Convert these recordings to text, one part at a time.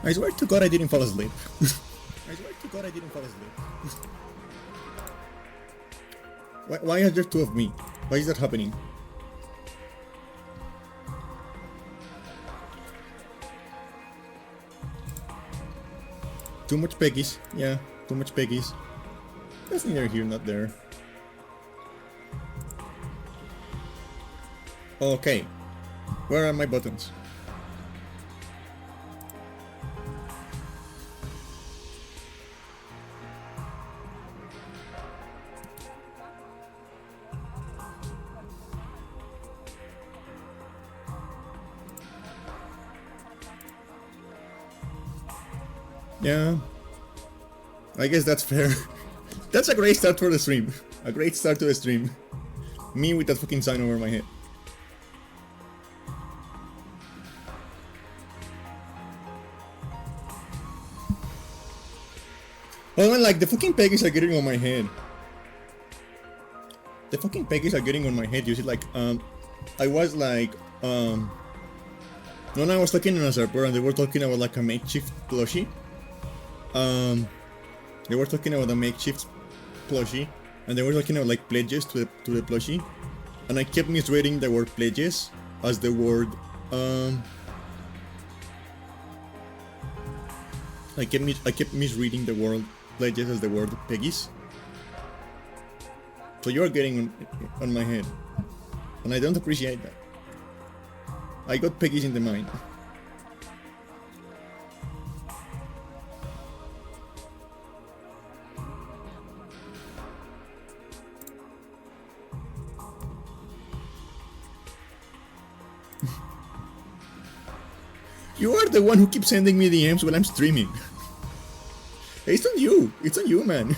I swear to God I didn't fall asleep. I swear to God I didn't fall asleep. Why are there two of me? Why is that happening? Too much Peggies. Yeah, too much Peggies. That's neither here nor there. Okay. Where are my buttons? Yeah. I guess that's fair. That's a great start for the stream. A great start to the stream. Me with that fucking sign over my head. Oh man, like the fucking Peggies are getting on my head. The fucking Peggies are getting on my head. You see, like, I was like, when I was talking in a server and they were talking about like a makeshift plushie. They were talking about a makeshift plushie, and they were talking about like pledges to the plushie, and I kept misreading the word pledges as the word, I kept misreading the word pledges as the word Peggies. So you're getting on my head, and I don't appreciate that. I got Peggies in the mind. You are the one who keeps sending me DMs when I'm streaming. It's on you. It's on you, man.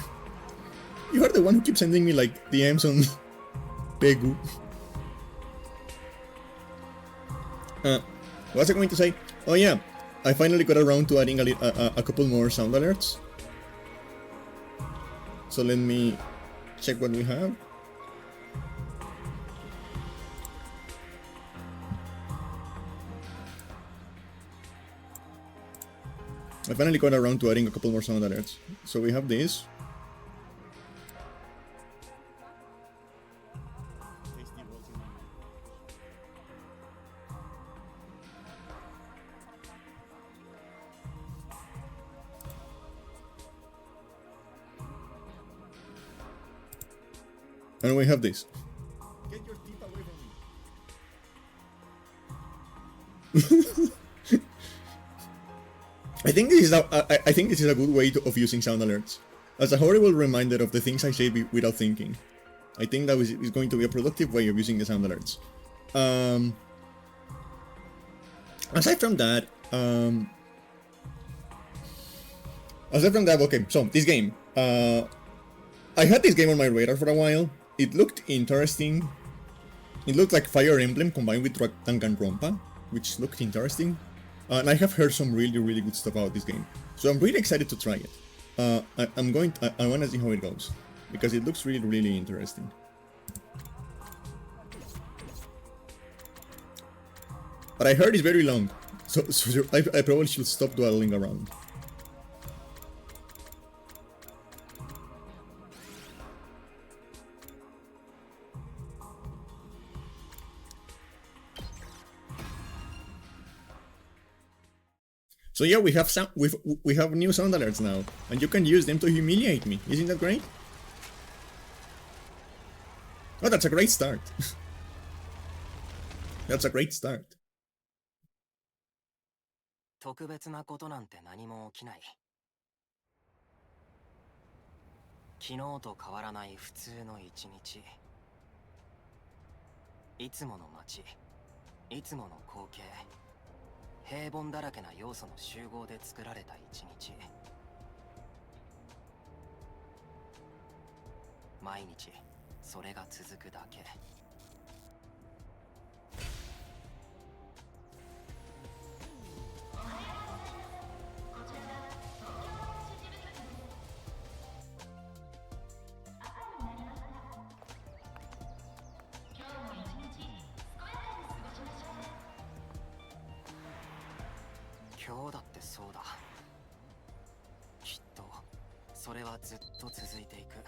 You are the one who keeps sending me like DMs on Pegu. What was I going to say? Oh yeah, I finally got around to adding a couple more sound alerts. So let me check what we have. I finally got around to adding a couple more sound alerts. So we have this. And we have this. Get your teeth away from me. I think this is a good way of using sound alerts as a horrible reminder of the things I say without thinking. I think that is going to be a productive way of using the sound alerts. Aside from that, okay. So this game, I had this game on my radar for a while. It looked interesting. It looked like Fire Emblem combined with Danganronpa, which looked interesting. And I have heard some really, really good stuff about this game. So I'm really excited to try it. I want to see how it goes. Because it looks really, really interesting. But I heard it's very long. So I probably should stop dwelling around. So yeah, we have new sound alerts now, and you can use them to humiliate me. Isn't that great? Oh, that's a great start. That's a great start. 特別なことなんて何も起きない。昨日と変わらない普通の一日。いつもの街、いつもの光景。平凡だらけな要素の集合で作られた一日。毎日それが続くだけ。今今日だってそうだ。きっとそれはずっと続いていく。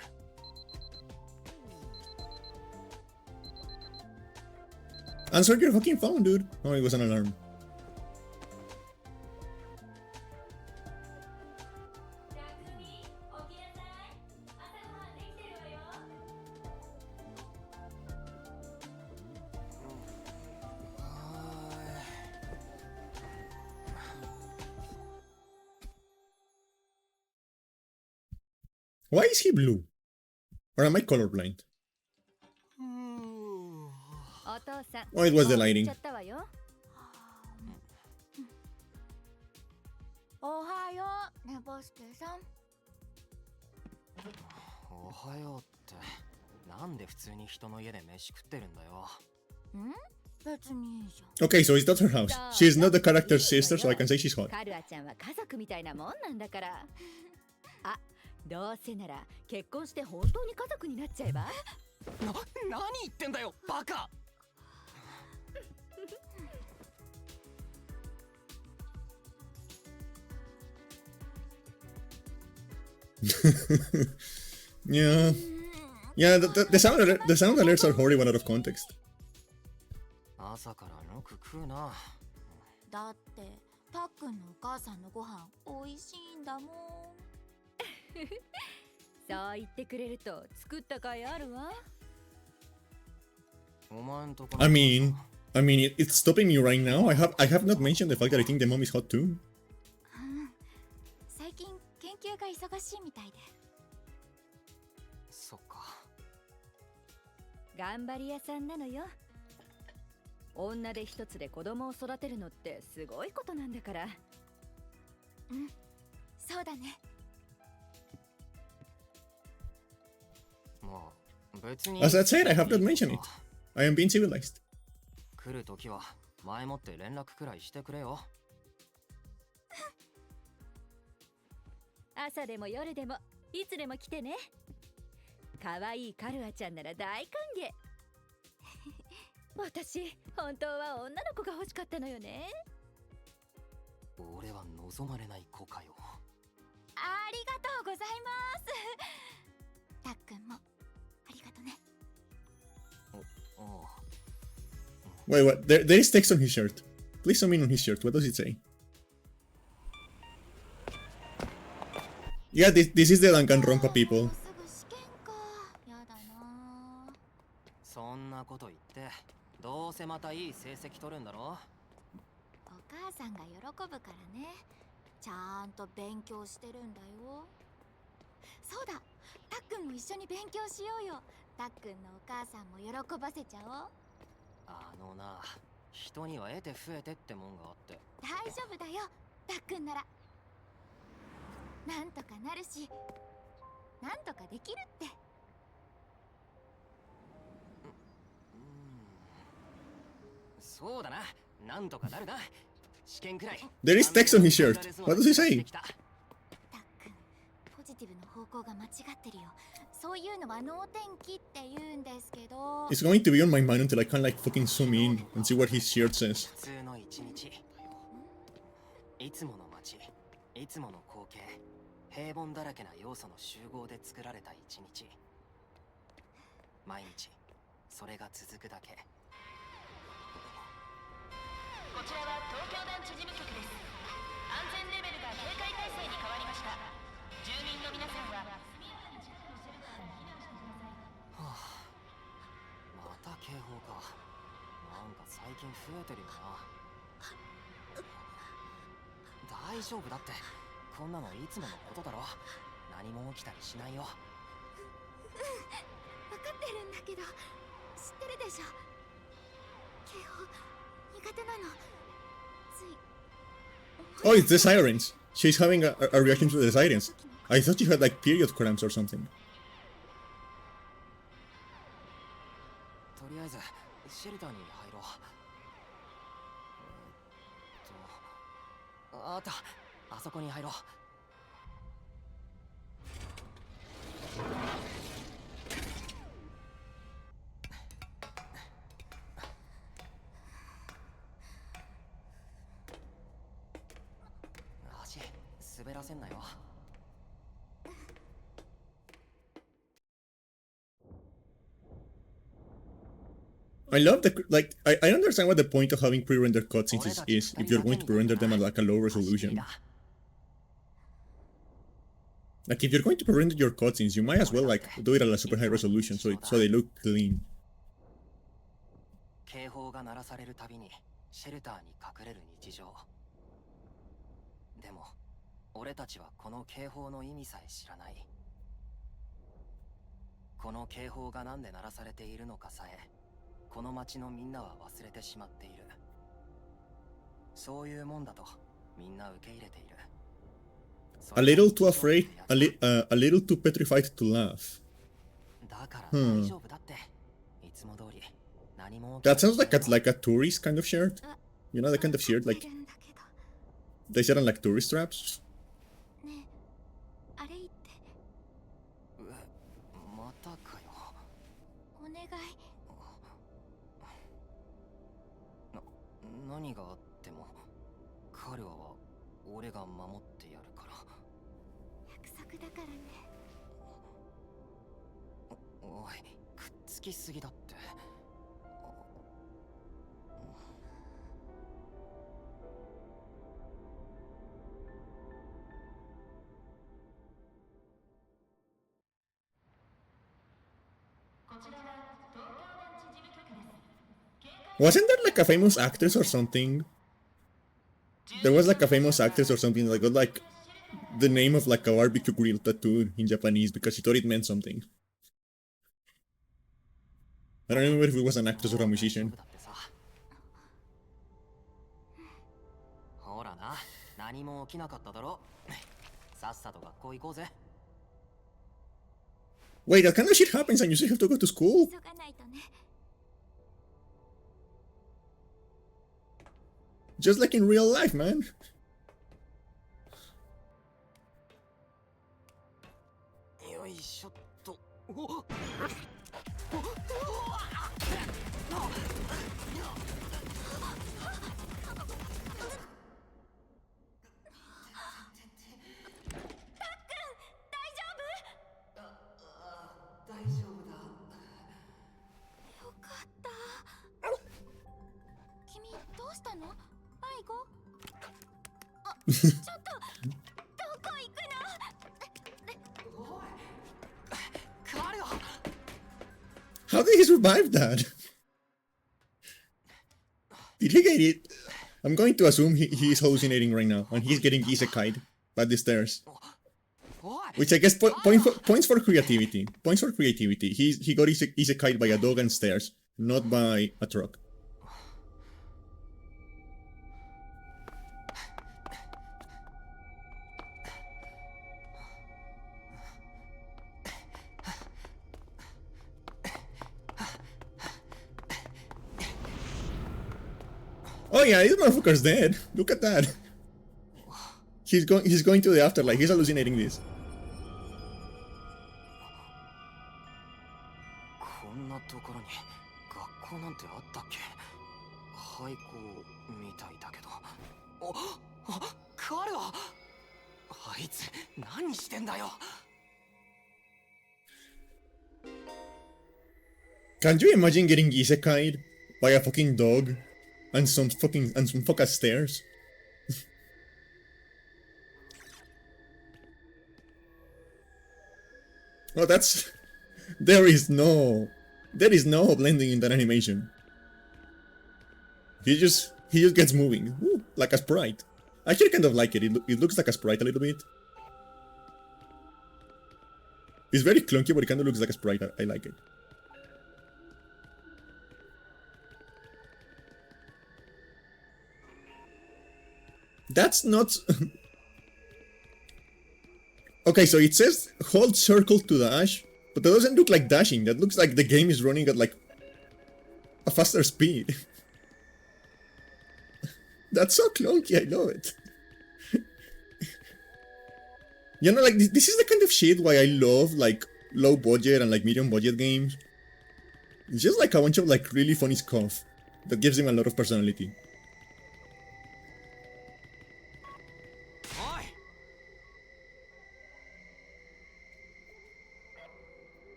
Answer your fucking phone, dude. Oh, it was an alarm. Why is he blue? Or am I colorblind? Oh, it was the lighting. おはよう、ねぼすけさん。おはようって、なんで普通に人の家で飯食ってるんだよ。ん？別にいいじゃん。 Okay, so it's not her house. She is not the character's sister, so I can say she's hot. カルアちゃんは家族みたいなもんなんだから。あ、どうせなら結婚して本当に家族になっちゃえば。何言ってんだよ、バカ。Yeah. Yeah, the sound alerts are horrible out of context. 朝からよく食うな。だってたっくんのお母さんのご飯美味しいんだもん。そう言ってくれると作った甲斐あるわ。お前んとこ I mean, it's stopping me right now. I have not mentioned the fact that I think the mom is hot too. 最近研究が忙しいみたいで。そっか。頑張り屋さんなのよ。女で一つで子供を育てるのってすごいことなんだから。うん、そうだね。もう別に。 As I said, I have not mentioned it. I am being civilized. 来るときは前もって連絡くらいしてくれよ。朝でも夜でもいつでも来てね。可愛いカルアちゃんなら大歓迎。私本当は女の子が欲しかったのよね。俺は望まれない子かよ。ありがとうございます。たっくんもありがとね。おう。 Wait, what? There is text on his shirt. Please zoom in on his shirt. What does it say? Yeah, this is the Danganronpa people. もうすぐ試験か。やだな。そんなこと言ってどうせまたいい成績取るんだろ。お母さんが喜ぶからね。ちゃんと勉強してるんだよ。そうだ、たっくんも一緒に勉強しようよ。たっくんのお母さんも喜ばせちゃおう。あのな、人には得て増えてってもんがあって。大丈夫だよ、たっくんなら。なんとかなるし、なんとかできるって。そうだな、なんとかなるな。試験くらい。 There is text on his shirt. What does he say? たっくん、ポジティブの方向が間違ってるよ。そういうのは能天気って言うんですけど。 It's going to be on my mind until I can like fucking zoom in and see what his shirt says. 普通の一日。いつもの街、いつもの光景、平凡だらけな要素の集合で作られた一日。毎日それが続くだけ。こちらは東京団地事務局です。安全レベルが警戒態勢に変わりました。住民の皆さんは速やかに近くのシェルターに避難してください。はあ、また警報か。なんか最近増えてるよな。大丈夫だって、こんなのいつものことだろ。何も起きたりしないよ。分かってるんだけど、知ってるでしょ。警報苦手なの。つい。 Oh, it's the sirens. She's having a reaction to the sirens. I thought she had like period cramps or something. とりあえずシェルターに入ろう。あった、あそこに入ろう。喋らせんなよ。I love the like. I understand what the point of having pre-rendered cutscenes is if you're going to pre-render them at like a low resolution. Like if you're going to pre-render your cutscenes, you might as well like do it at a super high resolution so they look clean. 警報が鳴らされるたびにシェルターに隠れる日常。でも俺たちはこの警報の意味さえ知らない。この警報がなんで鳴らされているのかさえこの町のみんなは忘れてしまっている。そういうもんだとみんな受け入れている。A little too afraid, a little too petrified to laugh. だから大丈夫だって。いつも通り何も。That sounds like a tourist kind of shirt. You know the kind of shirt like they sell on like tourist traps. ねえ、あれ言って。またかよ。お願い。何があっても彼は俺が守ってやるから。約束だからね。おい、くっつきすぎだって。Wasn't there like a famous actress or something? There was like a famous actress or something that got like the name of like a barbecue grill tattooed in Japanese because she thought it meant something. I don't remember if it was an actress or a musician. ほらな、何も起きなかっただろ。さっさと学校行こうぜ。Wait, that kind of shit happens and you still have to go to school? 急がないとね。Just like in real life, man. よいしょっと。ちょっとどこ行くの？彼は How did he survive that? Did he get it? I'm going to assume he's hallucinating right now and he's getting isekai'd by the stairs. Which I guess points for creativity. Points for creativity. He got isekai'd by a dog and stairs, not by a truck. Oh yeah, this motherfucker's dead. Look at that. He's going to the afterlife. He's hallucinating this. こんなところに学校なんてあったっけ？廃校みたいだけど。彼はあいつ何してんだよ。Can you imagine getting isekai'd by a fucking dog and some fucking stairs? Oh, there is no blending in that animation. He just gets moving. Ooh, like a sprite. I actually kind of like it. It looks like a sprite a little bit. It's very clunky, but it kind of looks like a sprite. I like it. That's not... Okay, so it says hold circle to dash, but that doesn't look like dashing. That looks like the game is running at like a faster speed. That's so clunky, I love it. You know, like this is the kind of shit why I love like low budget and like medium budget games. It's just like a bunch of like really funny stuff that gives them a lot of personality.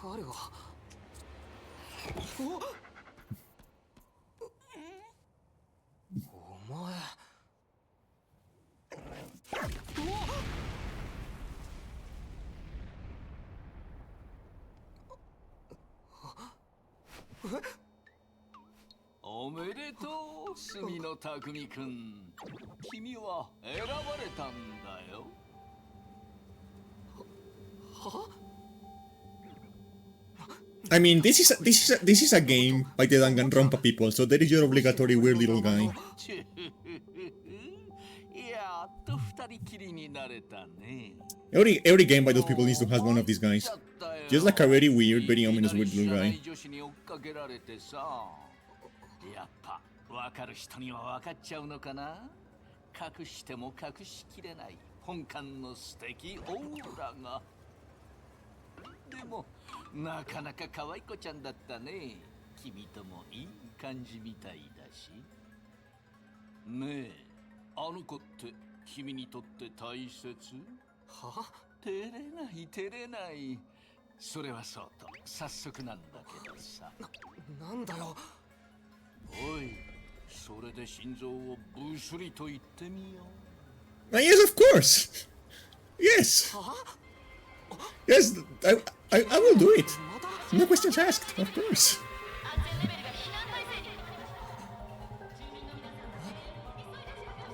彼はお前おめでとう、墨の匠くん。君は選ばれたんだよ。I mean, this is a game by the Danganronpa people, so there is your obligatory weird little guy. やっと二人きりになれたね。Every game by those people needs to have one of these guys. Just like a very weird, very ominous weird little guy. やっぱ分かる人には分かっちゃうのかな。隠しても隠しきれない本館の素敵オーラが。でもなかなか可愛い子ちゃんだったね。君ともいい感じみたいだし。ねえ、あの子って君にとって大切？は？照れない照れない。それはそうと早速なんだけどさ。なんだよ。おい、それで心臓をブスリと言ってみよう。Yes, of course. Yes. Yes, I will do it. No questions asked. Of course. 安全レベルが避難体制に。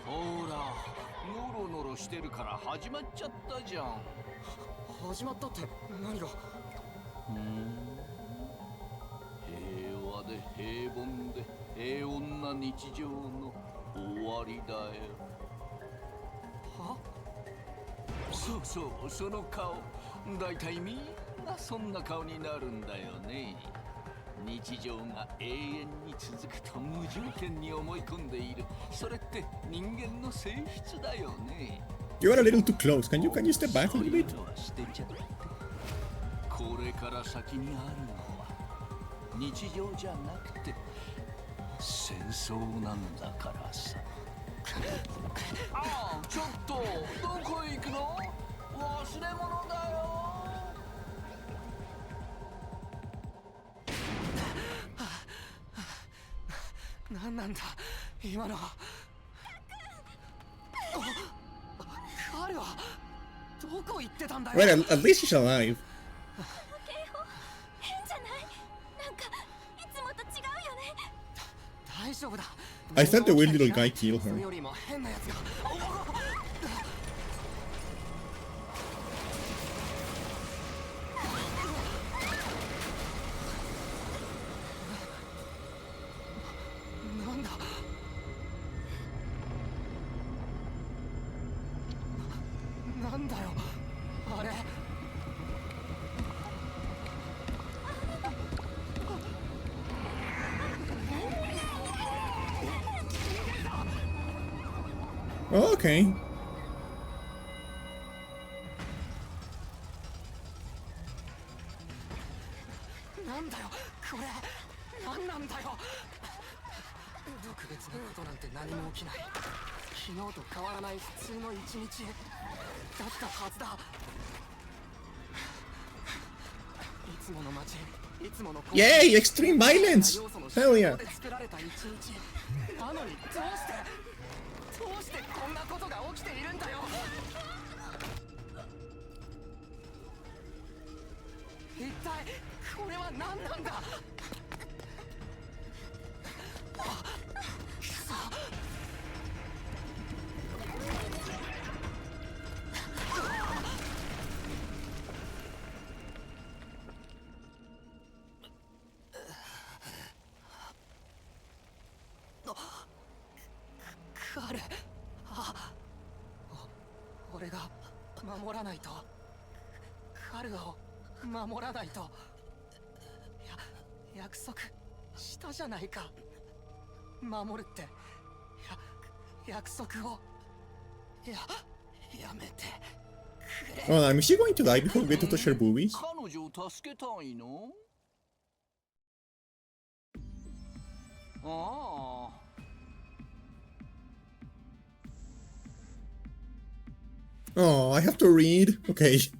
ほら、ノロノロしてるから始まっちゃったじゃん。始まったって何が？平和で平凡で平穏な日常の終わりだよ。は？そうそう、その顔。だいたいみんなそんな顔になるんだよね。日常が永遠に続くと無条件に思い込んでいる。それって人間の性質だよね。You are a little too close. Can you step back a little bit? これから先にあるのは日常じゃなくて戦争なんだからさ。ああ、ちょっとどこへ行くの？忘れ物だよ。なんなんだ今のは。彼はどこ行ってたんだよ。 Well, at least she's alive. 変じゃない？なんかいつもと違うよね。大丈夫だ。 I thought the weird little guy killed それ her. よりも変なやつが。なんだ。なんだよあれ。Oh, okay. なんだよこれ。なんなんだよ。特別なことなんて何も起きない。昨日と変わらない普通の一日だったはずだ。いつもの街、いつもの Yay! Extreme violence! Hell yeah! 作られた一日なのにどうしてこんなことが起きているんだよ。一体これは何なんだ。くそ。彼、俺が守らないと。彼を守らないと。約束したじゃないか。守るって約束をやめてくれ。 Well, is she going to die before we get to touch her boobies? 彼女を助けたいの？ああ。Oh, I have to read? Okay.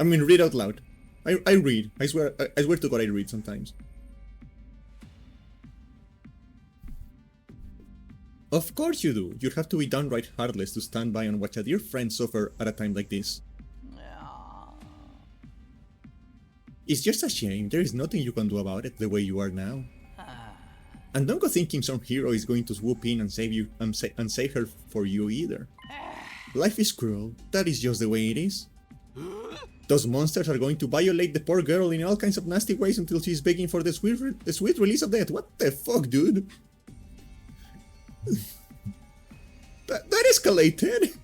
mean, read out loud. I read. I swear to God I read sometimes. Of course you do. You'd have to be downright heartless to stand by and watch a dear friend suffer at a time like this. It's just a shame. There is nothing you can do about it the way you are now. And don't go thinking some hero is going to swoop in and save you and save her for you either. Life is cruel. That is just the way it is. Those monsters are going to violate the poor girl in all kinds of nasty ways until she's begging for the sweet release of death. What the fuck, dude? that escalated.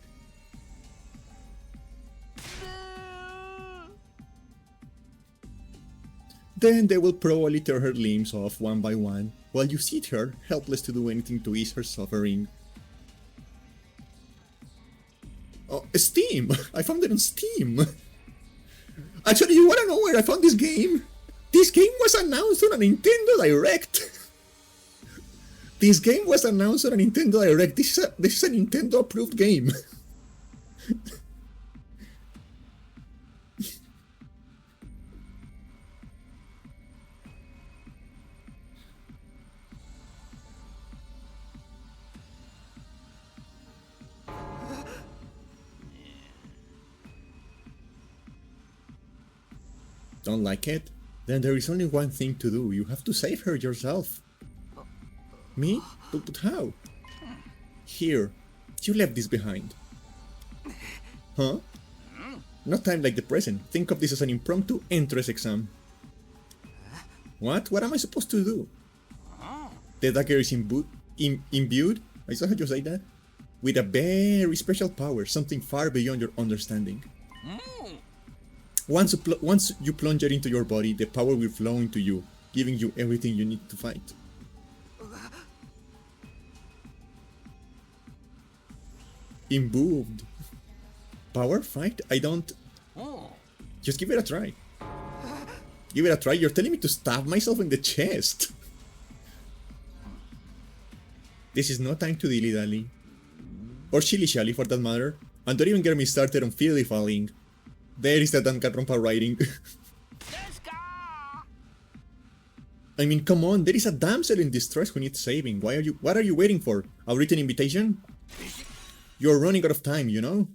Then they will probably tear her limbs off one by one, while you sit her, helpless to do anything to ease her suffering. Oh, Steam! I found it on Steam! Actually, you wanna know where I found this game? This game was announced on a Nintendo Direct! This game was announced on a Nintendo Direct. This is a Nintendo approved game. Don't like it? Then there is only one thing to do. You have to save her yourself. Me? But how? Here. You left this behind. Huh? Not time like the present. Think of this as an impromptu entrance exam. What? What am I supposed to do? The dagger is imbued, I saw how you say that, with a very special power, something far beyond your understanding. Once you plunge it into your body, the power will flow into you, giving you everything you need to fight. Imbued. Power? Fight? I don't... Just give it a try. Give it a try? You're telling me to stab myself in the chest? This is no time to dilly-dally. Or shilly-shally for that matter. And don't even get me started on fiddly-falling. There is that Danganronpa writing. I mean, come on, there is a damsel in distress who needs saving. What are you waiting for? A written invitation? You're running out of time, you know?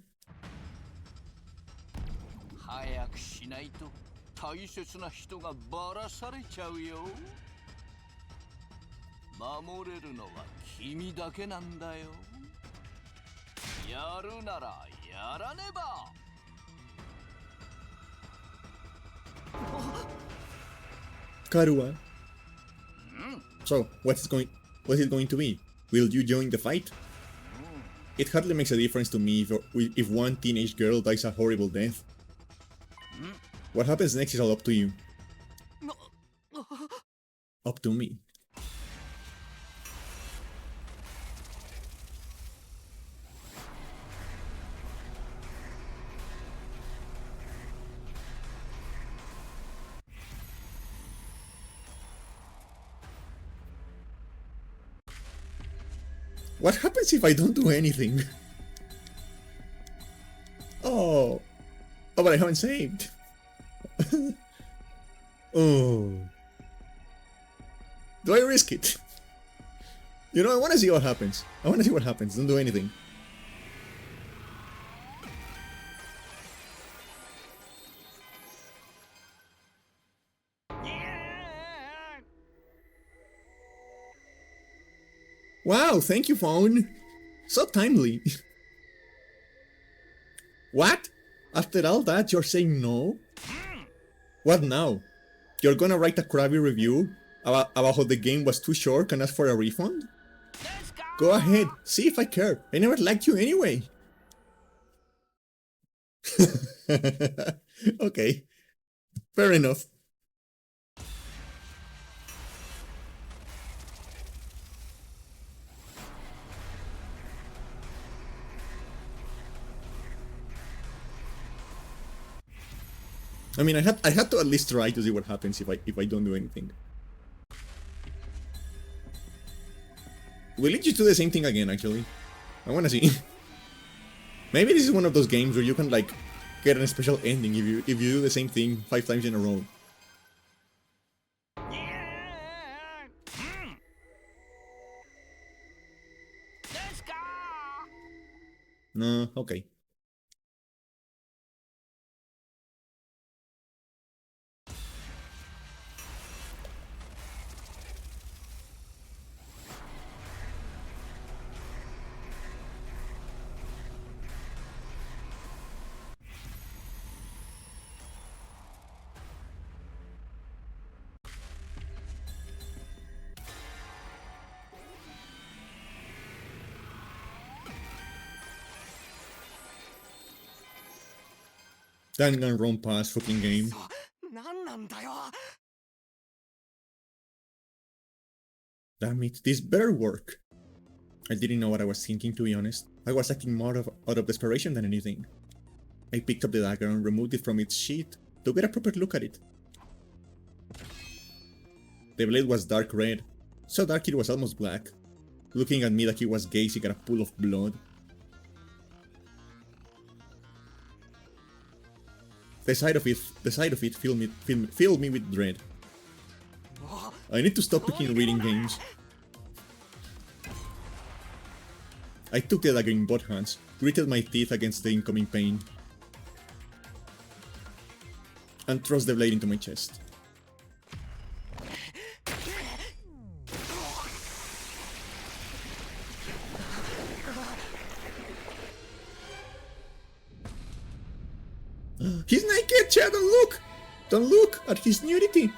Karua. So, what's it going to be? Will you join the fight? It hardly makes a difference to me if one teenage girl dies a horrible death. What happens next is all up to you. Up to me. What happens if I don't do anything? Oh, but I haven't saved. Oh. Do I risk it? You know, I want to see what happens. Don't do anything. Wow, thank you, phone. So timely. What? After all that, you're saying no? What now? You're gonna write a crabby review about how the game was too short and ask for a refund? Go ahead, see if I care. I never liked you anyway. Okay, fair enough. I mean, I had to at least try to see what happens if I don't do anything. Will it just do the same thing again, actually? I wanna see. Maybe this is one of those games where you can, like, get a special ending if you do the same thing 5 times in a row. No, okay. Danganronpa's fucking game. 何なんだよ。 Damn it, this better work. I didn't know what I was thinking, to be honest. I was acting more out of desperation than anything. I picked up the dagger and removed it from its sheath to get a proper look at it. The blade was dark red, so dark it was almost black, looking at me like it was gazing at a pool of blood. The sight of it filled me with dread. I need to stop picking reading games. I took the dagger in both hands, gritted my teeth against the incoming pain, and thrust the blade into my chest. He's naked, Chad! Don't look! Don't look at his nudity!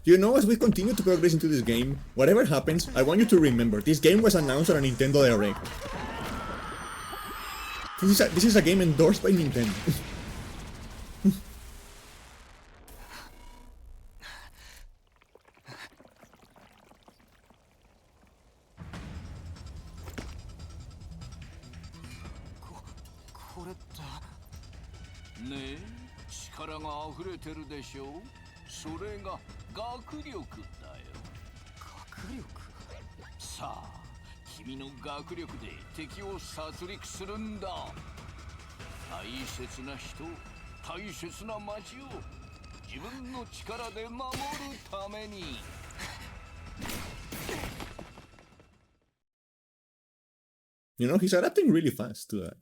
You know, as we continue to progress into this game, whatever happens, I want you to remember, this game was announced on a Nintendo Direct. This is a game endorsed by Nintendo. Ne, 力が溢れてるでしょ。それが学力だよ。学力。さあ、君の学力で敵を殺戮するんだ。大切な人、大切な町を自分の力で守るために。You know, he's adapting really fast to that.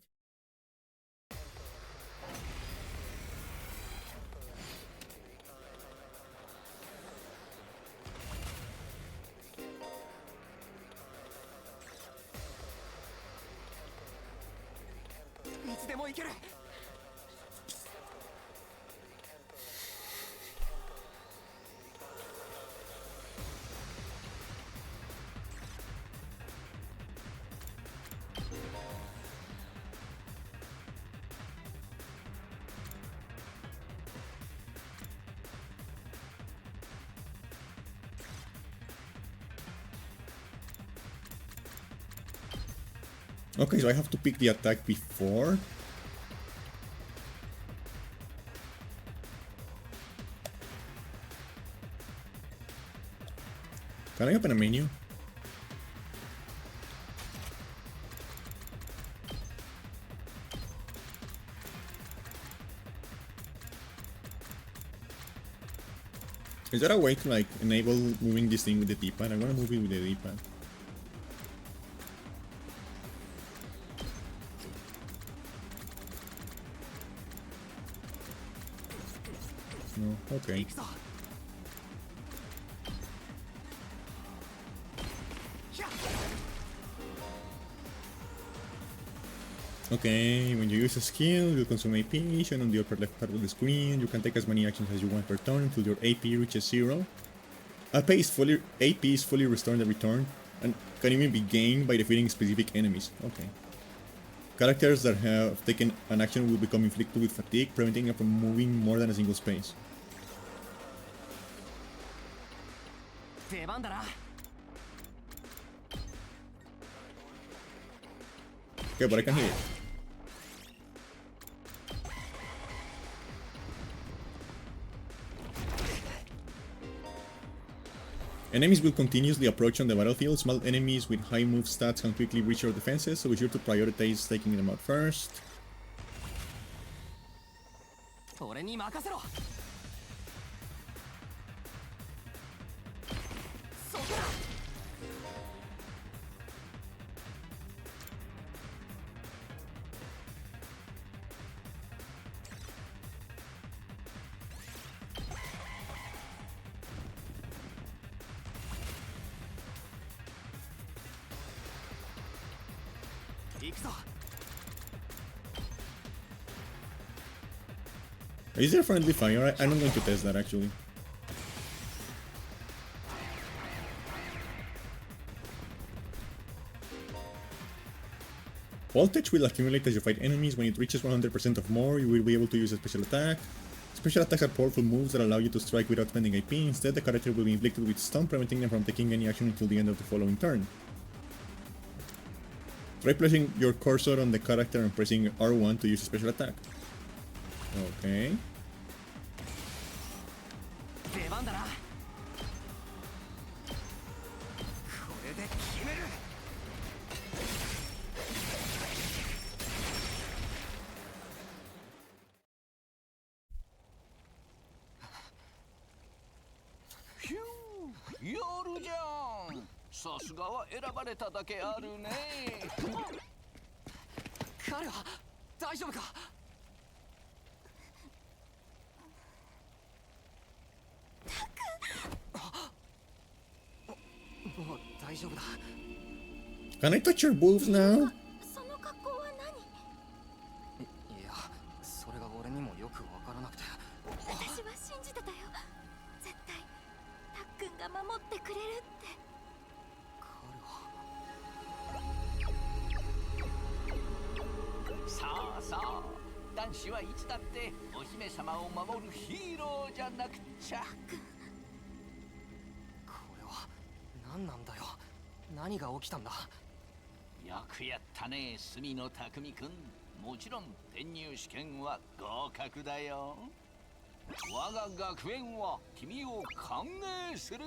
Okay, so I have to pick the attack before. Can I open a menu? Is there a way to like enable moving this thing with the D-pad? I want to move it with the D-pad. No, okay. Okay, when you use a skill, you consume AP, shown on the upper left part of the screen. You can take as many actions as you want per turn until your AP reaches 0. AP is fully restored every turn, and can even be gained by defeating specific enemies. Okay. Characters that have taken an action will become inflicted with fatigue, preventing them from moving more than a single space. 出番だな。 Okay, but I can hear it. Enemies will continuously approach on the battlefield. Small enemies with high move stats can quickly reach your defenses, so be sure to prioritize taking them out first. 俺に任せろ。そこだ。 行くぞ。 Is there friendly fire? I'm not going to test that actually. Voltage will accumulate as you fight enemies. When it reaches 100% or more, you will be able to use a special attack. Special attacks are powerful moves that allow you to strike without spending AP. Instead, the character will be inflicted with stun, preventing them from taking any action until the end of the following turn. Try placing your cursor on the character and pressing R1 to use a special attack. Okay. 出番だな。これで決める。 ひゅー、やるじゃん。さすがは選ばれただけあるね。彼は大丈夫か。もう大丈夫だ。 Can I touch your boobs now? その格好は何？いや、それが俺にもよくわからなくて。私は信じてたよ。絶対たっくんが守ってくれるって。さあさあ、男子はいつだってお姫様を守るヒーローじゃなくちゃ。これは何なんだよ。何が起きたんだ。よくやったね、隅野匠くん。もちろん転入試験は合格だよ。我が学園は君を歓迎する。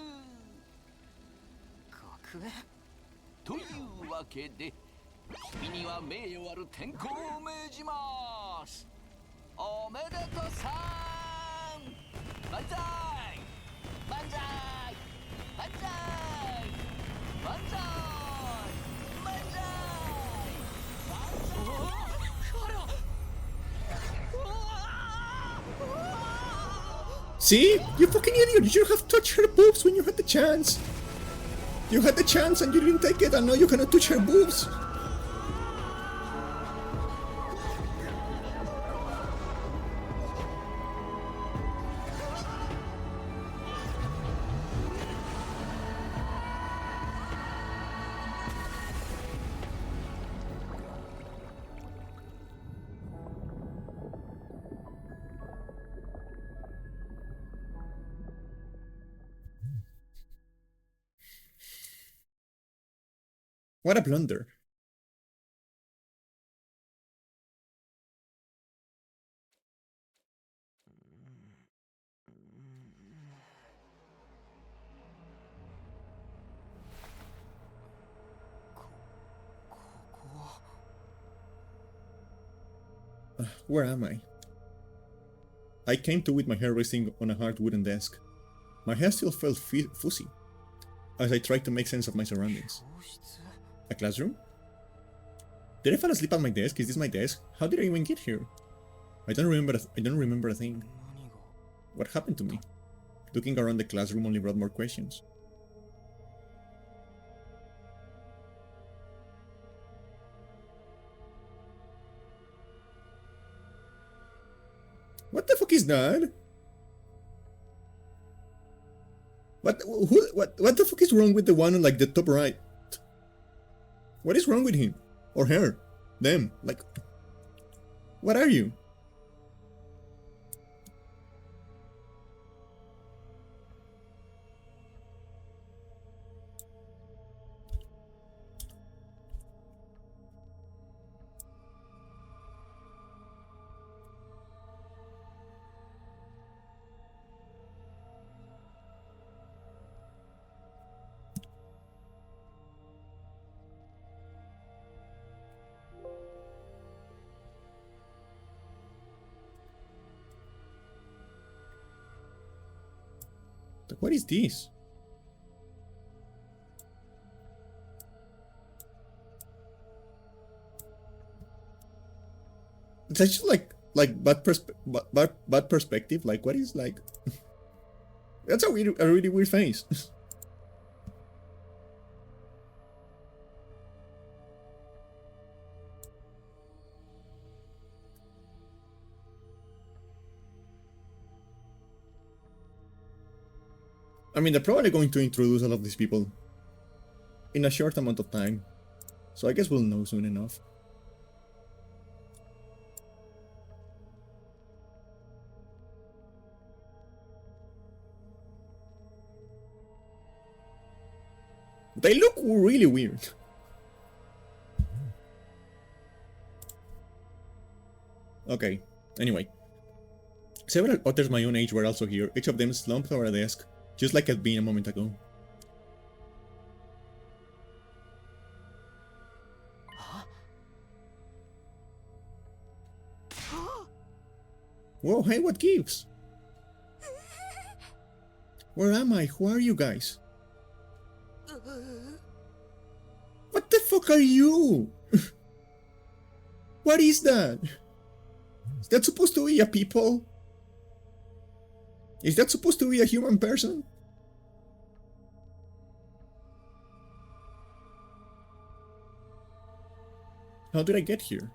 学園？というわけで君には名誉ある転校を命じます。おめでとうさん。万歳万歳万歳万歳万歳。 See? You fucking idiot! You should have touched her boobs when you had the chance! You had the chance and you didn't take it, and now you cannot touch her boobs! What a blunder. Where am I? I came to with my hair resting on a hard wooden desk. My hair still felt fuzzy as I tried to make sense of my surroundings. A classroom? Did I fall asleep at my desk? Is this my desk? How did I even get here? I don't remember a thing. What happened to me? Looking around the classroom only brought more questions. What the fuck is that? What the fuck is wrong with the one on like the top right? What is wrong with him? Or her? Them? Like, what are you? What is this? It's actually like bad perspective. Like what is like? That's a really weird face. I mean, they're probably going to introduce all of these people in a short amount of time, so I guess we'll know soon enough. They look really weird. Okay, anyway. Several otters my own age were also here, each of them slumped over a desk, just like I'd been a moment ago. Whoa, hey, what gives? Where am I? Who are you guys? What the fuck are you? What is that? Is that supposed to be a people? Is that supposed to be a human person? How did I get here?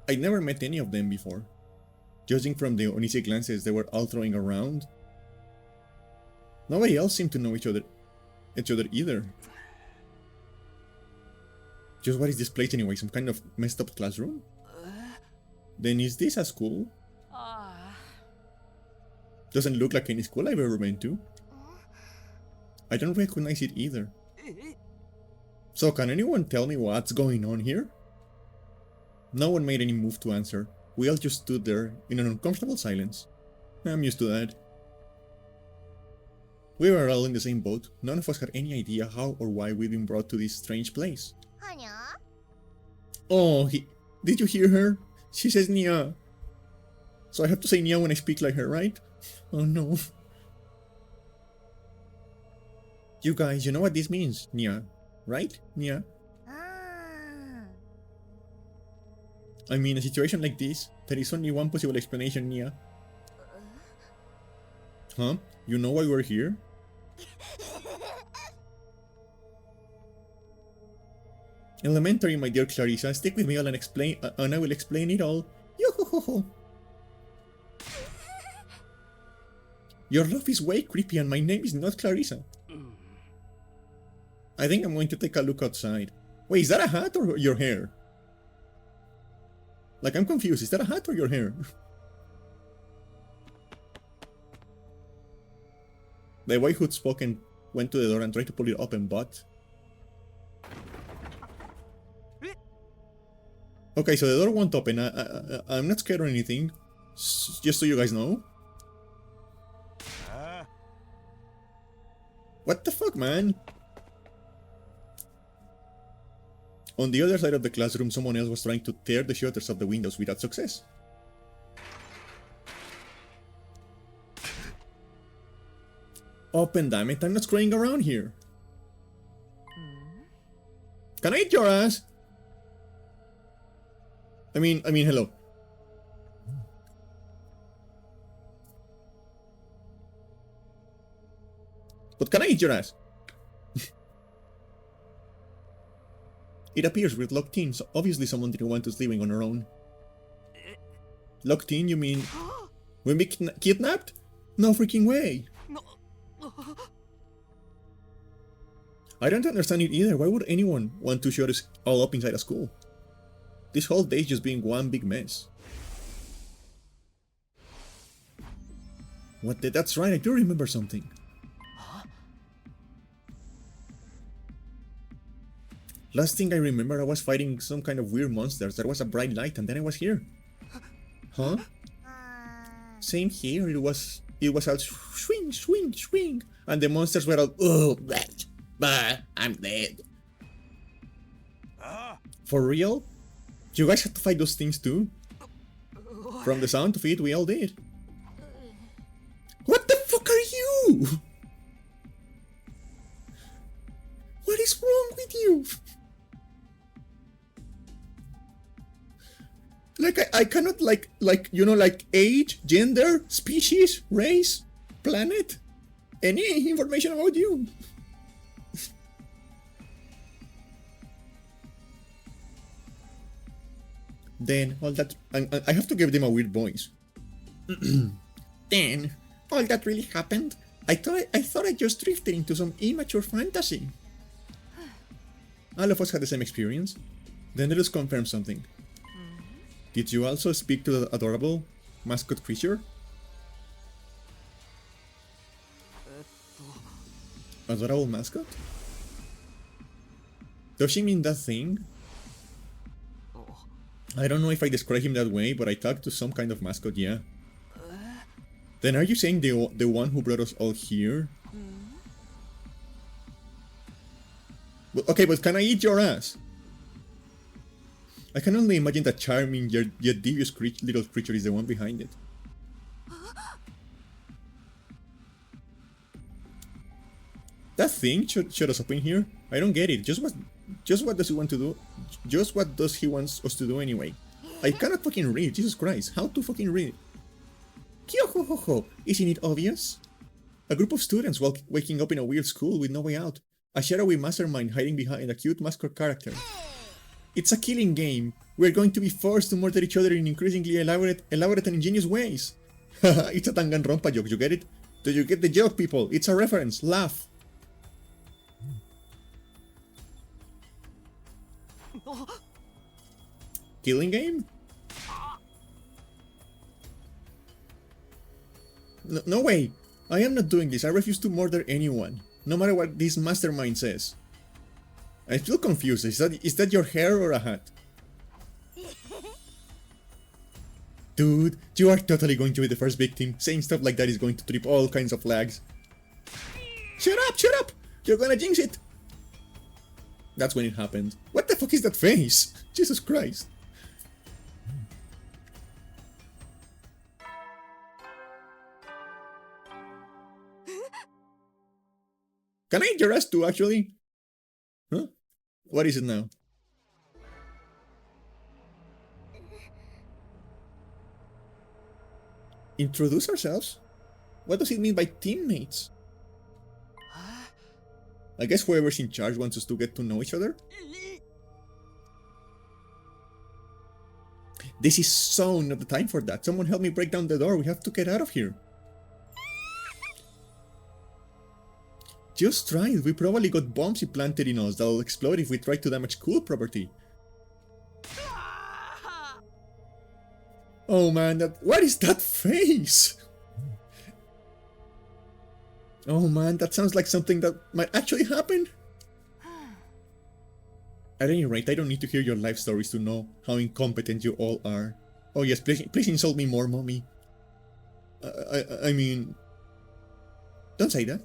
I'd never met any of them before. Judging from the uneasy glances they were all throwing around, nobody else seemed to know each other either. Just what is this place anyway? Some kind of messed up classroom? Then is this a school? Doesn't look like any school I've ever been to. I don't recognize it either. So can anyone tell me what's going on here? No one made any move to answer. We all just stood there in an uncomfortable silence. I'm used to that. We were all in the same boat. None of us had any idea how or why we'd been brought to this strange place. Oh, did you hear her? She says Nia. So I have to say Nia when I speak like her, right? Oh no. You guys, you know what this means, Nia, right? Nia? I mean, a situation like this, there is only one possible explanation, Nia. Huh? You know why we're here? Elementary, my dear Clarissa. Stick with me all and I will explain it all. Yo-ho-ho-ho. Your laugh is way creepy and my name is not Clarissa. I think I'm going to take a look outside. Wait, is that a hat or your hair? Like, I'm confused. Is that a hat or your hair? The boy who'd spoken went to the door and tried to pull it open, but... Okay, so the door won't open. I'm not scared or anything. Just so you guys know. What the fuck, man? On the other side of the classroom, someone else was trying to tear the shutters of the windows without success. Open, damn it, I'm not screwing around here. Can I eat your ass? I mean, hello. But can I eat your ass? It appears we're locked in, so obviously someone didn't want us leaving on our own. Locked in, you mean... We've been kidnapped? No freaking way! I don't understand it either. Why would anyone want to shut us all up inside a school? This whole day's just being one big mess. What the... That's right, I do remember something. Last thing I remember, I was fighting some kind of weird monsters. There was a bright light and then I was here. Huh? Same here. It was all swing, swing, swing. And the monsters were all, oh, bah, I'm dead. For real? You guys had to fight those things too? From the sound of it, we all did. you? What is wrong with you? Like, I cannot, like, you know, like, age, gender, species, race, planet, any information about you. Then, all that, I have to give them a weird voice. Then, all that really happened? I thought I just drifted into some immature fantasy. All of us had the same experience. Then let us confirm something. Did you also speak to the adorable mascot creature? Adorable mascot? Does she mean that thing? I don't know if I describe him that way, but I talked to some kind of mascot, yeah. Then are you saying the one who brought us all here? Well, okay, but can I eat your ass? I can only imagine that charming yet devious little creature is the one behind it. That thing shut us up in here? I don't get it. Just what does he want to do? Just what does he want us to do anyway? I cannot fucking read, Jesus Christ. How to fucking read? Kyo-ho-ho-ho, isn't it obvious? A group of students waking up in a weird school with no way out. A shadowy mastermind hiding behind a cute mascot character. It's a killing game. We're going to be forced to murder each other in increasingly elaborate and ingenious ways. Haha, it's a Danganronpa joke, you get it? Do you get the joke, people? It's a reference. Laugh. Killing game? No way. I am not doing this. I refuse to murder anyone. No matter what this mastermind says. I feel confused. Is that your hair or a hat? Dude, you are totally going to be the first victim. Saying stuff like that is going to trip all kinds of flags. Shut up, shut up! You're gonna jinx it! That's when it happened. What the fuck is that face? Jesus Christ. Can I eat your ass too, actually? Huh? What is it now? Introduce ourselves? What does it mean by teammates? I guess whoever's in charge wants us to get to know each other? This is so not the time for that. Someone help me break down the door. We have to get out of here. Just try it. We probably got bombs implanted in us that'll explode if we try to damage cool property. Oh man, what is that face? Oh man, that sounds like something that might actually happen. At any rate, I don't need to hear your life stories to know how incompetent you all are. Oh yes, please insult me more, mommy. I mean... Don't say that.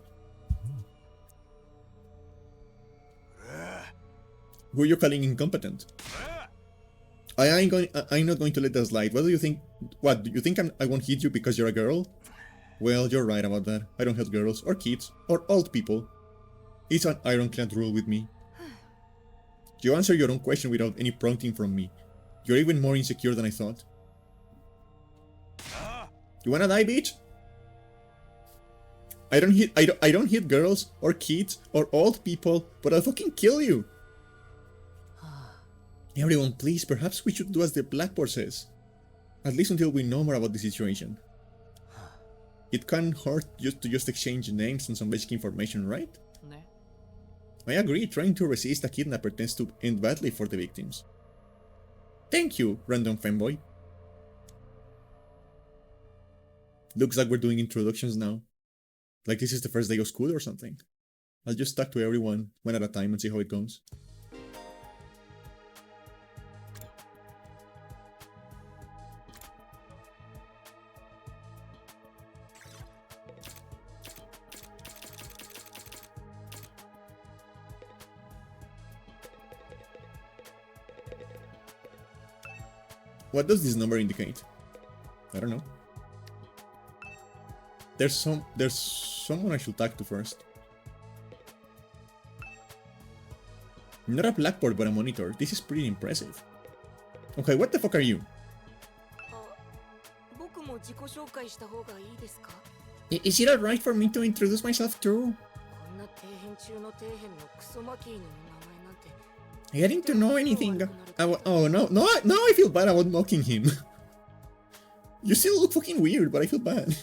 Who are you calling incompetent? I'm not going to let that slide. What do you think? What, do you think I won't hit you because you're a girl? Well, you're right about that. I don't hit girls, or kids, or old people. It's an ironclad rule with me. You answer your own question without any prompting from me. You're even more insecure than I thought. You wanna die, bitch? I don't hit girls, or kids, or old people, but I'll fucking kill you. Everyone, please, perhaps we should do as the blackboard says. At least until we know more about the situation. It can't hurt to just exchange names and some basic information, right? I agree, trying to resist a kidnapper tends to end badly for the victims. Thank you, random fanboy. Looks like we're doing introductions now. Like this is the first day of school or something. I'll just talk to everyone one at a time and see how it goes. What does this number indicate? I don't know. There's someone I should talk to first. Not a blackboard, but a monitor. This is pretty impressive. Okay, what the fuck are you? Is it alright for me to introduce myself too? I didn't to know anything. Oh no, now I feel bad about mocking him. You still look fucking weird, but I feel bad.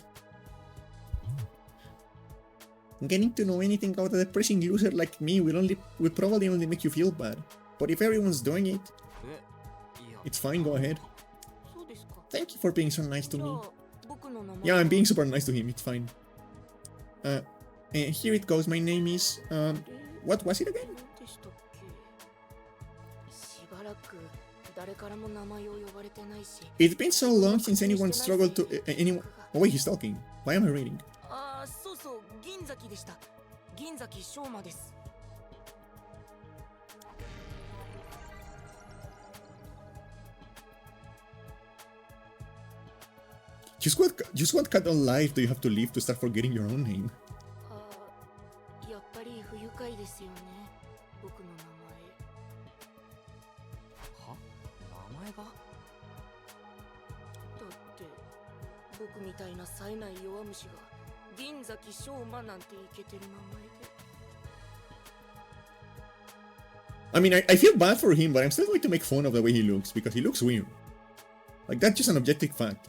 Getting to know anything about a depressing loser like me will probably only make you feel bad. But if everyone's doing it, it's fine, go ahead. Thank you for being so nice to me. Yeah, I'm being super nice to him, it's fine. Here it goes, my name is... what was it again? It's been so long since anyone struggled to... Oh wait, he's talking. Why am I reading? Just what kind of life do you have to live to start forgetting your own name? I mean, I feel bad for him, but I'm still going to make fun of the way he looks, because he looks weird. Like, that's just an objective fact.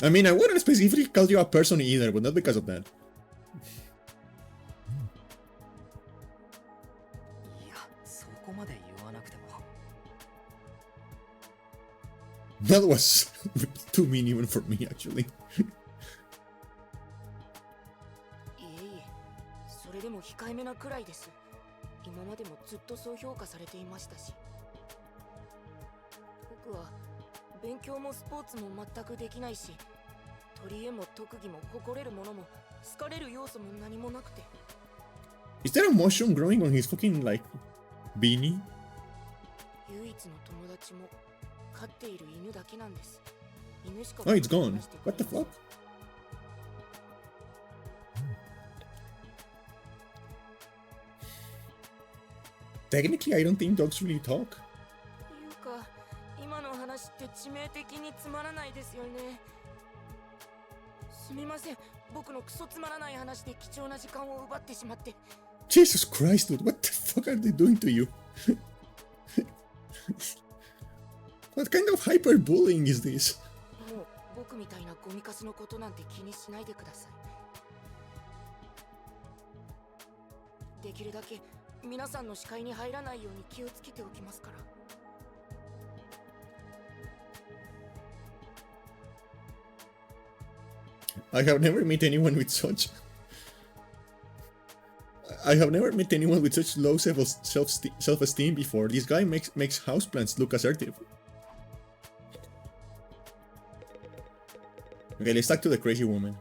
I mean, I wouldn't specifically call you a person either, but not because of that. That was too mean even for me, actually. Is there a mushroom growing on his fucking, like, beanie? Oh, it's gone. What the fuck? Technically, I don't think dogs really talk. Jesus Christ, dude, what the fuck are they doing to you? What kind of hyperbullying is this? I have never met anyone with such low self-esteem before. This guy makes houseplants look assertive. Okay, let's talk to the crazy woman.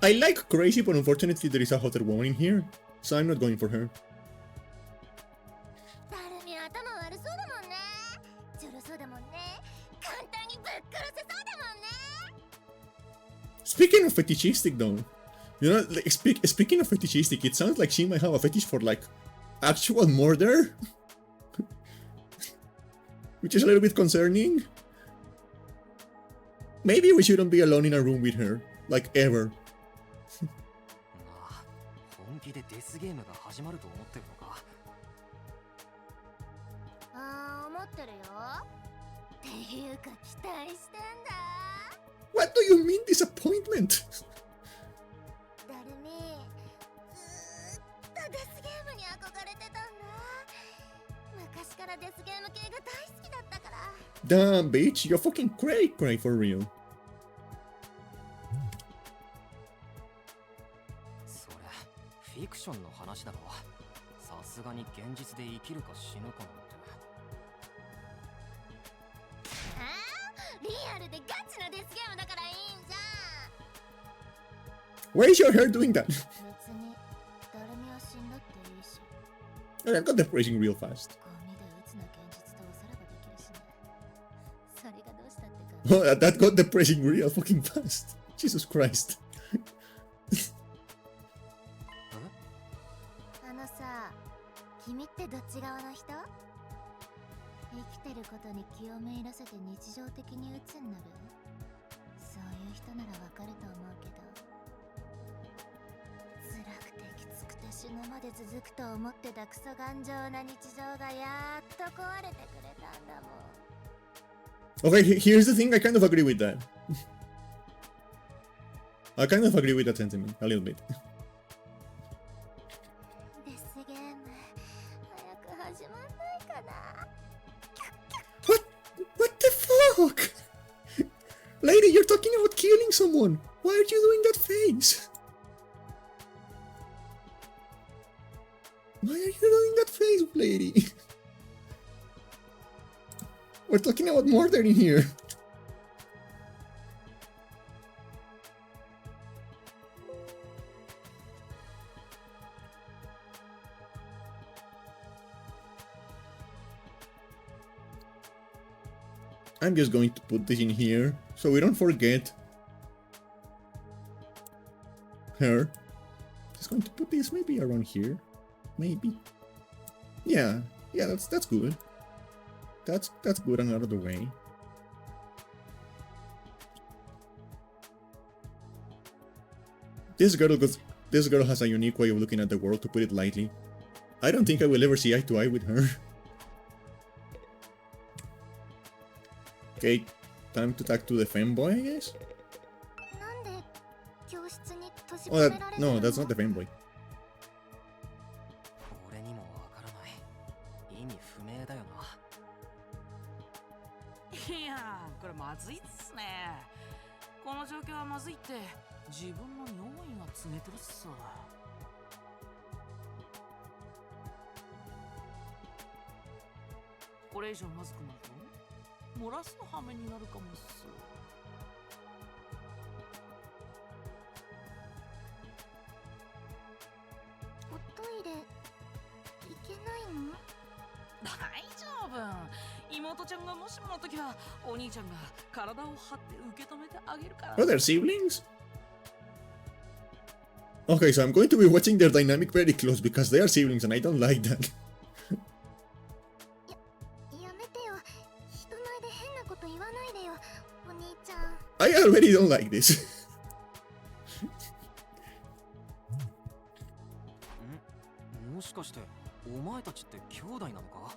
I like crazy, but unfortunately there is a hotter woman in here, so I'm not going for her. Speaking of fetishistic though, you know, like, speaking of fetishistic, it sounds like she might have a fetish for like actual murder, which is a little bit concerning. Maybe we shouldn't be alone in a room with her, like ever. What do you mean disappointment? スゲーム系が大好きだったから。Damn, bitch, you're fucking cray cray for real. それフィクションの話だろ。さすがに現実で生きるか死ぬかなんて。リアルでガチなデスゲームだからいいんじゃん。 Why is your hair doing that? 別に誰には死んだっていいし。 I got depressing real fast. ゴミで鬱な現実とおさらばできるしね。それがどうしたってか。Oh, that got depressing real fucking fast. Jesus Christ. あのさ、君ってどっち側の人？生きてることに気をめいらせて日常的に鬱になる？そういう人ならわかると思うけど、辛くてきつくて死ぬまで続くと思ってたクソ頑丈な日常がやっと壊れてくれたんだもん。 Okay, here's the thing, I kind of agree with that. I kind of agree with that sentiment, a little bit. デスゲーム、早く始まんないかな。What the fuck? Lady, you're talking about killing someone. Why are you doing that face? Why are you doing that face, lady? We're talking about murder in here. I'm just going to put this in here so we don't forget her. Just going to put this maybe around here. Maybe. Yeah, that's good. That's good and out of the way. This girl has a unique way of looking at the world, to put it lightly. I don't think I will ever see eye to eye with her. Okay, time to talk to the femboy, I guess? Oh, no, that's not the femboy. 俺にもわからない。意味不明だよな。いやー、これまずいっすね。この状況はまずいって自分の尿意が告げてるっす。これ以上まずくなると漏らす羽目になるかもっす。おトイレ行けないの？大丈夫。妹ちゃんがもしもの時はお兄ちゃんが体を張って受け止めてあげるから。Are there siblings? Okay, so I'm going to be watching their dynamic very close because they are siblings and I don't like that. やめてよ。人前で変なこと言わないでよ、お兄ちゃん。I already don't like this. もしかしてお前たちって兄弟なのか？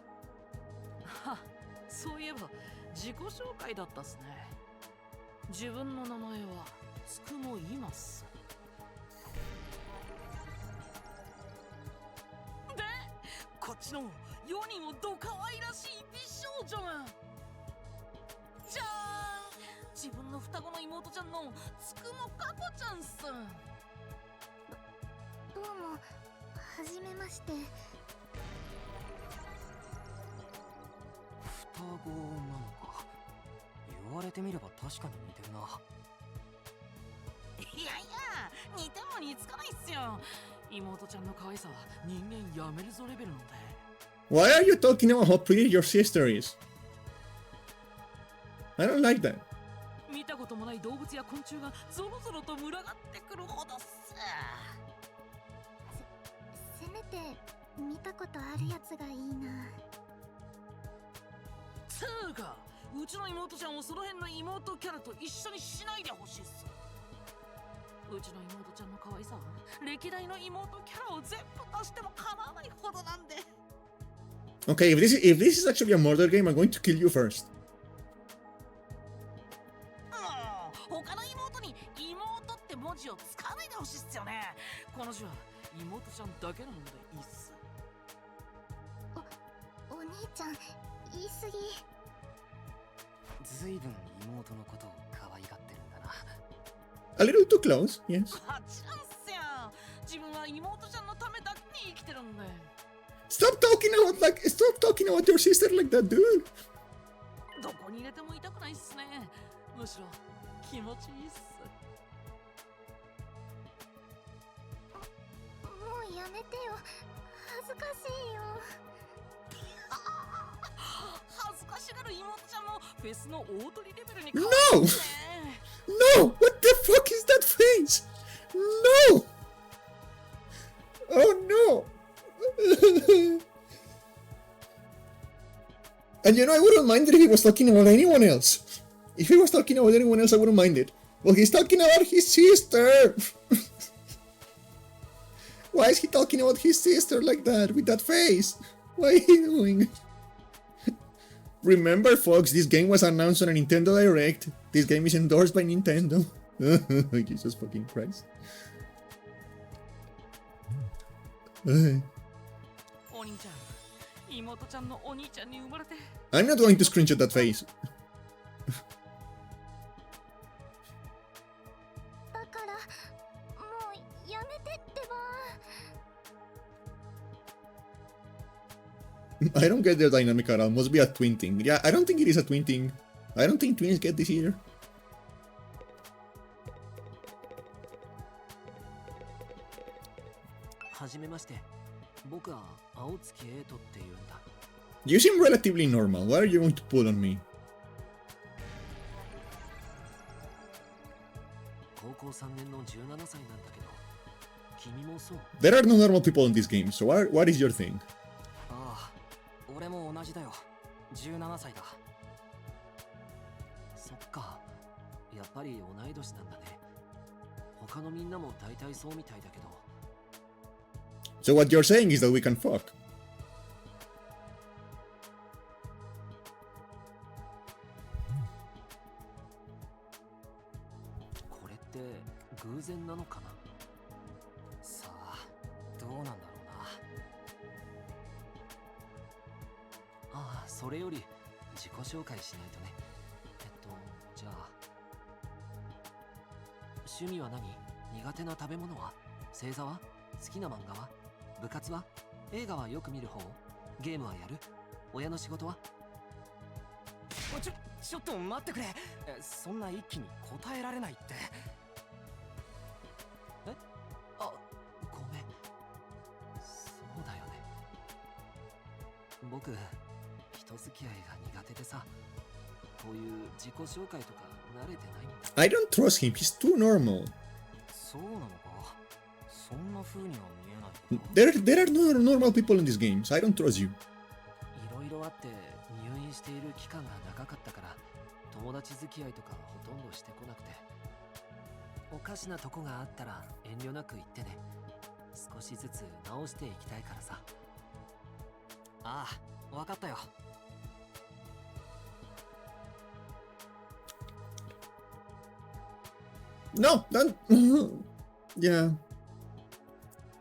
は、そういえば自己紹介だったっすね。自分の名前はつくもいます。で、こっちの世にもど可愛らしい美少女がじゃーん、自分の双子の妹ちゃんのつくもかこちゃんっす。どうも、はじめまして。双子なのか。言われてみれば確かに似てるな。いやいや、似ても似つかないっすよ。妹ちゃんの可愛さは人間やめるぞレベルなんで。Why are you talking about how pretty your sister is? I don't like that. 見たこともない動物や昆虫がゾロゾロと群がってくるほどっす。せめて見たことあるやつがいいな。つーか、うちの妹ちゃんをその辺の妹キャラと一緒にしないでほしいっす。うちの妹ちゃんの可愛さは歴代の妹キャラを全部足しても構わないほどなんで。Okay, if this is actually a murder game, I'm going to kill you first. 他の妹に妹って文字を使わないでほしいっすよね。この字は妹ちゃんだけのものでいいっす。お兄ちゃん、言い過ぎ。ずいぶん妹のことを可愛がってるんだな。 A little too close, yes. あチャンスや。自分は妹ちゃんのためだけに生きてるんだよ。 Stop talking about your sister like that, dude. どこに入れても痛くないっすね。むしろ気持ちいいっす。もうやめてよ。恥ずかしいよ。恥ずかしがる妹ちゃんもフェスの大取りレベルに No! 変わるね。No! What the fuck is that face? No! Oh no! And you know, I wouldn't mind it if he was talking about anyone else. If he was talking about anyone else, I wouldn't mind it. Well, he's talking about his sister! Why is he talking about his sister like that, with that face? What is he doing? Remember, folks, this game was announced on a Nintendo Direct. This game is endorsed by Nintendo. Jesus fucking Christ. お兄ちゃん、妹ちゃんのお兄ちゃんに生まれて。I'm not going to screenshot that face. だからもうやめてってば。 I don't get their dynamic at all. Must be a twin thing. Yeah, I don't think it is a twin thing. I don't think twins get this either. はじめまして。僕は青月エイトって言うんだ。You seem relatively normal. Why are you going to pull on me? 高校3年の17歳なんだけど、君もそう？ There are no normal people in this game, so what is your thing? ああ、俺も同じだよ。17歳だ。そっか、やっぱり同い年なんだね。他のみんなも大体そうみたいだけど。So what you're saying is that we can fuck. これって偶然なのかな。さあ、どうなんだろうな。ああ、それより自己紹介しないとね。じゃあ、趣味は何？苦手な食べ物は？星座は？好きな漫画は？部活は？映画はよく見る方？ゲームはやる？親の仕事は？ちょっと待ってくれ。そんな一気に答えられないって。あ、ごめん。そうだよね。僕、人付き合いが苦手でさ、こういう自己紹介とか慣れてないんだ。I don't trust him. He's too normal. そうなのか？そんな風には見えないけど。There are no normal people in these games. I don't trust you. いろいろあって入院している期間が長かったから友達付き合いとかほとんどしてこなくて、おかしなとこがあったら遠慮なく言ってね。少しずつ直していきたいからさ。ああ、わかったよ。No, that yeah.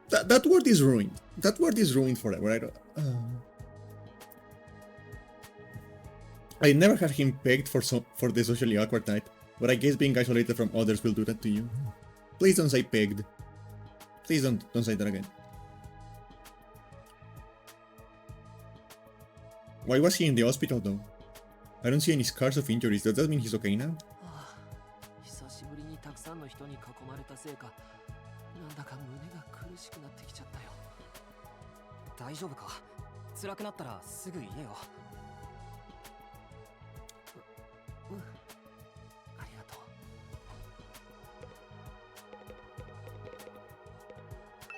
That word is ruined. That word is ruined forever. I never had him pegged for the socially awkward type, but I guess being isolated from others will do that to you. Please don't say pegged. Please don't say that again. Why was he in the hospital though? I don't see any scars of injuries. Does that mean he's okay now? 久しぶりにたくさんの人に囲まれたせいか、なんだか胸が苦しくなってきちゃったよ。大丈夫か？辛くなったらすぐ言えよ。ありがとう。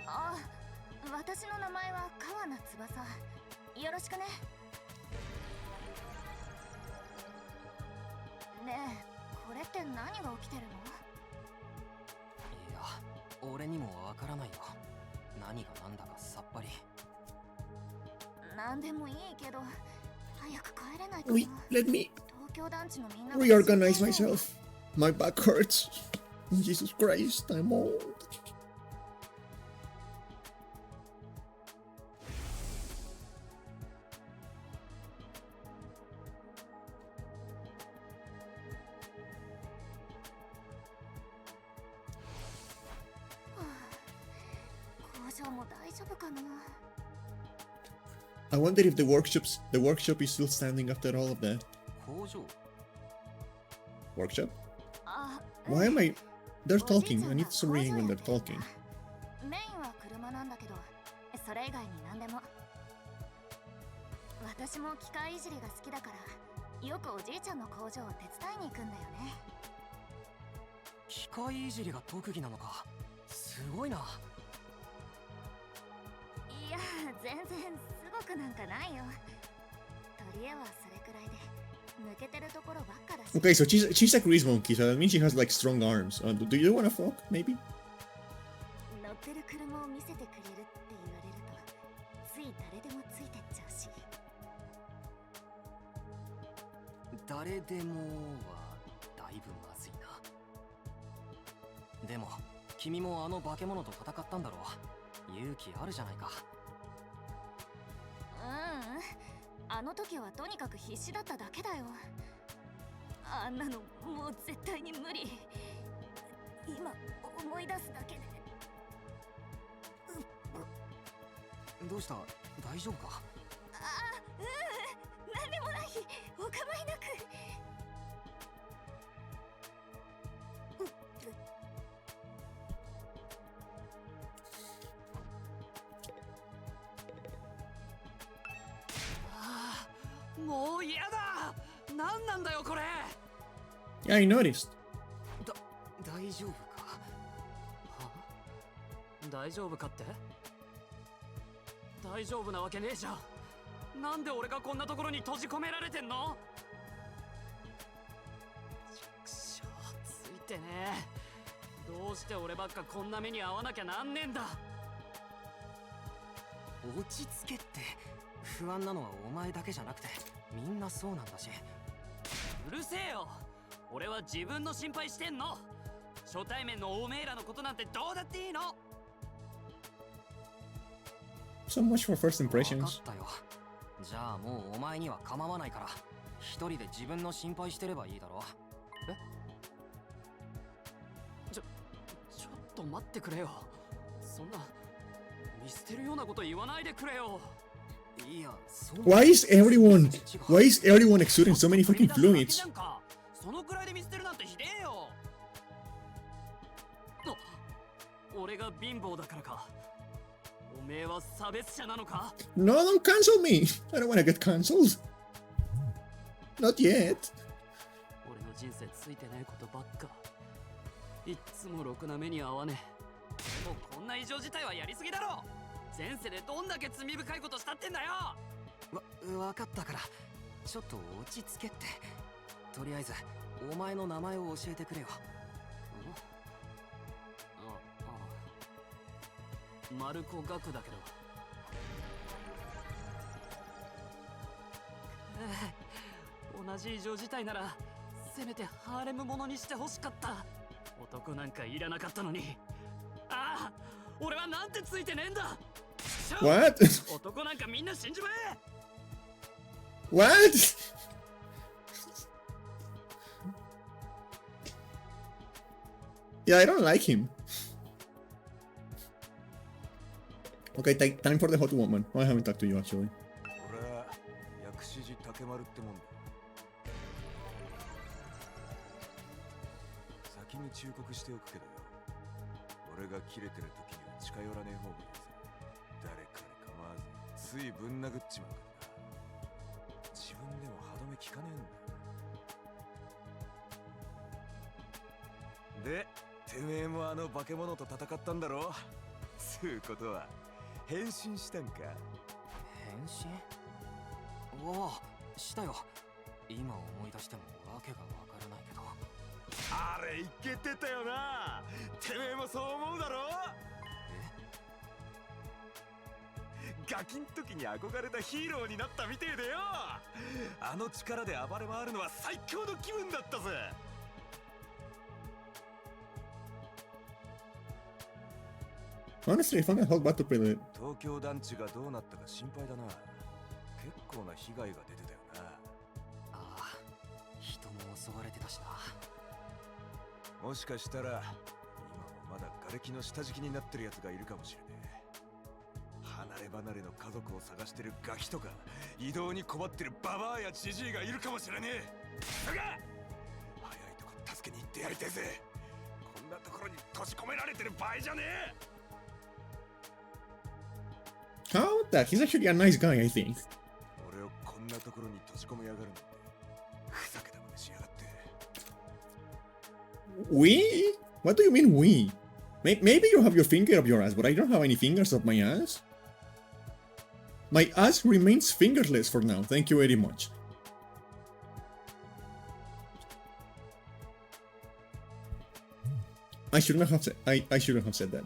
あ、私の名前は川名翼。よろしくね。ねえ、これって何が起きてるの？いや、俺にもわからないよ。何が何だかさっぱり。なんでもいいけど、早く帰れないと。 Wait, let me 東京団地のみんな reorganize myself. My back hurts. Jesus Christ, I'm old. 場も大丈夫かな。 I wonder if the workshop is still standing after all of that. 工場 Workshop? あ、Why am I? They're おじい talking. ちゃ I ん need が to 工場 read や when っ they're てるんだ。 talking. メインは車なんだけど、それ以外に何でも。私も機械いじりが好きだから、よくおじいちゃんの工場を手伝いに行くんだよね。機械いじりが特技なのか。すごいな。いや、全然すごくなんかないよ。とりえはそれくらいで、抜けてるところばっかだし。 Okay, so she's a grease monkey, so that means she has like strong arms. Do you want to fuck? Maybe? 乗ってる車を見せてくれるって言われると、つい誰でもついてっちゃうし。誰でもはだいぶまずいな。でも君もあの化け物と戦ったんだろう。勇気あるじゃないか。あの時はとにかく必死だっただけだよ。あんなのもう絶対に無理。今思い出すだけで。どうした？大丈夫か？なんでもない。お構いなく。もう嫌だ。何なんだよこれ。 Yeah, I noticed. 大丈夫か？は？大丈夫かって？大丈夫なわけねえじゃん。なんで俺がこんなところに閉じ込められてんの？ちくしょう、ついてねえ。どうして俺ばっかこんな目に遭わなきゃなんねえんだ。落ち着けって。不安なのはお前だけじゃなくてみんなそうなんだし。うるせえよ。俺は自分の心配してんの。初対面のおめえらのことなんてどうだっていいの。 So much for first 分か impressions. ったよ。じゃあもうお前には構わないから一人で自分の心配してればいいだろ。え？ちょっと待ってくれよ。そんな見捨てるようなこと言わないでくれよ。いや、そう。 Why is everyone exuding so many fucking fluids? そのくらいで見捨てるなんてひでえよ。俺が貧乏だからか。おめえは差別者なのか？ No, don't cancel me. I don't want to get cancelled. Not yet. 俺の人生ついてねえことばっか。いっつもろくな目に遭わねえ。でもこんな異常事態はやりすぎだろ。前世でどんだけ罪深いことしたってんだよ。わかったからちょっと落ち着けって。とりあえずお前の名前を教えてくれよ。マルコ・ガクだけど。同じ異常事態ならせめてハーレムものにしてほしかった。男なんかいらなかったのに。ああ、俺はなんてついてねえんだ。 What? 男なんかみんな死んじまえ。 What? Yeah, I don't like him. Okay, time for the hot woman. I haven't talked to you actually. 俺は薬師寺竹丸ってもんだ。先に忠告しておくけどよ、俺が切れてる時には近寄らねえ方がいいぜ。誰かに構わずついぶん殴っちまうからな。自分でも歯止め効かねえんだ。で、てめえもあの化け物と戦ったんだろ。つうことは変身したんか？変身？おお、したよ。今思い出してもわけがわからないけど。あれいけてたよな。てめえもそう思うだろ？ガキん時に憧れたヒーローになったみてえでよ。あの力で暴れ回るのは最強の気分だったぜ。Honestly, I found a hot battle pretty. 東京団地がどうなったか心配だな。結構な被害が出てたよな。ああ、人も襲われてたしな。もしかしたら今もまだ瓦礫の下敷きになってるやつがいるかもしれねえ。離れの家族を探してるガキとか移動に困ってるババアやジジイがいるかもしれねえ。だが早いとこ助けに行ってやりてえぜ。こんなところに閉じ込められてる場合じゃねえ。 How that? He's actually a nice guy, I think. 俺をこんなところに閉じ込めやがるなんてふざけた真似しやがって。 We? What do you mean we? Maybe you have your finger up your ass, but I don't have any fingers up my ass. My ass remains fingerless for now, thank you very much. I shouldn't have said I shouldn't have said that.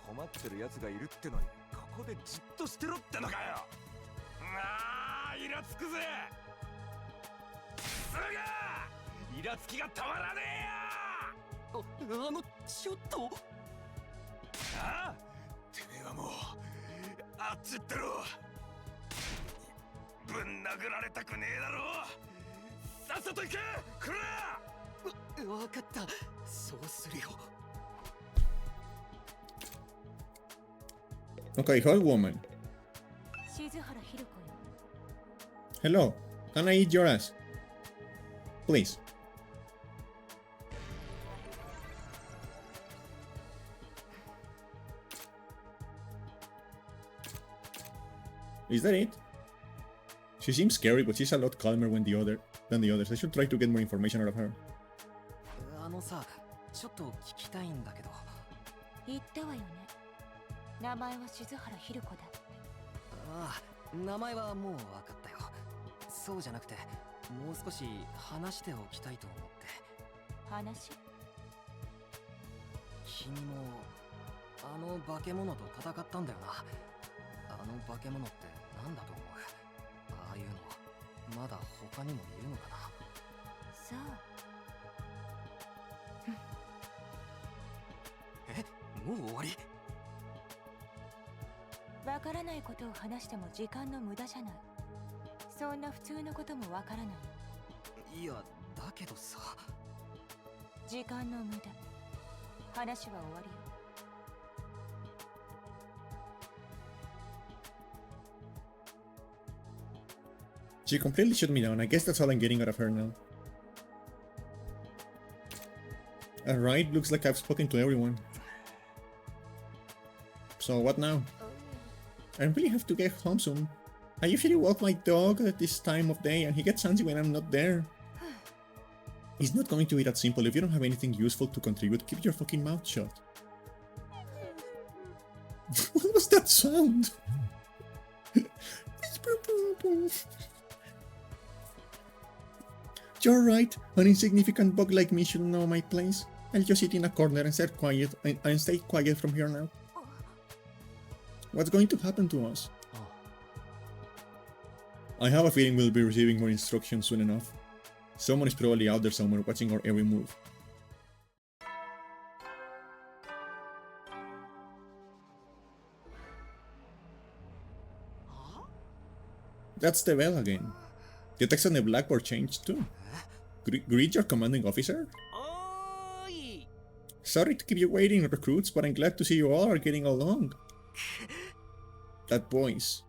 困ってる奴がいるってのにここでじっとしてろってのかよ。ああイラつくぜ。すがイラつきがたまらねえや。ちょっと。ああてめえはもうあっち行ってろ。ぶん殴られたくねえだろ。さっさと行けくら。わかった。そうするよ。 Okay, hot woman. Hello, can I eat your ass? Please. Is that it? She seems scary, but she's a lot calmer than the others. I should try to get more information out of her. さ、ちょっと聞きたいんだけど。言ったわよね。名前は静原ひる子だって。ああ、名前はもう分かったよ。そうじゃなくて、もう少し話しておきたいと思って。話？君もあの化け物と戦ったんだよな。あの化け物って何だと思う？ああいうのまだ他にもいるのかな。さあ。え、もう終わり？わからないことを話しても時間の無駄じゃない。そんな普通のこともわからない。いや、だけどさ。時間の無駄。話は終わりよ。She completely shut me down. I guess that's all I'm getting out of her now. Alright, looks like I've spoken to everyone. So what now? I really have to get home soon. I usually walk my dog at this time of day and he gets antsy when I'm not there. It's not going to be that simple. If you don't have anything useful to contribute, keep your fucking mouth shut. What was that sound? You're right, an insignificant bug like me should know my place. I'll just sit in a corner and stay quiet from here now. What's going to happen to us? I have a feeling we'll be receiving more instructions soon enough. Someone is probably out there somewhere watching our every move. That's the bell again. The text on the blackboard changed too. Greet your commanding officer? Sorry to keep you waiting, recruits, but I'm glad to see you all are getting along. That voice.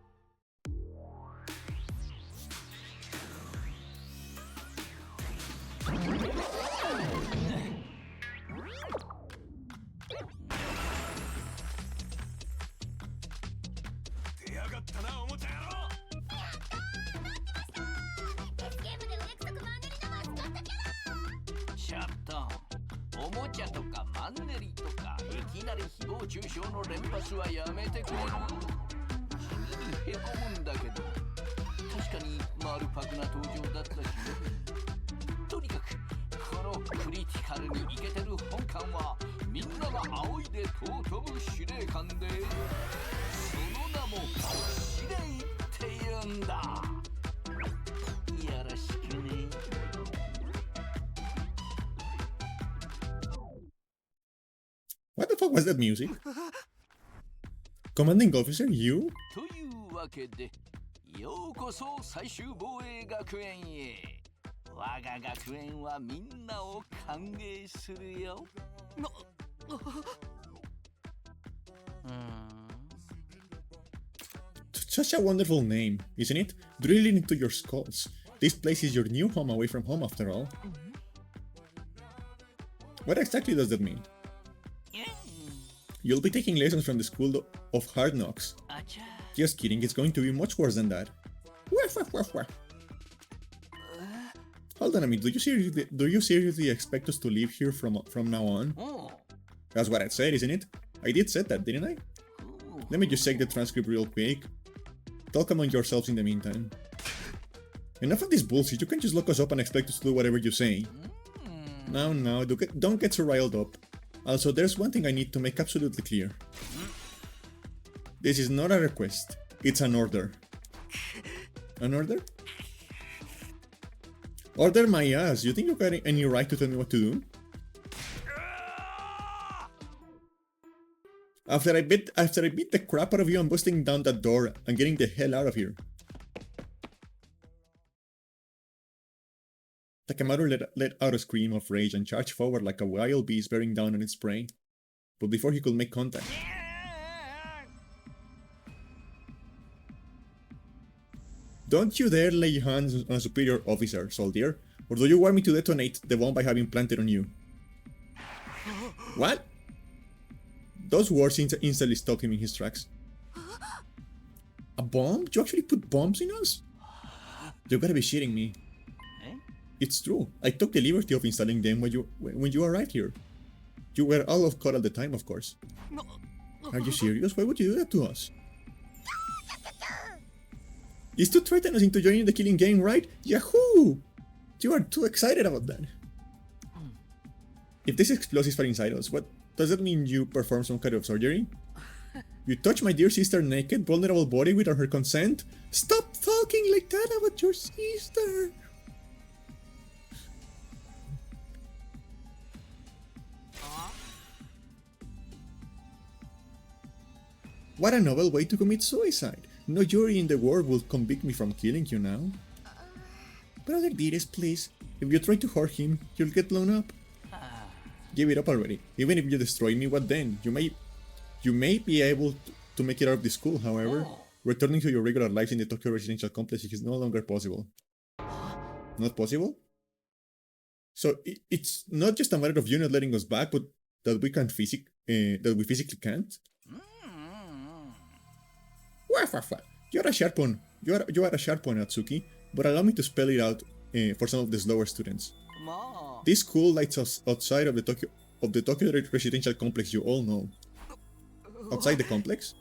What the fuck was that music? Commanding officer, you? というわけで、ようこそ最終防衛学園へ。我が学園はみんなを歓迎するよ。Such a wonderful name, isn't it? Drilling into your skulls. This place is your new home away from home after all. What exactly does that mean? You'll be taking lessons from the School of Hard Knocks. Just kidding, it's going to be much worse than that. Hold on a minute, do you seriously expect us to live here from now on? That's what I said, isn't it? I did say that, didn't I? Let me just check the transcript real quick. Talk among yourselves in the meantime. Enough of this bullshit, you can't just lock us up and expect us to do whatever you say. No, don't get so riled up. Also, there's one thing I need to make absolutely clear. This is not a request, it's an order. An order? Order my ass, you think you got any right to tell me what to do? After I beat the crap out of you, I'm busting down that door and getting the hell out of here. Takemaru let out a scream of rage and charged forward like a wild beast bearing down on its prey. But before he could make contact... Don't you dare lay hands on a superior officer, soldier, or do you want me to detonate the bomb I have implanted on you? What? Those words instantly stopped him in his tracks. A bomb? You actually put bombs in us? You gotta be shitting me. It's true. I took the liberty of installing them when you arrived here. You were all off call at the time, of course. Are you serious? Why would you do that to us? It's to threaten us into joining the killing game, right? Yahoo! You are too excited about that. If this explosives are inside us, what does that mean? You perform some kind of surgery? You touch my dear sister's naked, vulnerable body without her consent? Stop talking like that about your sister! What a novel way to commit suicide. No jury in the world will convict me from killing you now. Brother Dires, please. If you try to hurt him, you'll get blown up. Give it up already. Even if you destroy me, what then? You may be able to make it out of the school, however. Returning to your regular lives in the Tokyo residential complex is no longer possible. Not possible? So it's not just a matter of you not letting us back, but that we physically can't? You're a sharp one. You are a sharp one, Atsuki, but allow me to spell it out for some of the slower students. This school lies outside of the Tokyo residential complex you all know. Outside the complex?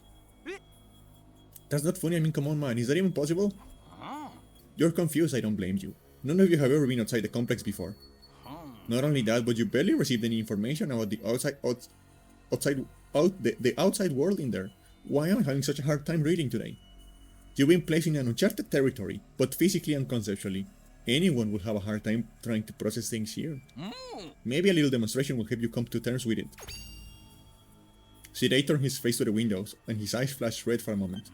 That's not funny, I mean, come on, man, is that even possible? You're confused, I don't blame you. None of you have ever been outside the complex before. Not only that, but you barely received any information about the outside world in there. Why am I having such a hard time reading today? You've been placed in an uncharted territory, but physically and conceptually. Anyone would have a hard time trying to process things here. Maybe a little demonstration will help you come to terms with it. Shirei turned his face to the windows, and his eyes flashed red for a moment.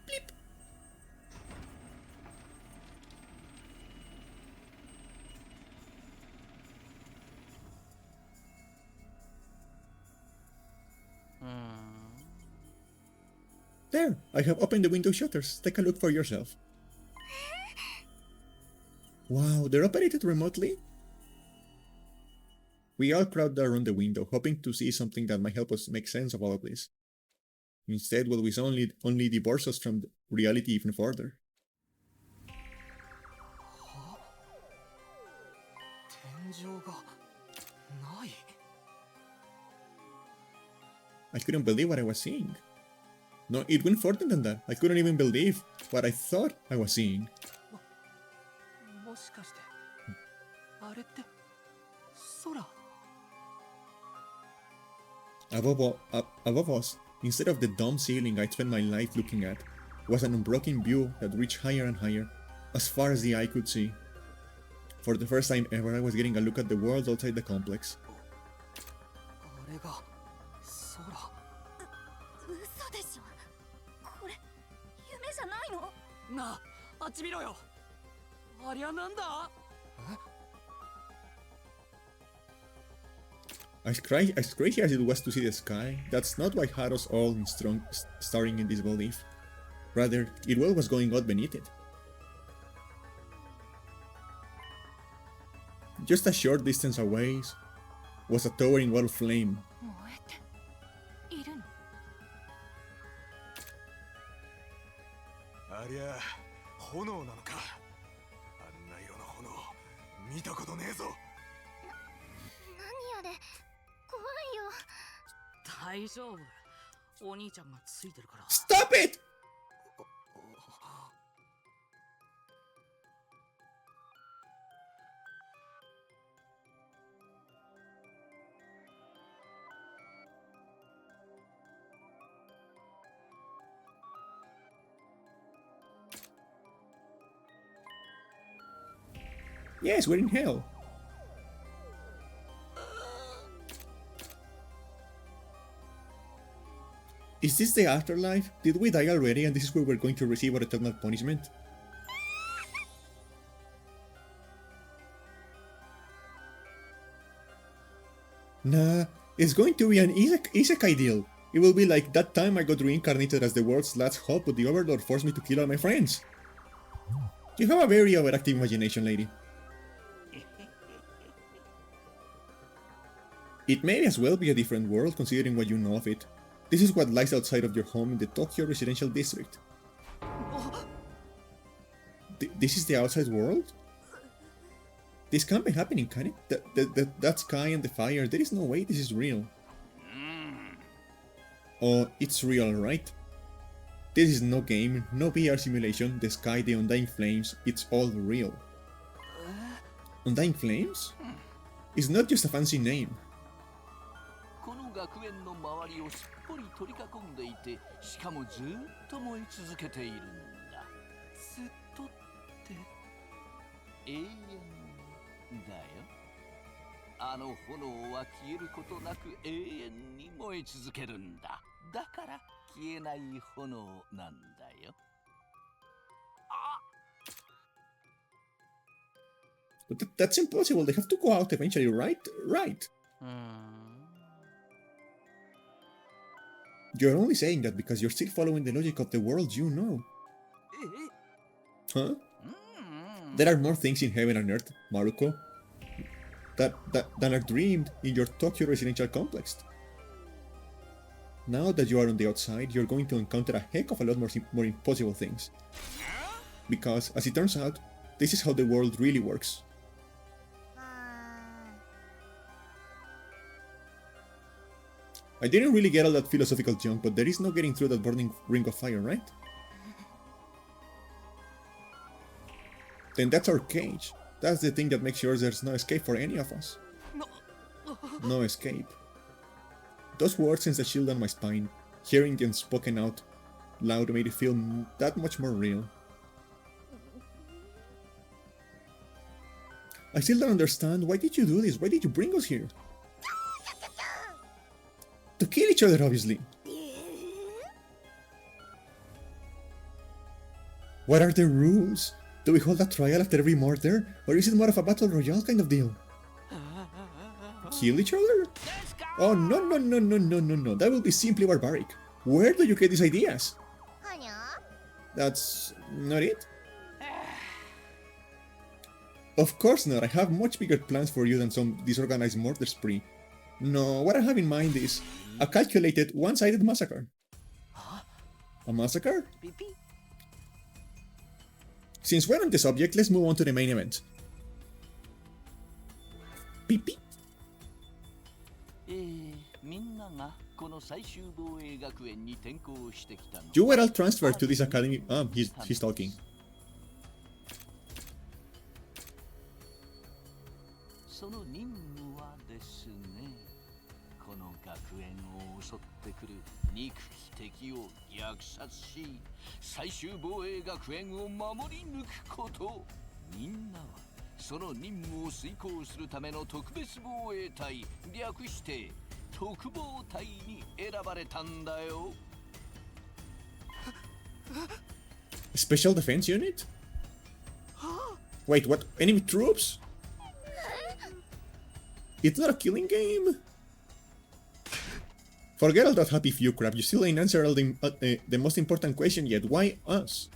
Bleep. There, I have opened the window shutters. Take a look for yourself. Wow, they're operated remotely? We all crowded around the window, hoping to see something that might help us make sense of all of this. Instead, what we saw only divorced us from reality even further. I couldn't believe what I was seeing. No, it went further than that. I couldn't even believe what I thought I was seeing. Above us, instead of the dumb ceiling I'd spent my life looking at, was an unbroken view that reached higher and higher, as far as the eye could see. For the first time ever, I was getting a look at the world outside the complex. As crazy as it was to see the sky, that's not what had us all staring in disbelief. Rather, it was going on beneath it. Just a short distance away was a towering wall of flame. 燃えているの？ありゃ炎なのか。あんな色の炎見たことねえぞ。何あれ、怖いよ。大丈夫。お兄ちゃんがついてるから。 Stop it! Yes, we're in hell. Is this the afterlife? Did we die already and this is where we're going to receive our eternal punishment? Nah, it's going to be an isekai deal. It will be like that time I got reincarnated as the world's last hope, but the Overlord forced me to kill all my friends. You have a very overactive imagination, lady. It may as well be a different world considering what you know of it. This is what lies outside of your home in the Tokyo residential district. This is the outside world? This can't be happening, can it? That sky and the fire, there is no way this is real. Oh, it's real, right? This is no game, no VR simulation, the sky, the undying flames, it's all real. Undying flames? It's not just a fancy name. この学園の周りをすっぽり取り囲んでいて、しかもずっと燃え続けているんだ。ずっとって永遠だよ。あの炎は消えることなく永遠に燃え続けるんだ。だから消えない炎なんだよ。But that's impossible, they have to go out eventually, right? Right. You're only saying that because you're still following the logic of the world you know. Huh? There are more things in heaven and earth, Maruko, than are dreamed in your Tokyo residential complex. Now that you are on the outside, you're going to encounter a heck of a lot more impossible things. Because, as it turns out, this is how the world really works. I didn't really get all that philosophical junk, but there is no getting through that burning ring of fire, right? Then that's our cage. That's the thing that makes sure there's no escape for any of us. No escape. Those words sent a chill down my spine. Hearing them spoken out loud made it feel that much more real. I still don't understand. Why did you do this? Why did you bring us here? To kill each other, obviously. What are the rules? Do we hold a trial after every murder? Or is it more of a battle royale kind of deal? Kill each other? Oh, no. That will be simply barbaric. Where do you get these ideas? That's not it? Of course not. I have much bigger plans for you than some disorganized murder spree. No, what I have in mind is a calculated, one-sided massacre. A massacre? Since we're on the subject, let's move on to the main event. Pee-pee. You were all transferred to this academy. He's talking. Special Defense Unit? Wait, what? Enemy troops? It's not a killing game? Forget all that happy few crap, you still ain't answered all the most important question yet. Why us?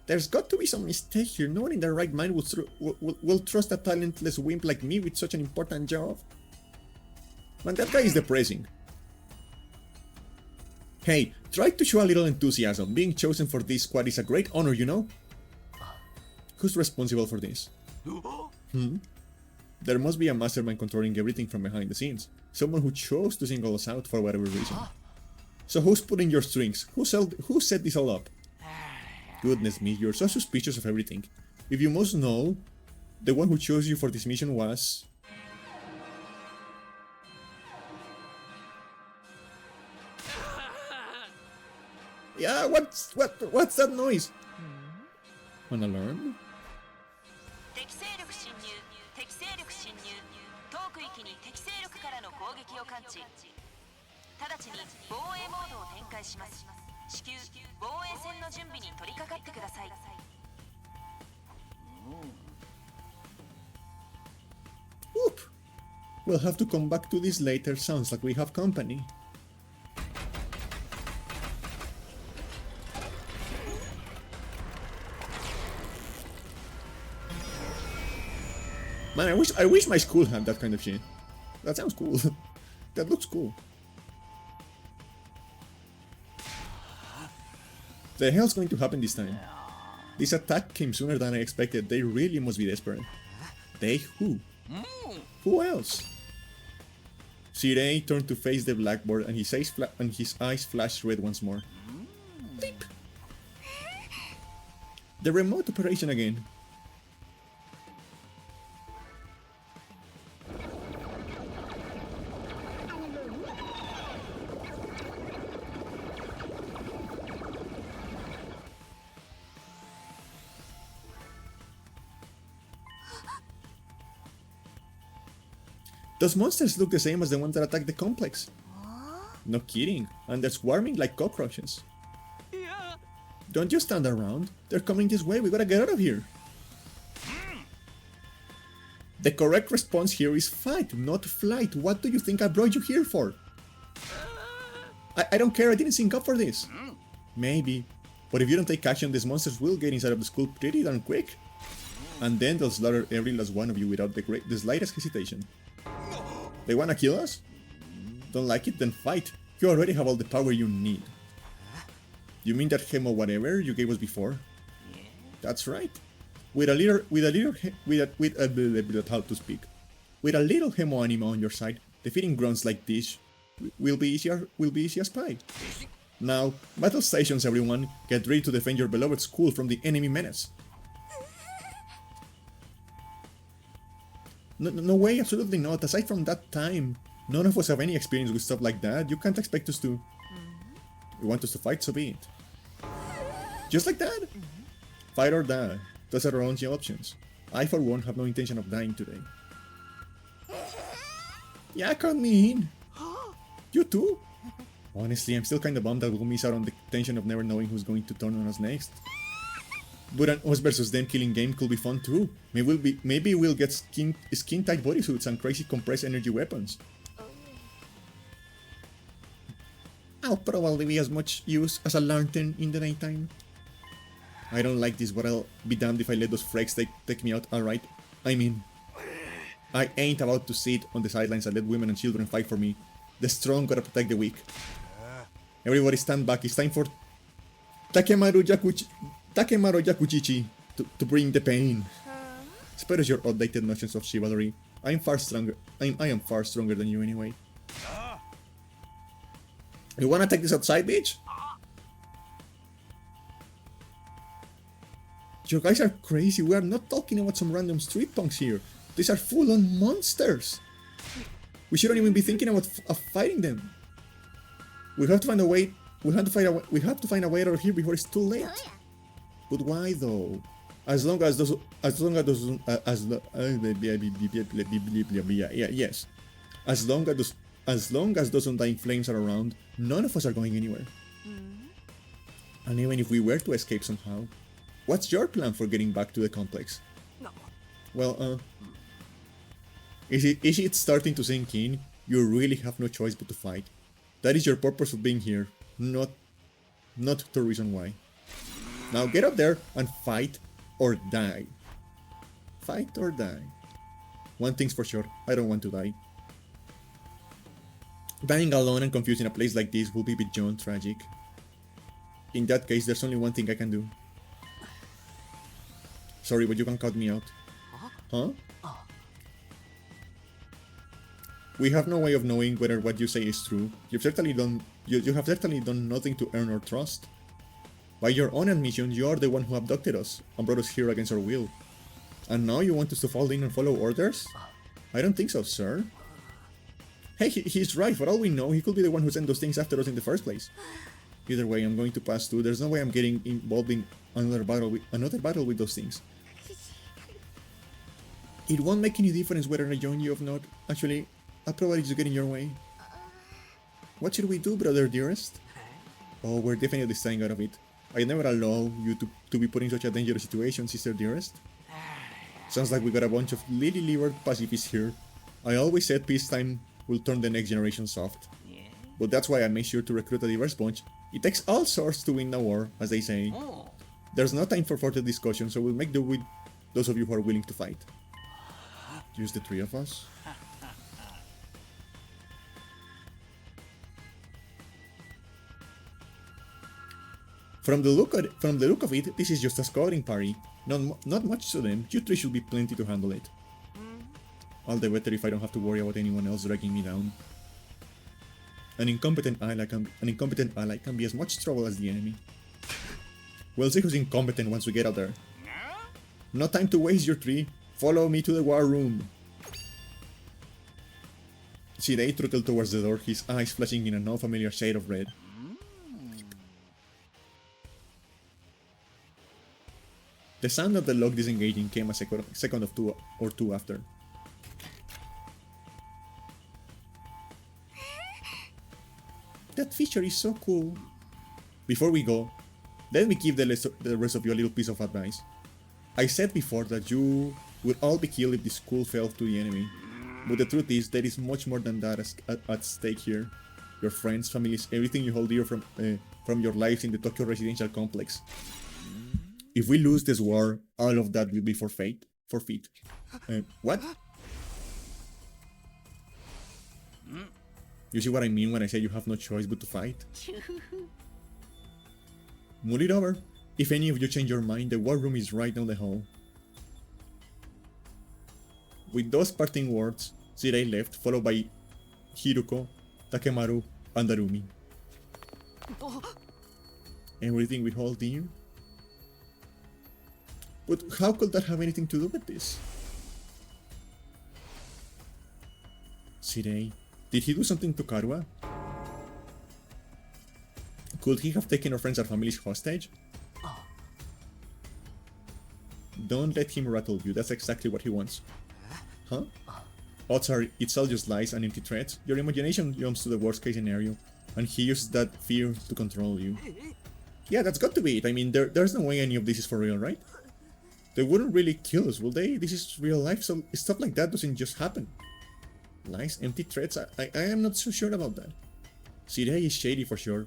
There's got to be some mistake here. No one in their right mind will trust a talentless wimp like me with such an important job. Man, that guy is depressing. Hey, try to show a little enthusiasm. Being chosen for this squad is a great honor, you know? Who's responsible for this? There must be a mastermind controlling everything from behind the scenes. Someone who chose to single us out for whatever reason. So who's pulling your strings? Who set this all up? Goodness me, you're so suspicious of everything. If you must know, the one who chose you for this mission was... Yeah, what's that noise? An alarm? 敵勢力侵入敵勢力侵入当区域に敵勢力からの攻撃を感知直ちに防衛モードを展開します至急防衛戦の準備に取り掛かってください Oop! We'll have to come back to this later. Sounds like we have company. Man, I wish my school had that kind of shit. That sounds cool. That looks cool. The hell's going to happen this time? This attack came sooner than I expected. They really must be desperate. They who? Who else? Sirei turned to face the blackboard and his eyes flashed red once more. Beep. The remote operation again. Those monsters look the same as the ones that attacked the complex. No kidding, and they're swarming like cockroaches. Don't you stand around. They're coming this way, we gotta get out of here. The correct response here is fight, not flight. What do you think I brought you here for? I don't care, I didn't sync up for this. Maybe, but if you don't take action, these monsters will get inside of the school pretty darn quick. And then they'll slaughter every last one of you without the slightest hesitation. They wanna kill us? Don't like it? Then fight. You already have all the power you need. You mean that Hemo whatever you gave us before? That's right. With a little how to speak. With a little Hemo anima on your side, defeating grunts like this will be easy as pie. Now, battle stations everyone, get ready to defend your beloved school from the enemy menace. No way, absolutely not. Aside from that time, none of us have any experience with stuff like that. You can't expect us to... You want us to fight, so be it. Just like that? Fight or die. Those are our only options. I, for one, have no intention of dying today. Yeah, count me in. You too? Honestly, I'm still kinda bummed that we'll miss out on the tension of never knowing who's going to turn on us next. But an us versus them killing game could be fun too. Maybe we'll get skin-tight bodysuits and crazy compressed energy weapons. I'll probably be as much use as a lantern in the nighttime. I don't like this, but I'll be damned if I let those freaks take me out, alright? I mean, I ain't about to sit on the sidelines and let women and children fight for me. The strong gotta protect the weak. Everybody stand back, it's time for Takemaru Yakuchichi to bring the pain. Spare us your outdated notions of chivalry. I am far stronger than you anyway. You wanna take this outside, bitch? You guys are crazy. We are not talking about some random street punks here. These are full-on monsters. We shouldn't even be thinking about fighting them. We have to find a way. We have to find a way out of here before it's too late. But why though? As long as those undying flames are around, none of us are going anywhere. And even if we were to escape somehow, what's your plan for getting back to the complex? Well, is it starting to sink in? You really have no choice but to fight. That is your purpose of being here, not the reason why. Now get up there and fight or die. Fight or die. One thing's for sure, I don't want to die. Dying alone and confused in a place like this will be beyond tragic. In that case, there's only one thing I can do. Sorry, but you can cut me out. Huh? We have no way of knowing whether what you say is true. You have certainly done nothing to earn our trust. By your own admission, you are the one who abducted us and brought us here against our will. And now you want us to fall in and follow orders? I don't think so, sir. Hey, he's right. For all we know, he could be the one who sent those things after us in the first place. Either way, I'm going to pass through. There's no way I'm getting involved in another battle with those things. It won't make any difference whether I join you or not. Actually, I'll probably just get in your way. What should we do, brother dearest? Oh, we're definitely staying out of it. I never allow you to be put in such a dangerous situation, sister dearest. Sounds like we got a bunch of lily-livered pacifists here. I always said peacetime will turn the next generation soft. But that's why I made sure to recruit a diverse bunch. It takes all sorts to win a war, as they say. There's no time for further discussion, so we'll make do with those of you who are willing to fight. Just the three of us? From the look of it, this is just a scouting party. Not much to them. You three should be plenty to handle it. All the better if I don't have to worry about anyone else dragging me down. An incompetent ally can be as much trouble as the enemy. We'll see who's incompetent once we get out there. No time to waste, your three. Follow me to the war room. Shirei trottled towards the door, his eyes flashing in an unfamiliar shade of red. The sound of the lock disengaging came a second or two after. That feature is so cool. Before we go, let me give the rest of you a little piece of advice. I said before that you would all be killed if the school fell to the enemy. But the truth is, there is much more than that at stake here. Your friends, families, everything you hold dear from your lives in the Tokyo residential complex. If we lose this war, all of that will be forfeit. What? You see what I mean when I say you have no choice but to fight? Mull it over. If any of you change your mind, the war room is right down the hall. With those parting words, Shirei left, followed by Hiruko, Takemaru, and Darumi. Everything we hold dear? But how could that have anything to do with this? Shirei, did he do something to Karua? Could he have taken our friends and families hostage? Don't let him rattle you, that's exactly what he wants. Huh? Odds are it's all just lies and empty threats. Your imagination jumps to the worst case scenario, and he uses that fear to control you. Yeah, that's got to be it. I mean, there's no way any of this is for real, right? They wouldn't really kill us, will they? This is real life, so stuff like that doesn't just happen. Lies, empty threats, I am not so sure about that. Shirei is shady for sure.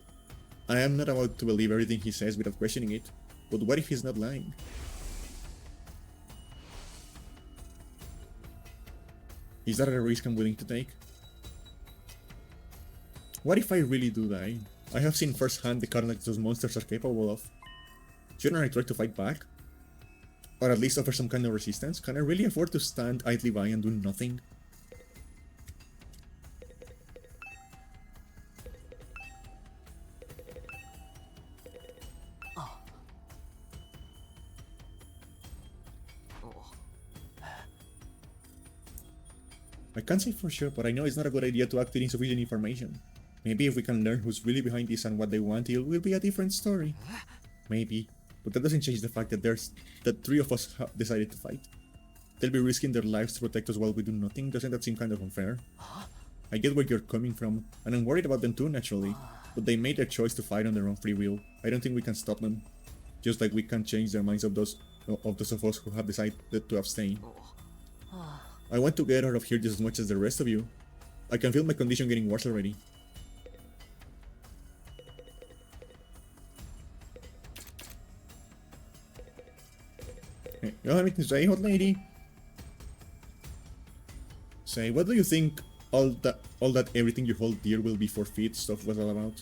I am not about to believe everything he says without questioning it, but what if he's not lying? Is that a risk I'm willing to take? What if I really do die? I have seen firsthand the carnage those monsters are capable of. Shouldn't I try to fight back? Or at least offer some kind of resistance? Can I really afford to stand idly by and do nothing? I can't say for sure, but I know it's not a good idea to act with insufficient information. Maybe if we can learn who's really behind this and what they want, it will be a different story. Maybe. But that doesn't change the fact that three of us have decided to fight. They'll be risking their lives to protect us while we do nothing. Doesn't that seem kind of unfair? I get where you're coming from, and I'm worried about them too, naturally. But they made their choice to fight on their own free will. I don't think we can stop them. Just like we can't change the minds of those of us who have decided to abstain. I want to get out of here just as much as the rest of you. I can feel my condition getting worse already. Hey, you have anything to say, hot lady? Say, what do you think all that everything you hold dear will be forfeit stuff was all about?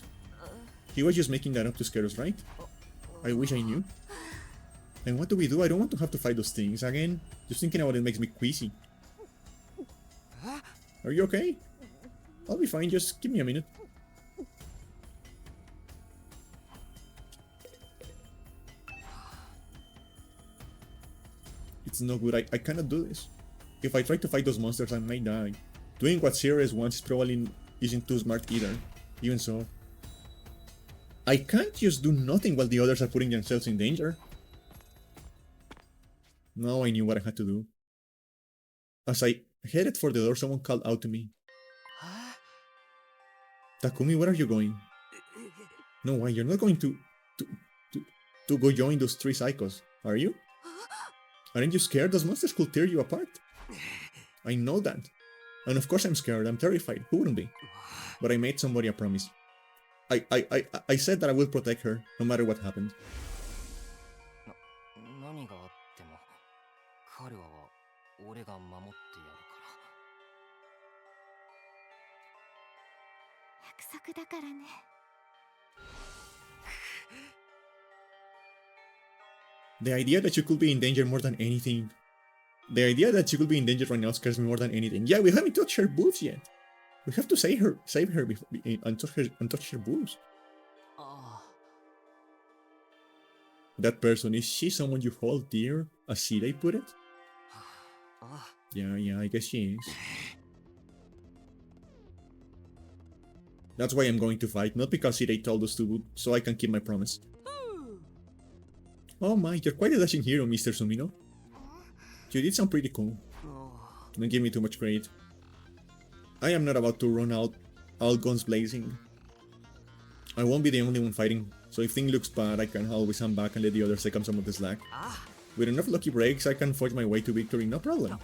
He was just making that up to scare us, right? I wish I knew. And what do we do? I don't want to have to fight those things again. Just thinking about it makes me queasy. Are you okay? I'll be fine, just give me a minute. It's no good, I cannot do this. If I try to fight those monsters, I might die. Doing what Ceres wants probably isn't too smart either. Even so. I can't just do nothing while the others are putting themselves in danger. Now I knew what I had to do. As I headed for the door, someone called out to me. Takumi, where are you going? No, why? You're not going to go join those three psychos, are you? Aren't you scared? Those monsters could tear you apart. I know that. And of course I'm scared, I'm terrified. Who wouldn't be? But I made somebody a promise. I said that I will protect her, no matter what happened. 何があっても彼は俺が守ってやるから約束だからね。The idea that you could be in danger more than anything. The idea that you could be in danger right now scares me more than anything. Yeah, we haven't touched her boobs yet. We have to save her before, and touch her boobs. That person, is she someone you hold dear, as Sirei put it? Yeah, I guess she is. That's why I'm going to fight, not because Sirei told us to, so I can keep my promise. Oh my, you're quite a dashing hero, Mr. Sumino. You did sound pretty cool. Don't give me too much credit. I am not about to run out all guns blazing. I won't be the only one fighting, so if things looks bad, I can always hand back and let the others take on some of the slack. With enough lucky breaks, I can forge my way to victory, no problem.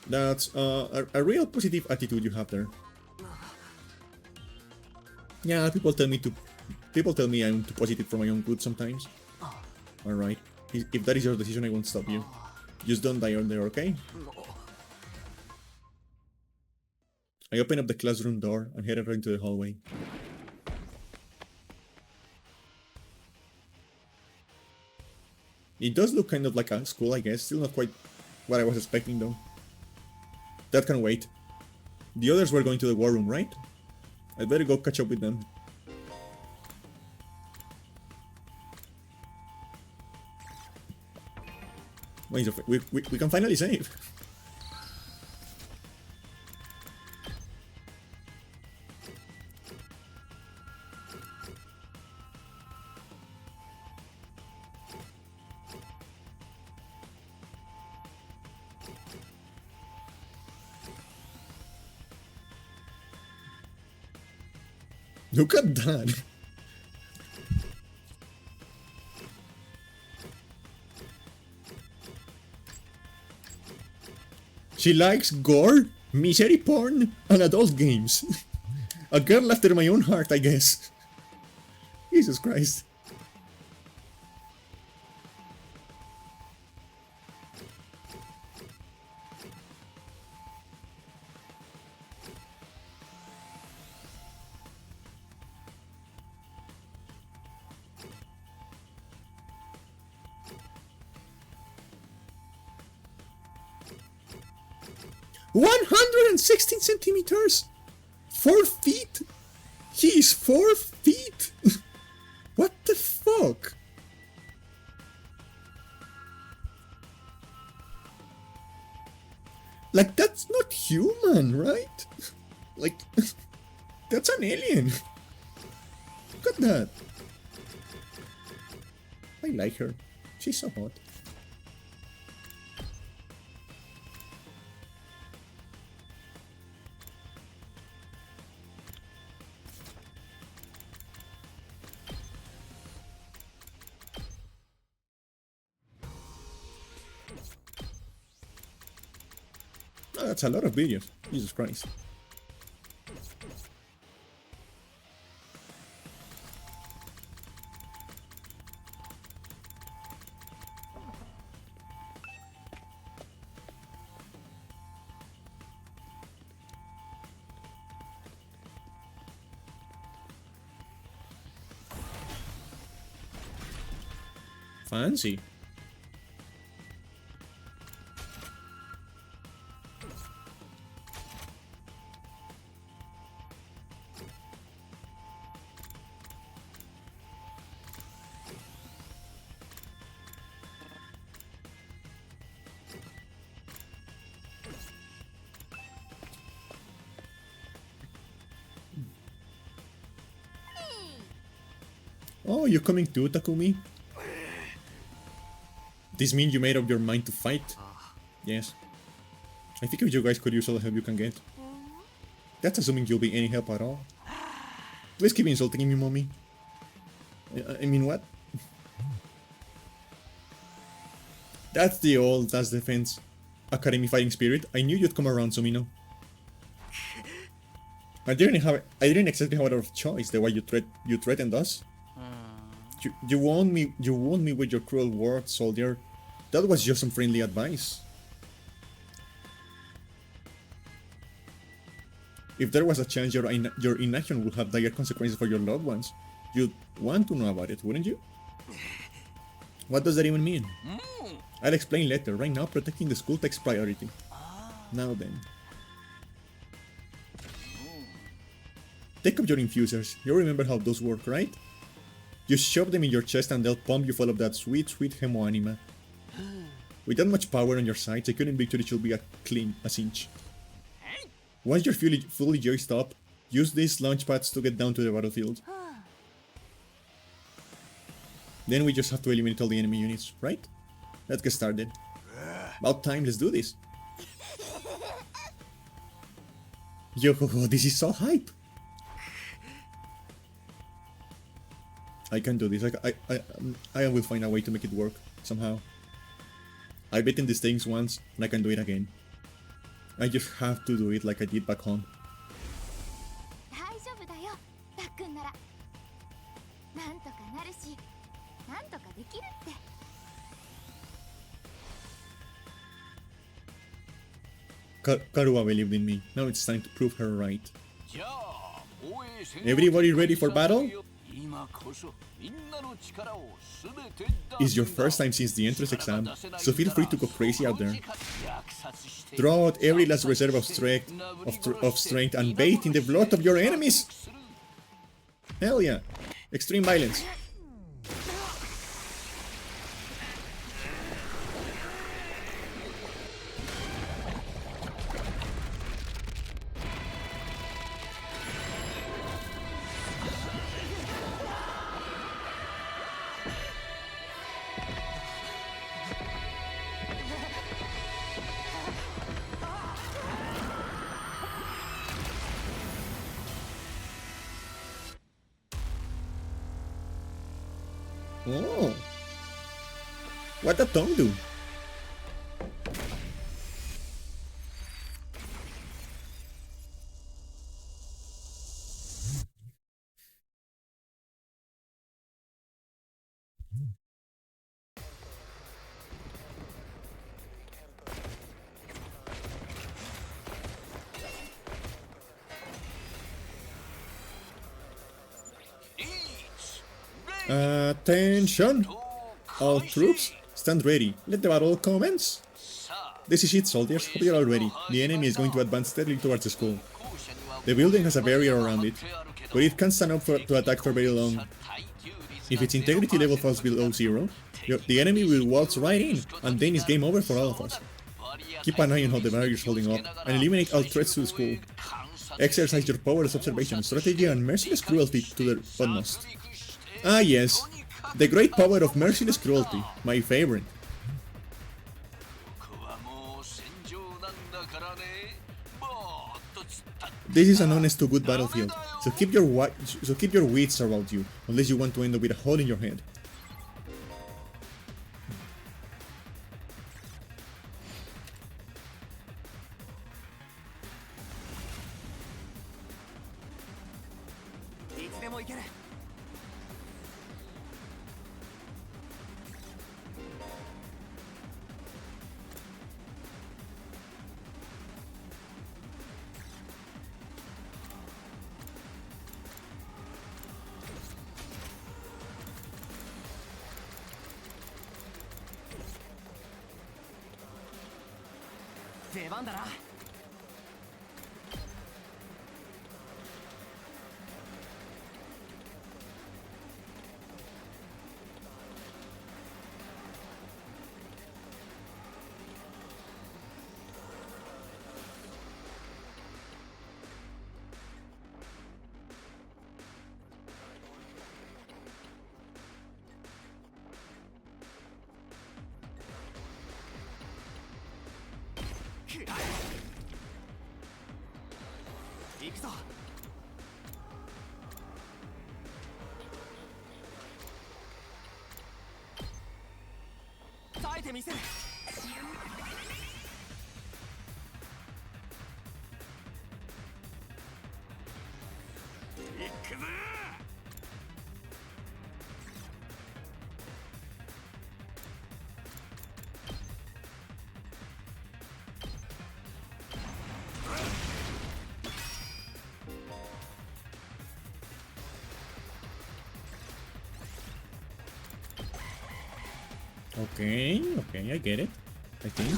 That's a real positive attitude you have there. Yeah, people tell me I'm too positive for my own good sometimes. Alright, if that is your decision, I won't stop you. Just don't die on there, okay? I opened up the classroom door and headed right into the hallway. It does look kind of like a school, I guess. Still not quite what I was expecting, though. That can wait. The others were going to the war room, right? I'd better go catch up with them. Wait, we can finally save. Look at that. She likes gore, misery porn, and adult games. A girl after my own heart, I guess. Jesus Christ. $116 centimeters! 4 feet! He is 4 feet! What the fuck? Like, that's not human, right? Like, that's an alien. Look at that. I like her. She's so hot. Oh, that's a lot of videos. Jesus Christ. Fancy. Oh, you're coming too, Takumi? This means you made up your mind to fight? Yes. I think if you guys could use all the help you can get. That's assuming you'll be any help at all. Please keep insulting me, mommy. I mean, what? That's the old Last Defense Academy fighting spirit. I knew you'd come around, Sumino. I didn't exactly have a lot of choice the way you threatened us. You warned me with your cruel words, soldier. That was just some friendly advice. If there was a chance your inaction would have dire consequences for your loved ones, you'd want to know about it, wouldn't you? What does that even mean? I'll explain later. Right now, protecting the school takes priority. Now then. Take up your infusers. You remember how those work, right? You shove them in your chest and they'll pump you full of that sweet, sweet hemo anima. With that much power on your side, securing victory should be a cinch. Once you're fully joiced up, use these launch pads to get down to the battlefield. Then we just have to eliminate all the enemy units, right? Let's get started. About time, let's do this. Yo, this is so hype. I can do this. I will find a way to make it work somehow. I've beaten these things once, and I can do it again. I just have to do it like I did back home. Karua believed in me. Now it's time to prove her right. Everybody ready for battle? It's your first time since the entrance exam, so feel free to go crazy out there. Draw out every last reserve of strength and bathe in the blood of your enemies! Hell yeah! Extreme violence. Oh! What did Tom do? Attention! All troops, stand ready. Let the battle commence. This is it, soldiers. Hope you're all ready. The enemy is going to advance steadily towards the school. The building has a barrier around it, but it can't stand up to attack for very long. If its integrity level falls below 0, the enemy will waltz right in, and then it's game over for all of us. Keep an eye on how the barrier is holding up, and eliminate all threats to the school. Exercise your powers of observation, strategy, and merciless cruelty to the utmost. Ah yes, the great power of merciless cruelty, my favorite. This is an honest to good battlefield, so keep your wits about you, unless you want to end up with a hole in your head. 出番だな。行くぞ。耐えてみせる。行くぞ。Okay, okay, I get it. I think.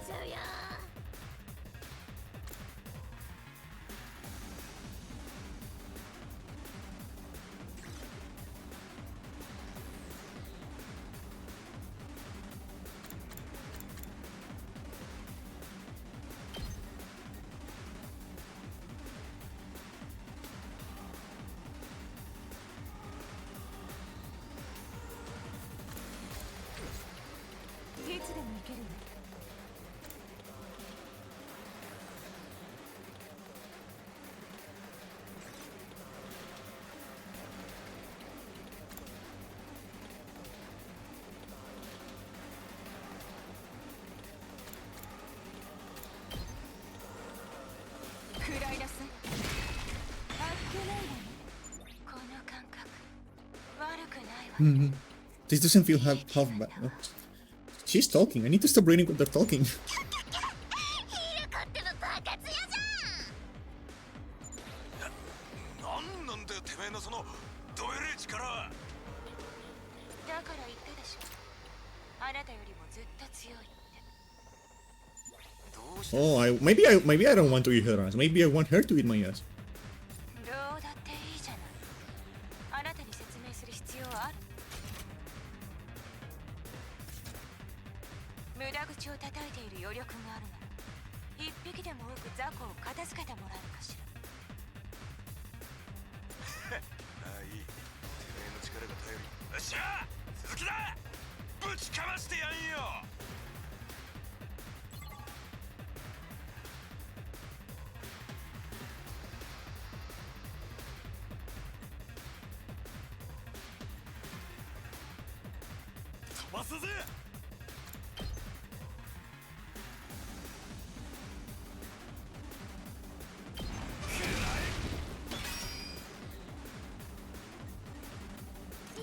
ちゃうよいつでも行けるわ。食らいなさい。あっけないわね。この感覚悪くないわね。This doesn't feel half bad. Oh. She's talking. I need to stop reading what they're talking. ヒール買っても爆発やじなんなんだよてめえのそのどえれえ力は。だから言ったでしょ。あなたよりもずっと強いって。 Oh, maybe I don't want to eat her ass. Maybe I want her to eat my ass. どうだっていいじゃない。あなたに説明する必要ある？無駄口を叩いている余力があるなら一匹でも多く雑魚を片付けてもらえるかしら。ああいい。てめえの力が頼り。よっしゃ続きだ。ぶちかましてやんよ。飛ばすぜ。ゃん。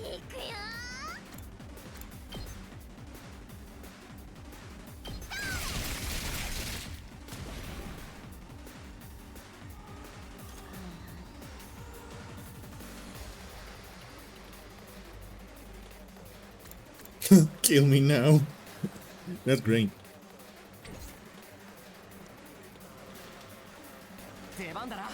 行くよ Kill me now. That's great. 出番だな。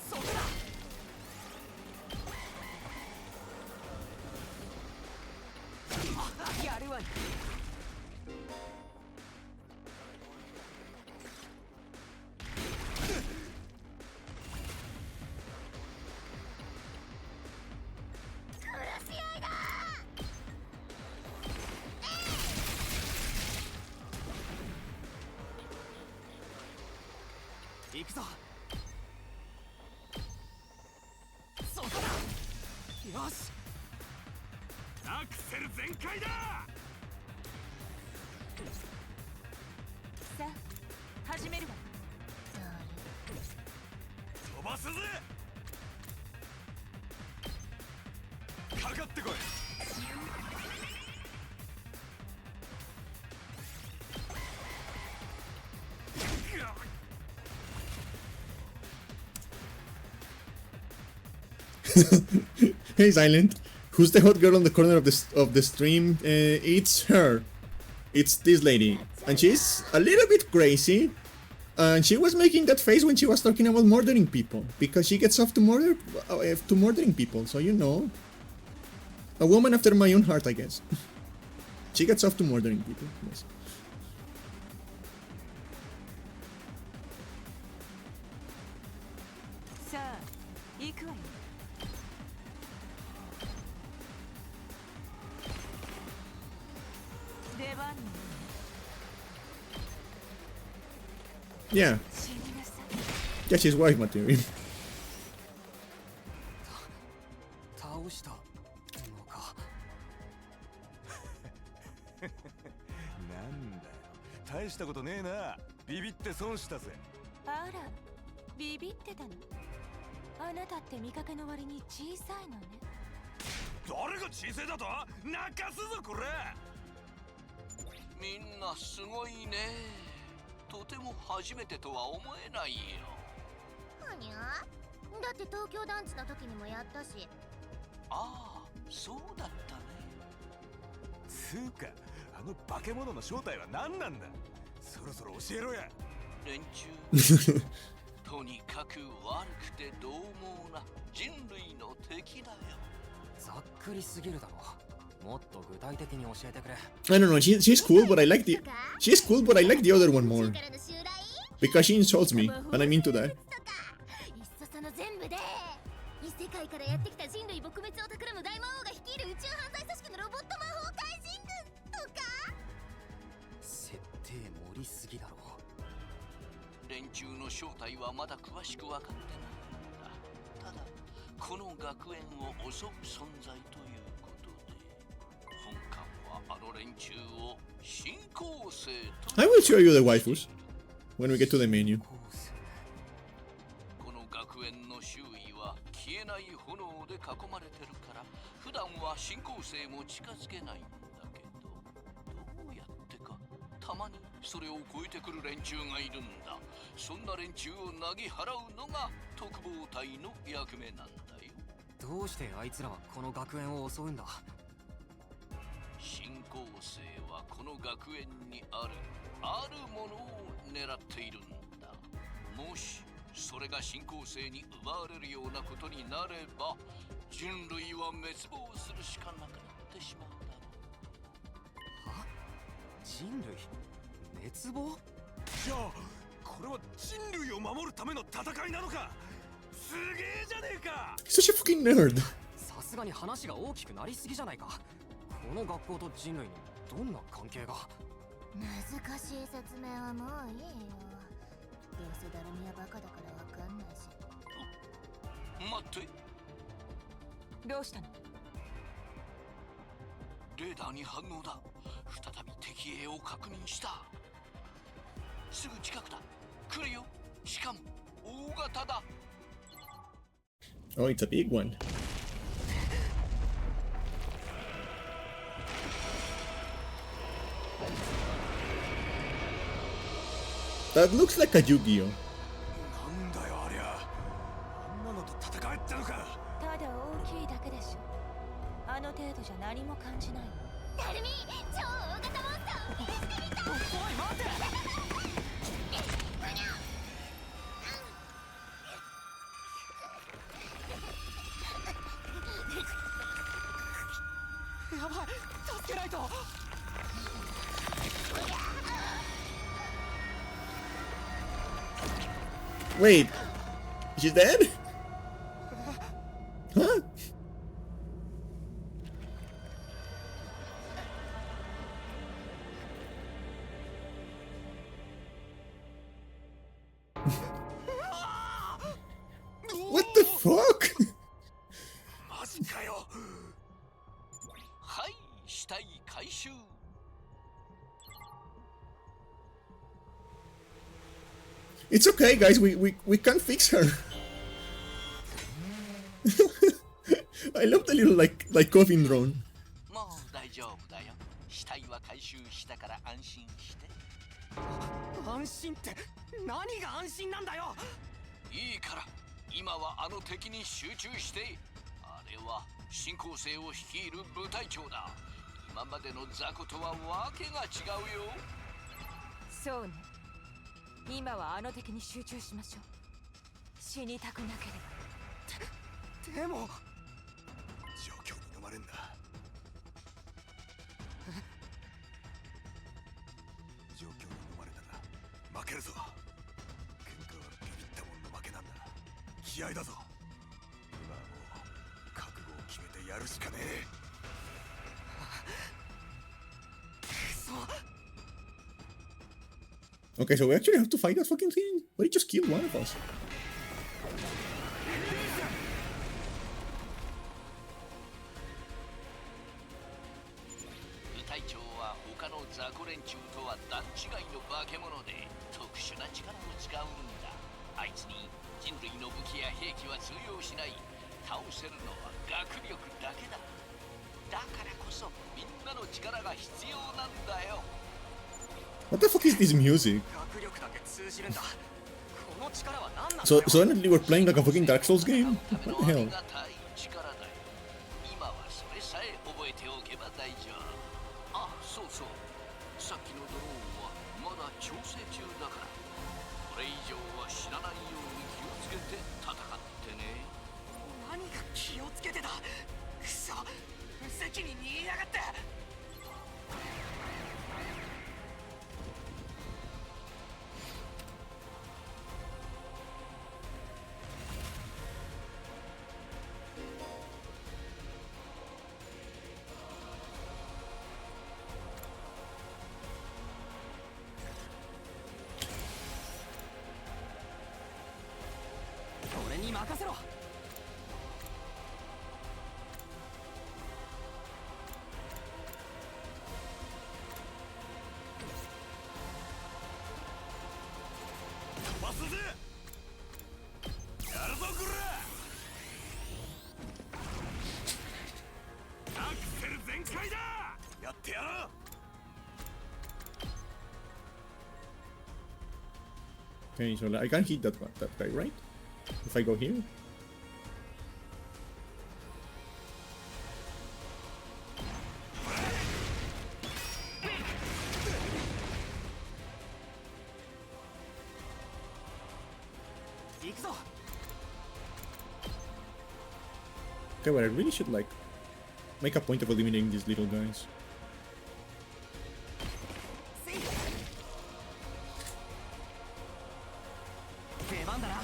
そこだ。やるわ。殺し合いだ行くぞ。そこだ。よし。アクセル全開だ。さあ始めるわ。飛ばすぜ。かかってこい。ぐわっ Hey, Silent. Who's the hot girl on the corner of the stream? It's her. It's this lady, and she's a little bit crazy. And she was making that face when she was talking about murdering people, because she gets off to murdering people. So you know, a woman after my own heart, I guess. She gets off to murdering people. Yes. Yeah. Yeah, she's wife material. 倒したのか。なんだよ、大したことねえな。ビビって損したぜ。あら、ビビってたの？あなたって見かけの割に小さいのね。誰が小さいだと？泣かすぞこれ。みんなすごいね。とても初めてとは思えないよ。はにゃ？だって東京団地の時にもやったし。ああ、そうだったね。つうか、あの化け物の正体は何なんだ？そろそろ教えろや。連中とにかく悪くて獰猛な人類の敵だよ。ざっくりすぎるだろ。もっと具体的に教えてくれ。I don't know. She's cool, but I like the other one more because she insults me, and I'm into that. いっそその全部で異世界からやってきた人類撲滅を企む大魔王が率いる宇宙犯罪組織のロボット魔法怪人軍とか。設定盛りすぎだろ。連中の正体はまだ詳しく分かってないんだ。ただこの学園を襲う存在ということで、本館はあの連中を新構成と。 I will show you the waifus when we get to the menu. この学園の周囲は消えない炎で囲まれてるから、普段は新構成も近づけないんだけど、どうやってかたまにそれを超えてくる連中がいるんだ。そんな連中をなぎ払うのが特防隊の役目なんだよ。どうしてあいつらはこの学園を襲うんだ？新構成はこの学園にあるものを狙っているんだ。もしそれが新構成に奪われるようなことになれば、人類は滅亡するしかなくなってしまうだろう。は？人類滅亡？じゃあこれは人類を守るための戦いなのか？すげえじゃねえか。 Such a fucking nerd. さすがに話が大きくなりすぎじゃないか。この学校と人類のどんな関係が？難しい説明はもういいよ。どうせダルミはバカだからわかんないし。待って、どうしたの？レーダーに反応だ。再び敵影を確認した。すぐ近くだ。来るよ。しかも大型だ。Oh, it's a big one. That looks like a Yu-Gi-Oh. なんだよありゃ。あんなのと戦えってのか。ただ大きいだけでしょ。あの程度じゃ何も感じないの。ダルミ超大型モンスターを手にしてみた。おい待て。やばい、助けないと。Wait, she's dead? Huh? What the fuck? マジかよ。はい、死体回収。It's okay, guys. We can fix her. I love the little like coffin drone. もう大丈夫だよ。死体は回収したから安心して。安心って何が安心なんだよ。いいから今はあの敵に集中して俺は新興生を率いる部隊長だ。今までの雑魚とはわけが違うよ。そうね。今はあの敵に集中しましょう。死にたくなければ。でも状況に飲まれんな。状況に飲まれたら負けるぞ。喧嘩はビビったもんの負けなんだ。気合だぞ。今はもう覚悟を決めてやるしかねえ。Okay, so we actually have to fight that fucking thing? But he just killed one of us. 部隊長は他の雑魚連中とは段違いの化け物で特殊な力を使うんだ。あいつに人類の武器や兵器は通用しない。倒せるのは学力だけだ。だからこそみんなの力が必要なんだよ。 What the fuck is this music? So suddenly we're playing like a fucking Dark Souls game? What the hell? 今はそれさえ覚えておけば大丈夫。あ、そうそう。さっきのドローンはまだ調整中だから。これ以上は死なないように気をつけて戦ってね。何が気をつけてだ。くそ、無責任に言いやがって。俺に任せろ。飛ばすぜ。やるぞこら。アクセル全開だ。やってやろう。 Okay, so I can't hit that guy, right? If I go here? 行くぞ。 Okay, but I really should like make a point of eliminating these little guys. 出番だな。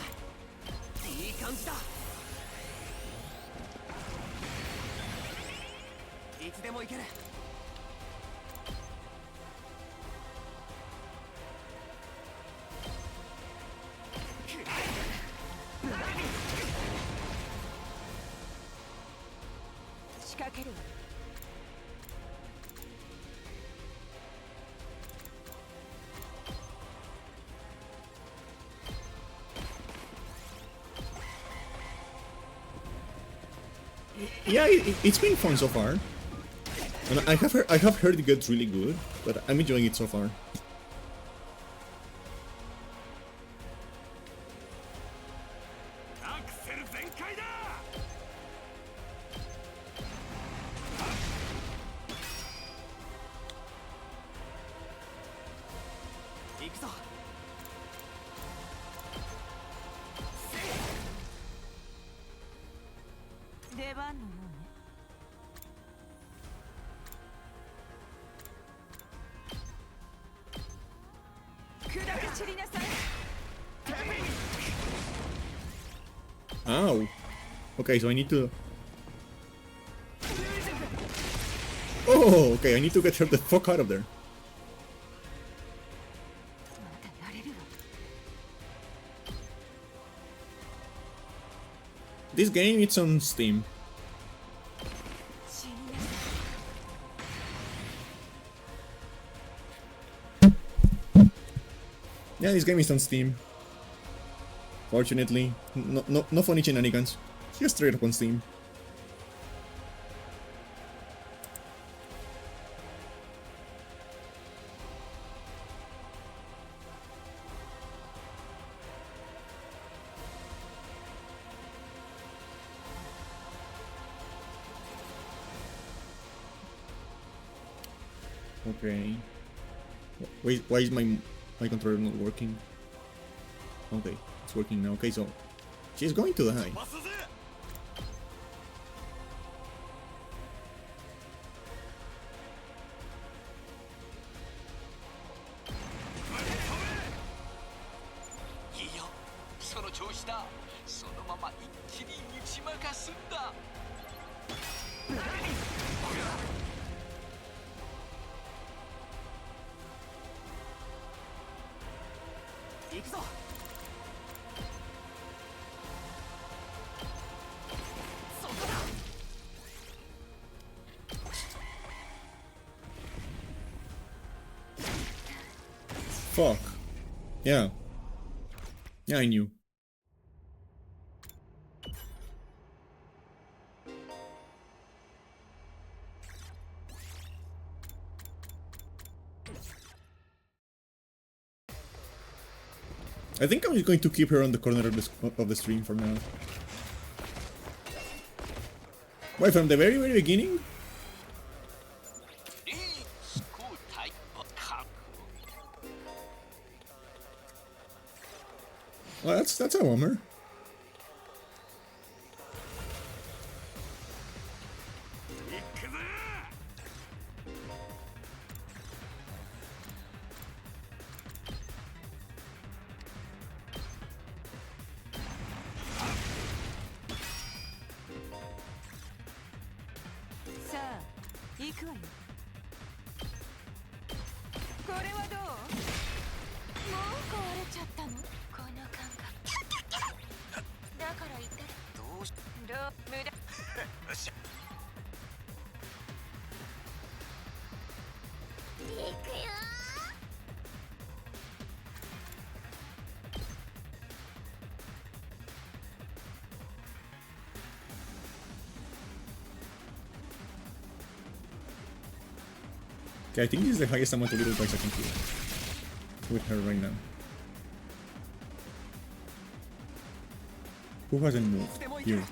いい感じだ。いつでも行ける。仕掛けるわ。 Yeah, it's been fun so far. And I have heard it gets really good, but I'm enjoying it so far. Ow. Okay, so I need to... Oh, okay, I need to get her the fuck out of there. This game, it's on Steam. Yeah, this game is on Steam. Fortunately, no funny shenanigans. Just straight up on Steam. Okay. Wait, why is my controller not working? Okay, it's working now. Okay, so she's going to die. Fuck. Yeah. Yeah, I knew. I think I'm just going to keep her on the corner of the stream for now. Why, from the very beginning? Well, that's a bummer. Okay, I think this is the highest amount of little bugs I can kill with her right now. Who hasn't moved? You.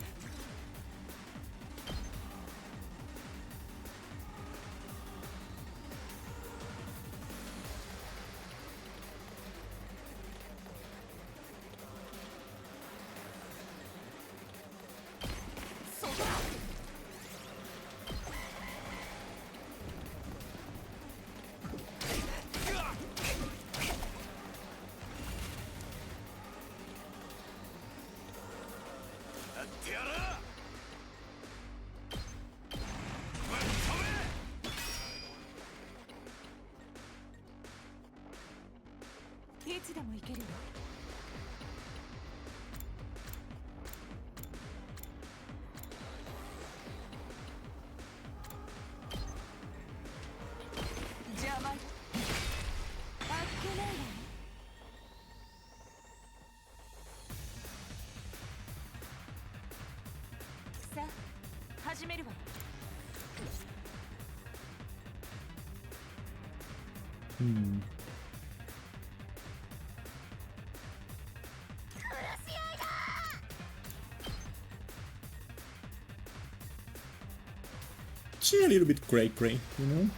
She's a little bit cray, you know?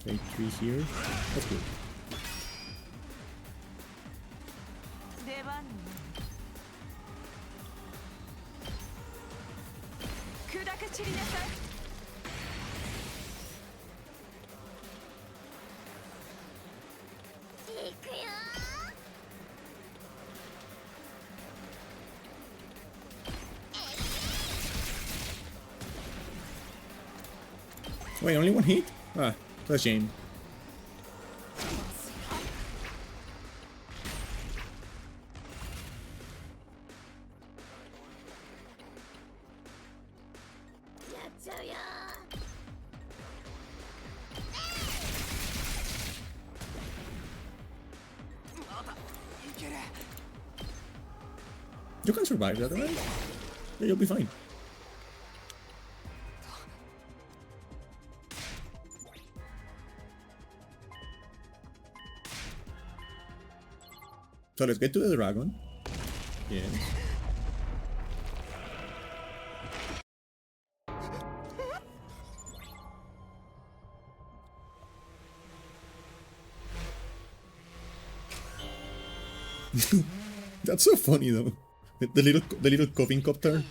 Okay, 3 here. That's good. Wait, only one hit? Ah, that's a shame. You can survive that, right? Yeah, you'll be fine. So let's get to the dragon. Yes. That's so funny though. The little coughing copter.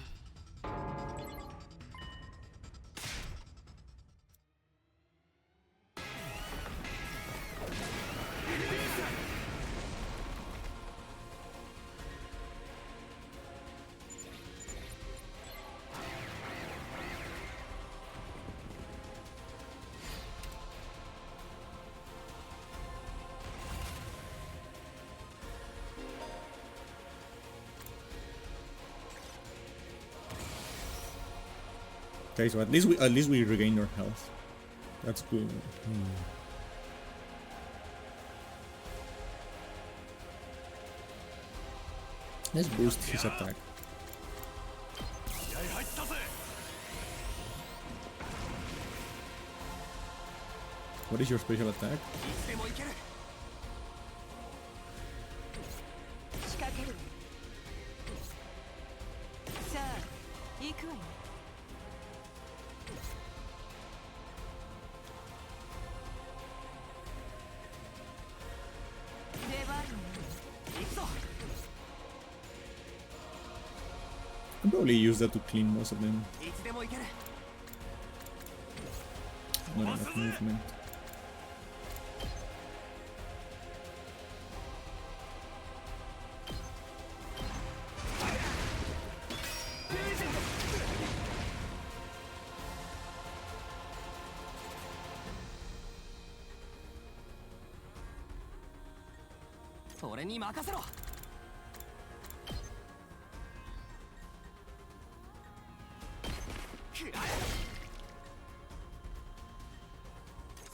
Okay, so at least we regained our health. That's good. Let's boost his attack. What is your special attack? 仕掛けるさあ行くわよ出番よ行くぞ I'll probably use that to clean most of them. いつでも行ける Not enough movement. Hey!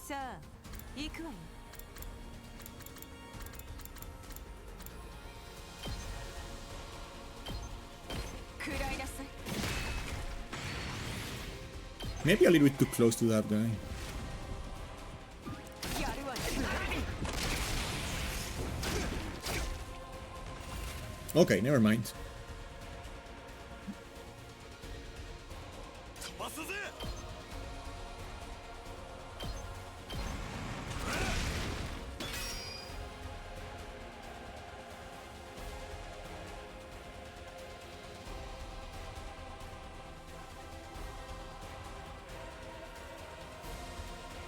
さあ行くわよ Maybe a little bit too close to that guy. Okay, never mind.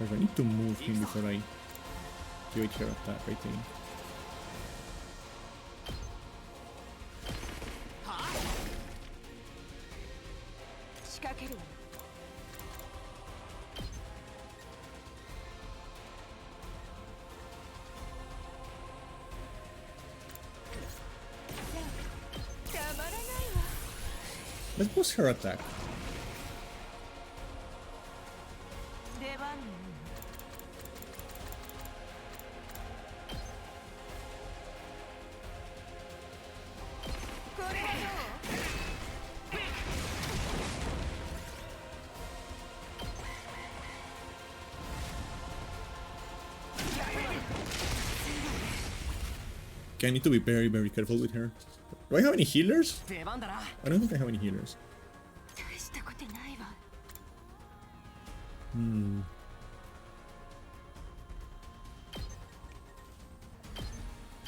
I need to move him before I activate her attack, I think. Let's boost her attack. Okay, I need to be very, very careful with her. Do I have any healers? I don't think I have any healers.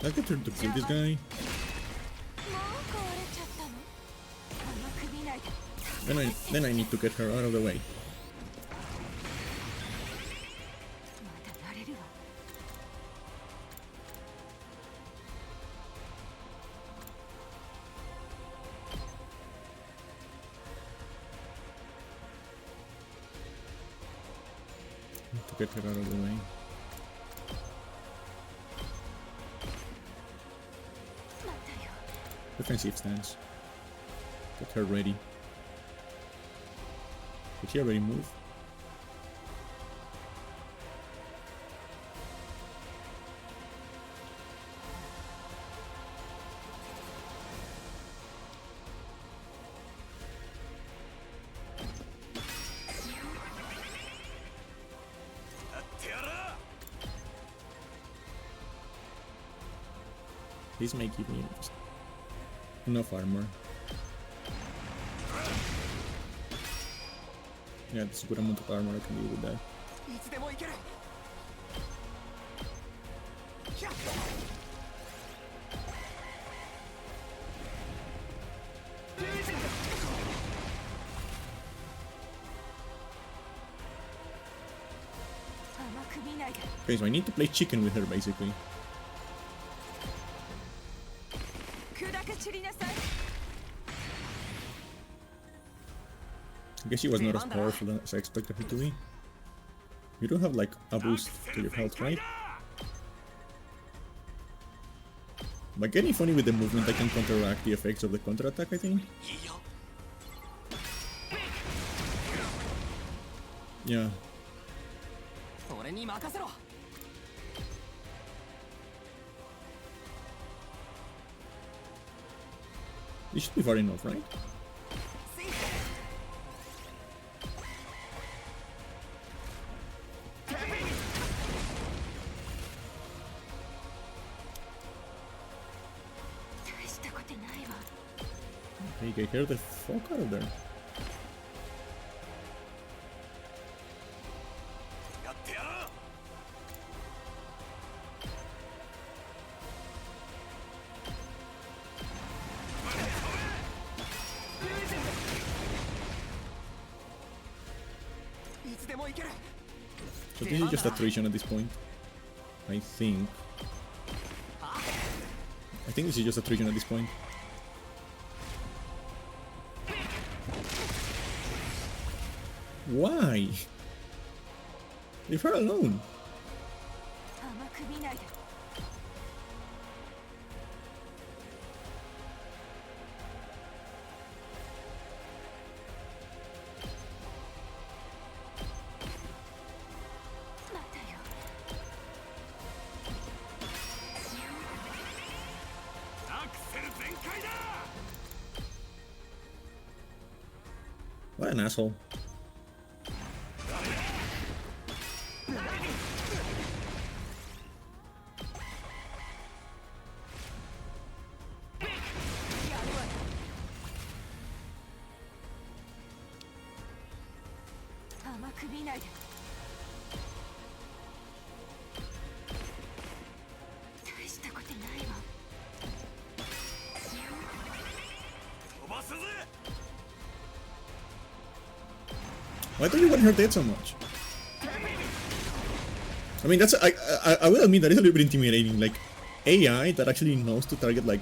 Let's get her to kill this guy. Then I need to get her out of the way. Need to get her out of the way. Defensive stance. Get her ready. Did she already move? Please make it me just enough armor. Yeah, that's a good amount of armor. I can deal with that. Okay, so I need to play chicken with her, basically. I guess she was not as powerful as I expected her to be. You don't have, like, a boost to your health, right? By getting funny with the movement, I can counteract the effects of the counterattack, I think. Yeah. This should be far enough, right? Okay, get her the fuck out of there. So this is just attrition at this point. I think this is just attrition at this point. Why? Leave her alone. What an asshole. Why don't you want her dead so much? I mean, that's I will admit that is a little bit intimidating. Like AI that actually knows to target like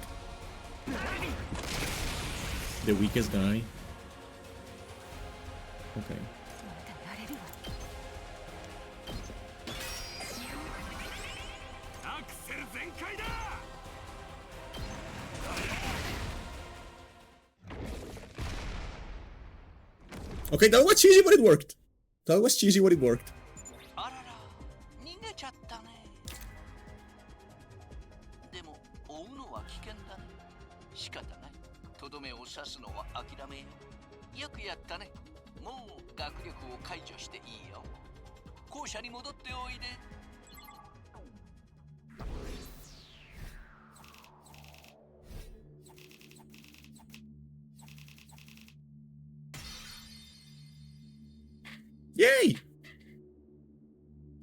the weakest guy. Okay. Okay, that was cheesy, but it worked. That was cheesy, but it worked. Yay!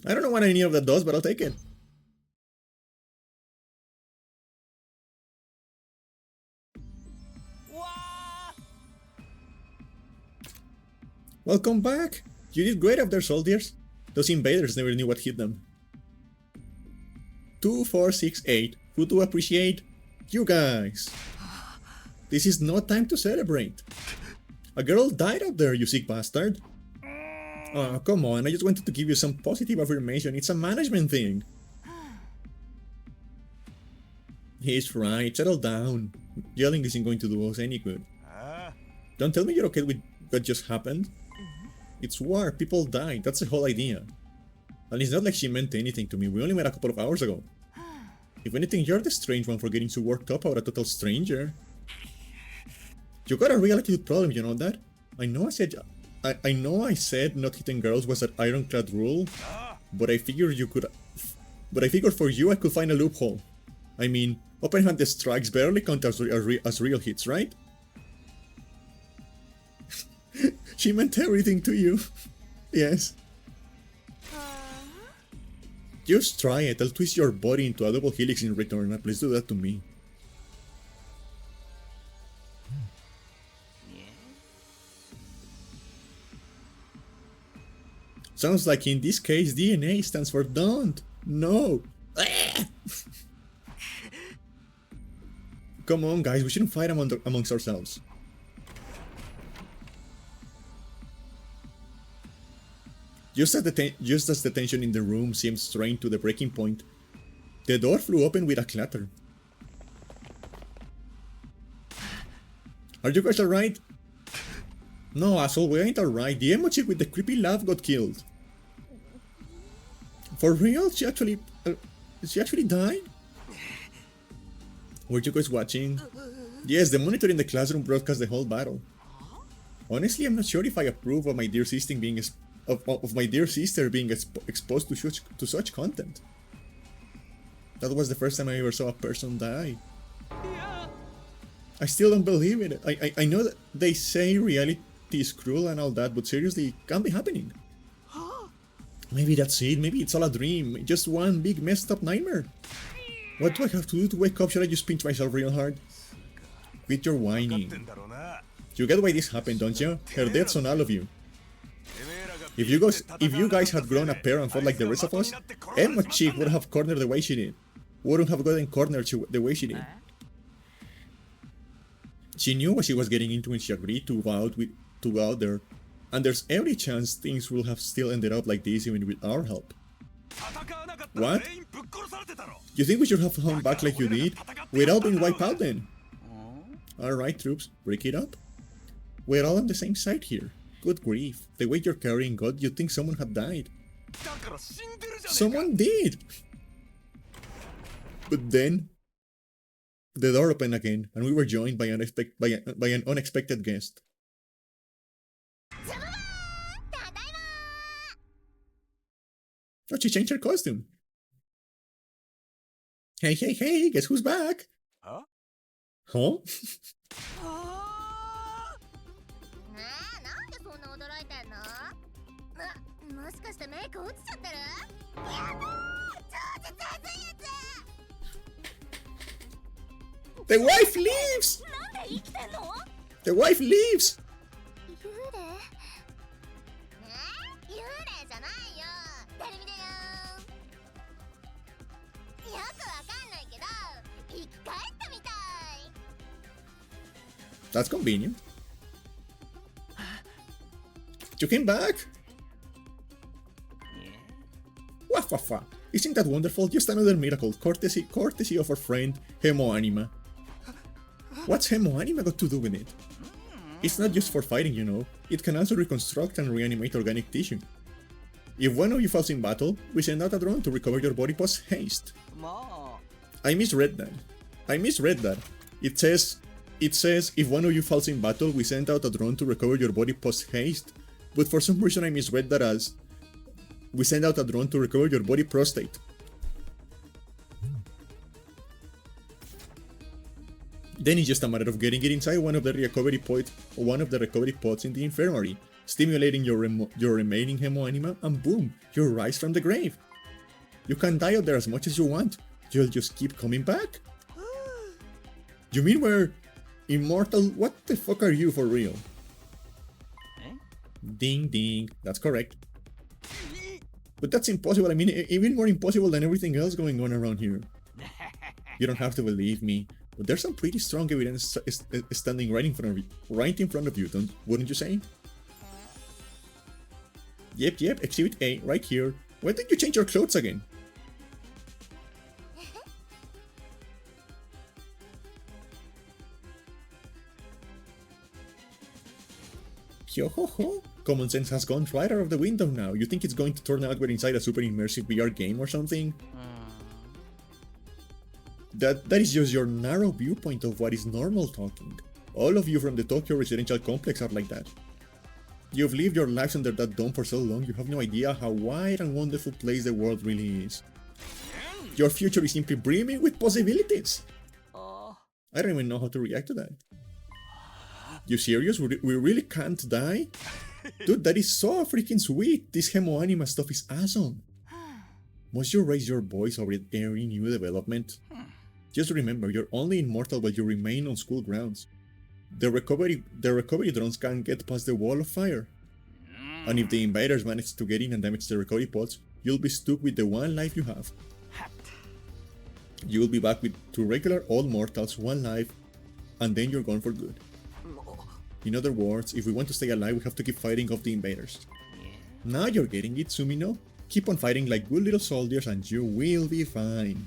I don't know what any of that does, but I'll take it. Welcome back! You did great up there, soldiers. Those invaders never knew what hit them. 2468. Who do appreciate? You guys! This is no time to celebrate. A girl died up there, you sick bastard. Oh, come on, I just wanted to give you some positive affirmation. It's a management thing. He's right, settle down. Yelling isn't going to do us any good. Don't tell me you're okay with what just happened. It's war, people died, that's the whole idea. And it's not like she meant anything to me, we only met a couple of hours ago. If anything, you're the strange one for getting so worked up about a total stranger. You got a real attitude problem, you know that? I know I said not hitting girls was an ironclad rule, but I figured for you I could find a loophole. I mean, Open hand strikes barely count as real hits, right? She meant everything to you. Yes. Just try it. I'll twist your body into a double helix in return. Now please do that to me. Sounds like in this case DNA stands for don't. No. Come on guys, we shouldn't fight amongst ourselves. Just as the tension in the room seemed strained to the breaking point, the door flew open with a clatter. Are you guys alright? No, asshole, we ain't alright. The emo chick with the creepy laugh got killed. For real? She actually died? Were you guys watching? Yes, the monitor in the classroom broadcast the whole battle. Honestly, I'm not sure if I approve of my dear sister being exposed to such content. That was the first time I ever saw a person die. I still don't believe it. I know that they say reality is cruel and all that, but seriously, it can't be happening. Maybe that's it. Maybe it's all a dream. Just one big messed up nightmare. What do I have to do to wake up? Should I just pinch myself real hard? Quit your whining. You get why this happened, don't you? Her death's on all of you. If you guys had grown a pair and fought like the rest of us, Emma Chick would have cornered the way she did. Wouldn't have gotten cornered the way she did. She knew what she was getting into when she agreed to go out there. And there's every chance things will have still ended up like this even with our help. What? You think we should have hung back like you did? We'd all been wiped out then. Alright troops, break it up. We're all on the same side here. Good grief, the way you're carrying God, you'd think someone had died. Someone did! But then, the door opened again, and we were joined by an unexpected guest. Oh, she changed her costume. Hey, hey, hey, guess who's back? Huh? Huh? The wife leaves! The wife leaves! That's convenient. You came back? Waffafa. Isn't that wonderful? Just another miracle, courtesy of our friend Hemo Anima. What's Hemo Anima got to do with it? It's not just for fighting, you know. It can also reconstruct and reanimate organic tissue. If one of you falls in battle, we send out a drone to recover your body post-haste. I misread that. It says, if one of you falls in battle, we send out a drone to recover your body post-haste. But for some reason I misread that as, we send out a drone to recover your body prostate. Then it's just a matter of getting it inside one of the recovery pods in the infirmary, stimulating your remaining hemo anima, and boom, you rise from the grave. You can die out there as much as you want. You'll just keep coming back. You mean we're immortal? What the fuck are you for real? Ding ding, that's correct. But that's impossible. I mean, even more impossible than everything else going on around here. You don't have to believe me, but there's some pretty strong evidence standing right in front of you, wouldn't you say? Yep, Exhibit A, right here. Why did you change your clothes again? Yo ho ho! Common sense has gone right out of the window now. You think it's going to turn out we're inside a super immersive VR game or something? That is just your narrow viewpoint of what is normal talking. All of you from the Tokyo residential complex are like that. You've lived your lives under that dome for so long, you have no idea how wide and wonderful place the world really is. Your future is simply brimming with possibilities. I don't even know how to react to that. You serious? We really can't die? Dude, that is so freaking sweet. This hemoanima stuff is awesome. Must you raise your voice over every new development? Just remember, you're only immortal while you remain on school grounds. The recovery drones can't get past the wall of fire. And if the invaders manage to get in and damage the recovery pods, you'll be stuck with the one life you have. You'll be back with 2 regular old mortals, 1 life, and then you're gone for good. In other words, if we want to stay alive, we have to keep fighting off the invaders. Now you're getting it, Sumino. Keep on fighting like good little soldiers and you will be fine.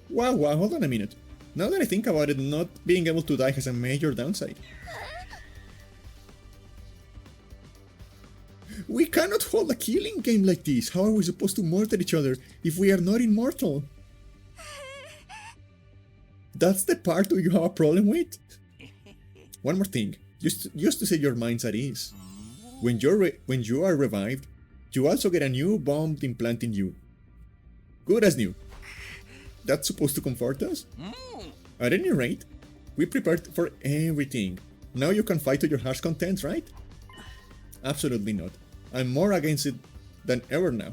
Wow, hold on a minute. Now that I think about it, not being able to die has a major downside. We cannot hold a killing game like this. How are we supposed to murder each other if we are not immortal? That's the part you have a problem with? One more thing, just to set your minds at ease. When you are revived, you also get a new bomb implant in you. Good as new. That's supposed to comfort us? At any rate, we prepared for everything. Now you can fight to your heart's content, right? Absolutely not. I'm more against it than ever now.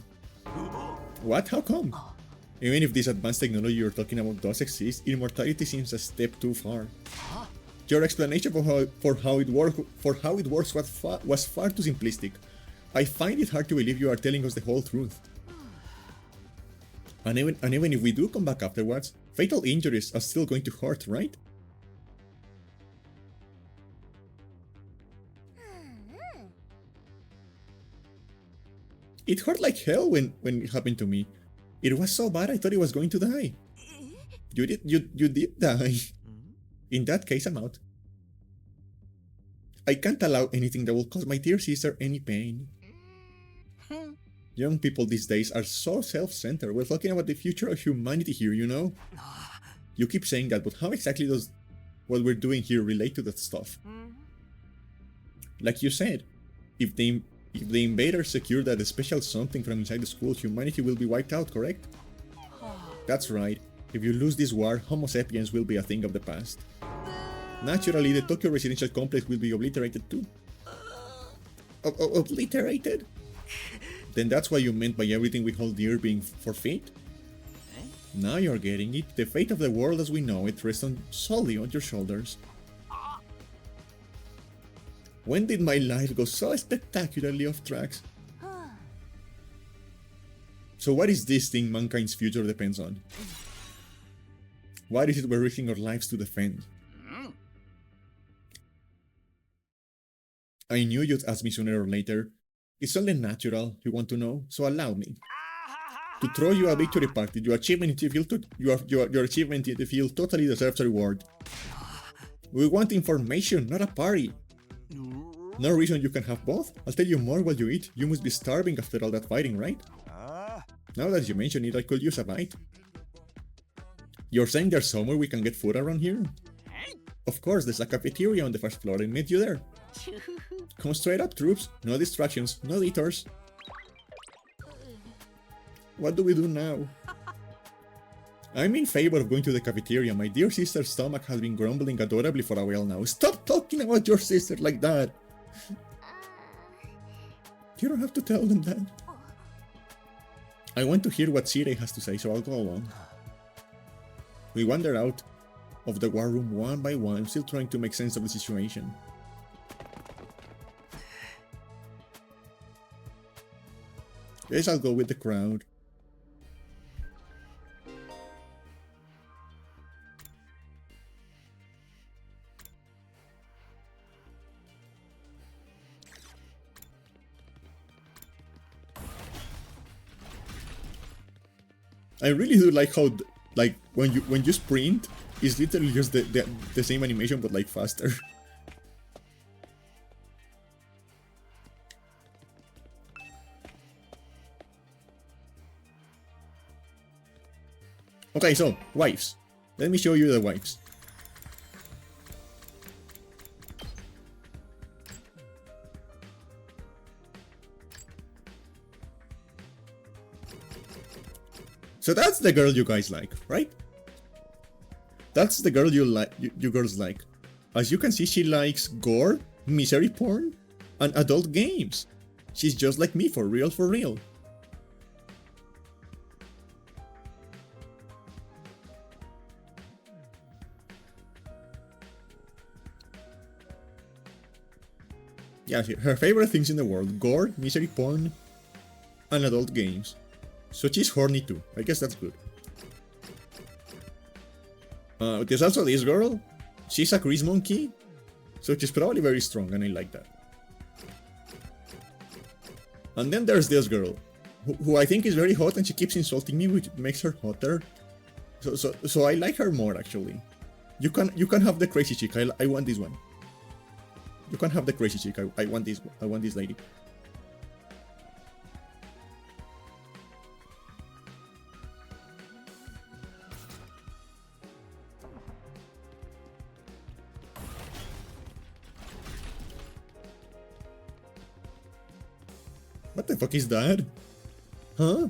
What? How come? Even if this advanced technology you're talking about does exist, immortality seems a step too far. Your explanation for how it works was far too simplistic. I find it hard to believe you are telling us the whole truth. And even if we do come back afterwards, fatal injuries are still going to hurt, right? It hurt like hell when it happened to me. It was so bad I thought I was going to die. You did die. In that case, I'm out. I can't allow anything that will cause my dear sister any pain. Young people these days are so self-centered. We're talking about the future of humanity here, you know? You keep saying that, but how exactly does what we're doing here relate to that stuff? Like you said, if the invaders secure that special something from inside the school, humanity will be wiped out, correct? That's right. If you lose this war, Homo sapiens will be a thing of the past. Naturally, the Tokyo residential complex will be obliterated too. Obliterated? Then that's what you meant by everything we hold dear being forfeit? Now you're getting it. The fate of the world as we know it rests solely on your shoulders. When did my life go so spectacularly off tracks? So what is this thing mankind's future depends on? What is it we're risking our lives to defend? I knew you'd ask me sooner or later. It's only natural you want to know, so allow me. To throw you a victory party, your achievement in the field totally deserves a reward. We want information, not a party. No reason you can have both. I'll tell you more while you eat. You must be starving after all that fighting, right? Now that you mention it, I could use a bite. You're saying there's somewhere we can get food around here? Of course, there's a cafeteria on the first floor. I'll meet you there. Come straight up, troops. No distractions, no detours. What do we do now? I'm in favor of going to the cafeteria. My dear sister's stomach has been grumbling adorably for a while now. Stop talking about your sister like that. You don't have to tell them that. I want to hear what Sirei has to say, so I'll go along. We wander out of the war room one by one, still trying to make sense of the situation. Guess I'll go with the crowd. I really do like how, like, when you sprint, it's literally just the same animation but like faster. Okay, so, wives. Let me show you the wives. So that's the girl you guys like, right? That's the girl you girls like. As you can see, she likes gore, misery porn, and adult games. She's just like me, for real, for real. Yeah, her favorite things in the world: gore, misery porn, and adult games. So she's horny too. I guess that's good. There's also this girl. She's a grease monkey, so she's probably very strong, and I like that. And then there's this girl, who I think is very hot, and she keeps insulting me, which makes her hotter. So I like her more, actually. You can have the crazy chick. I want this one. You can have the crazy chick. I want this. I want this lady. What the fuck is that? Huh?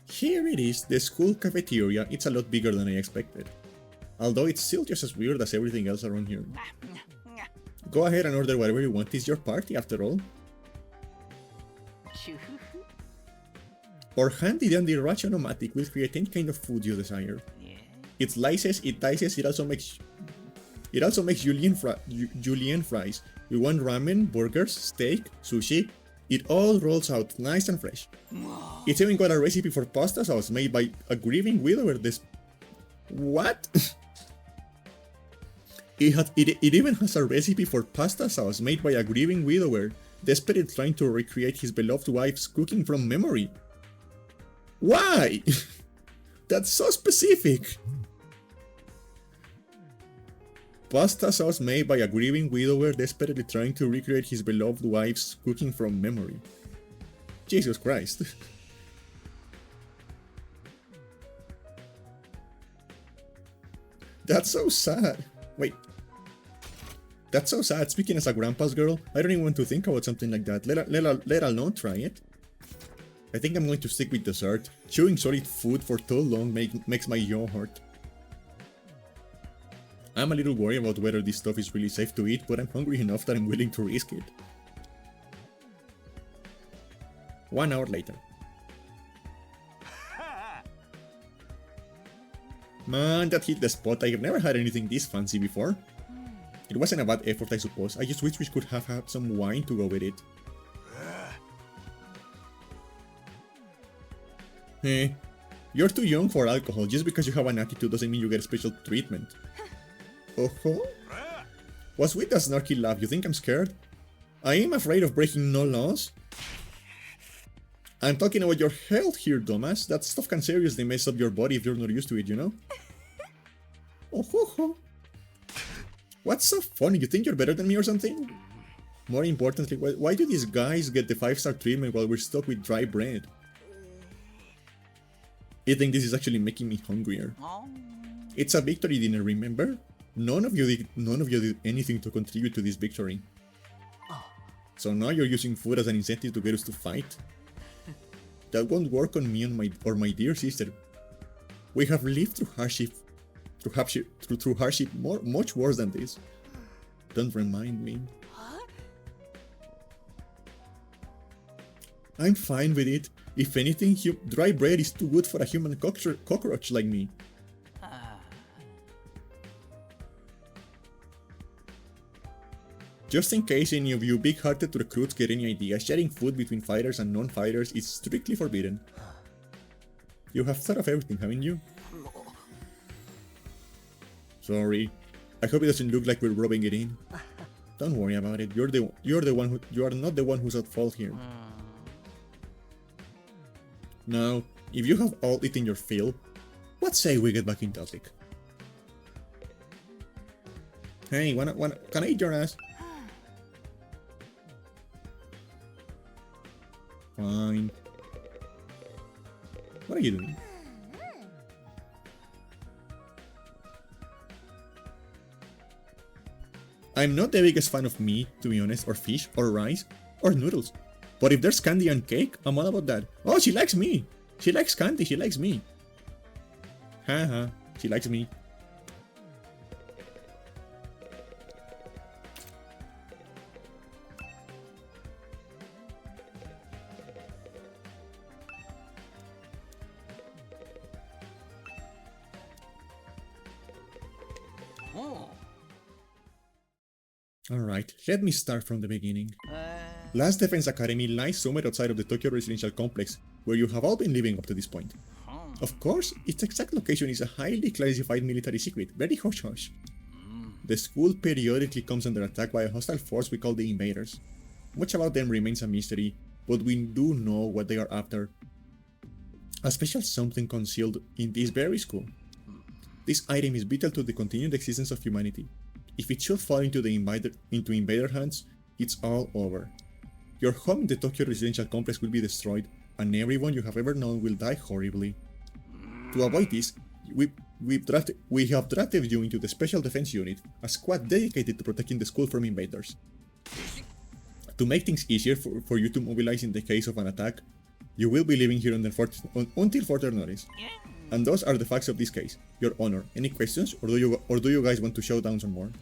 Here it is, the school cafeteria. It's a lot bigger than I expected. Although it's still just as weird as everything else around here. Go ahead and order whatever you want, it's your party after all. Our handy dandy Rationomatic will create any kind of food you desire. It slices, it dices, it also makes julienne fries. We want ramen, burgers, steak, sushi. It all rolls out nice and fresh. It's even got a recipe for pasta sauce made by a grieving widower. What? It even has a recipe for pasta sauce made by a grieving widower, desperately trying to recreate his beloved wife's cooking from memory. Why? That's so specific. Pasta sauce made by a grieving widower desperately trying to recreate his beloved wife's cooking from memory. Jesus Christ. That's so sad. Wait. That's so sad. Speaking as a grandpa's girl, I don't even want to think about something like that, let alone try it. I think I'm going to stick with dessert. Chewing solid food for too long makes my jaw hurt. I'm a little worried about whether this stuff is really safe to eat, but I'm hungry enough that I'm willing to risk it. 1 hour later. Man, that hit the spot. I have never had anything this fancy before. It wasn't a bad effort, I suppose. I just wish we could have had some wine to go with it. Eh, you're too young for alcohol. Just because you have an attitude doesn't mean you get special treatment. Oh-ho? What's with that snarky laugh? You think I'm scared? I am afraid of breaking no laws. I'm talking about your health here, dumbass. That stuff can seriously mess up your body if you're not used to it, you know? Oh-ho-ho. What's so funny? You think you're better than me or something? More importantly, why do these guys get the 5-star treatment while we're stuck with dry bread? I think this is actually making me hungrier. It's a victory dinner, remember? None of you did anything to contribute to this victory. So now you're using food as an incentive to get us to fight? That won't work on me or my dear sister. We have lived through hardship much worse than this. Don't remind me. I'm fine with it. If anything, dry bread is too good for a human cockroach like me. Just in case any of you big-hearted recruits get any idea, sharing food between fighters and non-fighters is strictly forbidden. You have thought of everything, haven't you? Sorry. I hope it doesn't look like we're rubbing it in. Don't worry about it. You are not the one who's at fault here. Now, if you have all eaten your fill, what say we get back in topic? Hey, can I eat your ass? Fine. What are you doing? I'm not the biggest fan of meat, to be honest, or fish, or rice, or noodles. But if there's candy and cake, I'm all about that. Oh, she likes me! She likes candy, she likes me. Haha, she likes me. Oh. Alright, let me start from the beginning. Last Defense Academy lies somewhere outside of the Tokyo residential complex, where you have all been living up to this point. Of course, its exact location is a highly classified military secret, very hush-hush. The school periodically comes under attack by a hostile force we call the Invaders. Much about them remains a mystery, but we do know what they are after. A special something concealed in this very school. This item is vital to the continued existence of humanity. If it should fall into invader hands, it's all over. Your home in the Tokyo residential complex will be destroyed, and everyone you have ever known will die horribly. To avoid this, we have drafted you into the Special Defense Unit, a squad dedicated to protecting the school from invaders. To make things easier for you to mobilize in the case of an attack, you will be living here until further notice. And those are the facts of this case. Your Honor, any questions, or do you guys want to show down some more?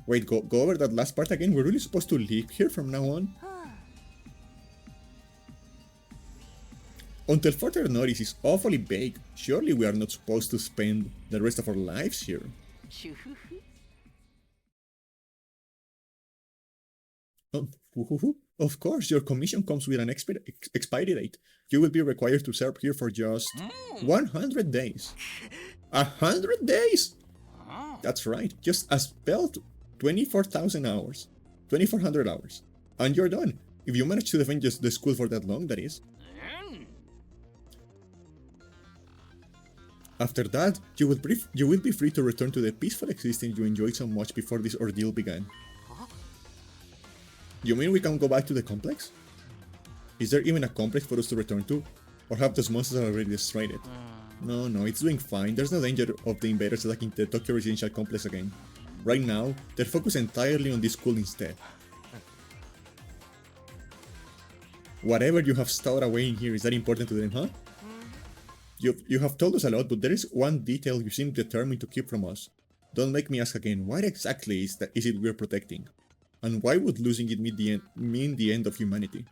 Wait, go over that last part again? We're really supposed to live here from now on? Until further notice is awfully vague. Surely we are not supposed to spend the rest of our lives here. Of course, your commission comes with an expiry date. You will be required to serve here for just 100 days. 100 days! That's right, just a spelled 24,000 hours. 2,400 hours. And you're done. If you manage to defend just the school for that long, that is. After that, you will be free to return to the peaceful existence you enjoyed so much before this ordeal began. You mean we can go back to the complex? Is there even a complex for us to return to? Or have those monsters already destroyed it? No, it's doing fine. There's no danger of the invaders attacking the Tokyo residential complex again. Right now, they're focused entirely on this school instead. Whatever you have stowed away in here, is that important to them, huh? You have told us a lot, but there is one detail you seem determined to keep from us. Don't make me ask again, what exactly is it we're protecting? And why would losing it mean the end of humanity?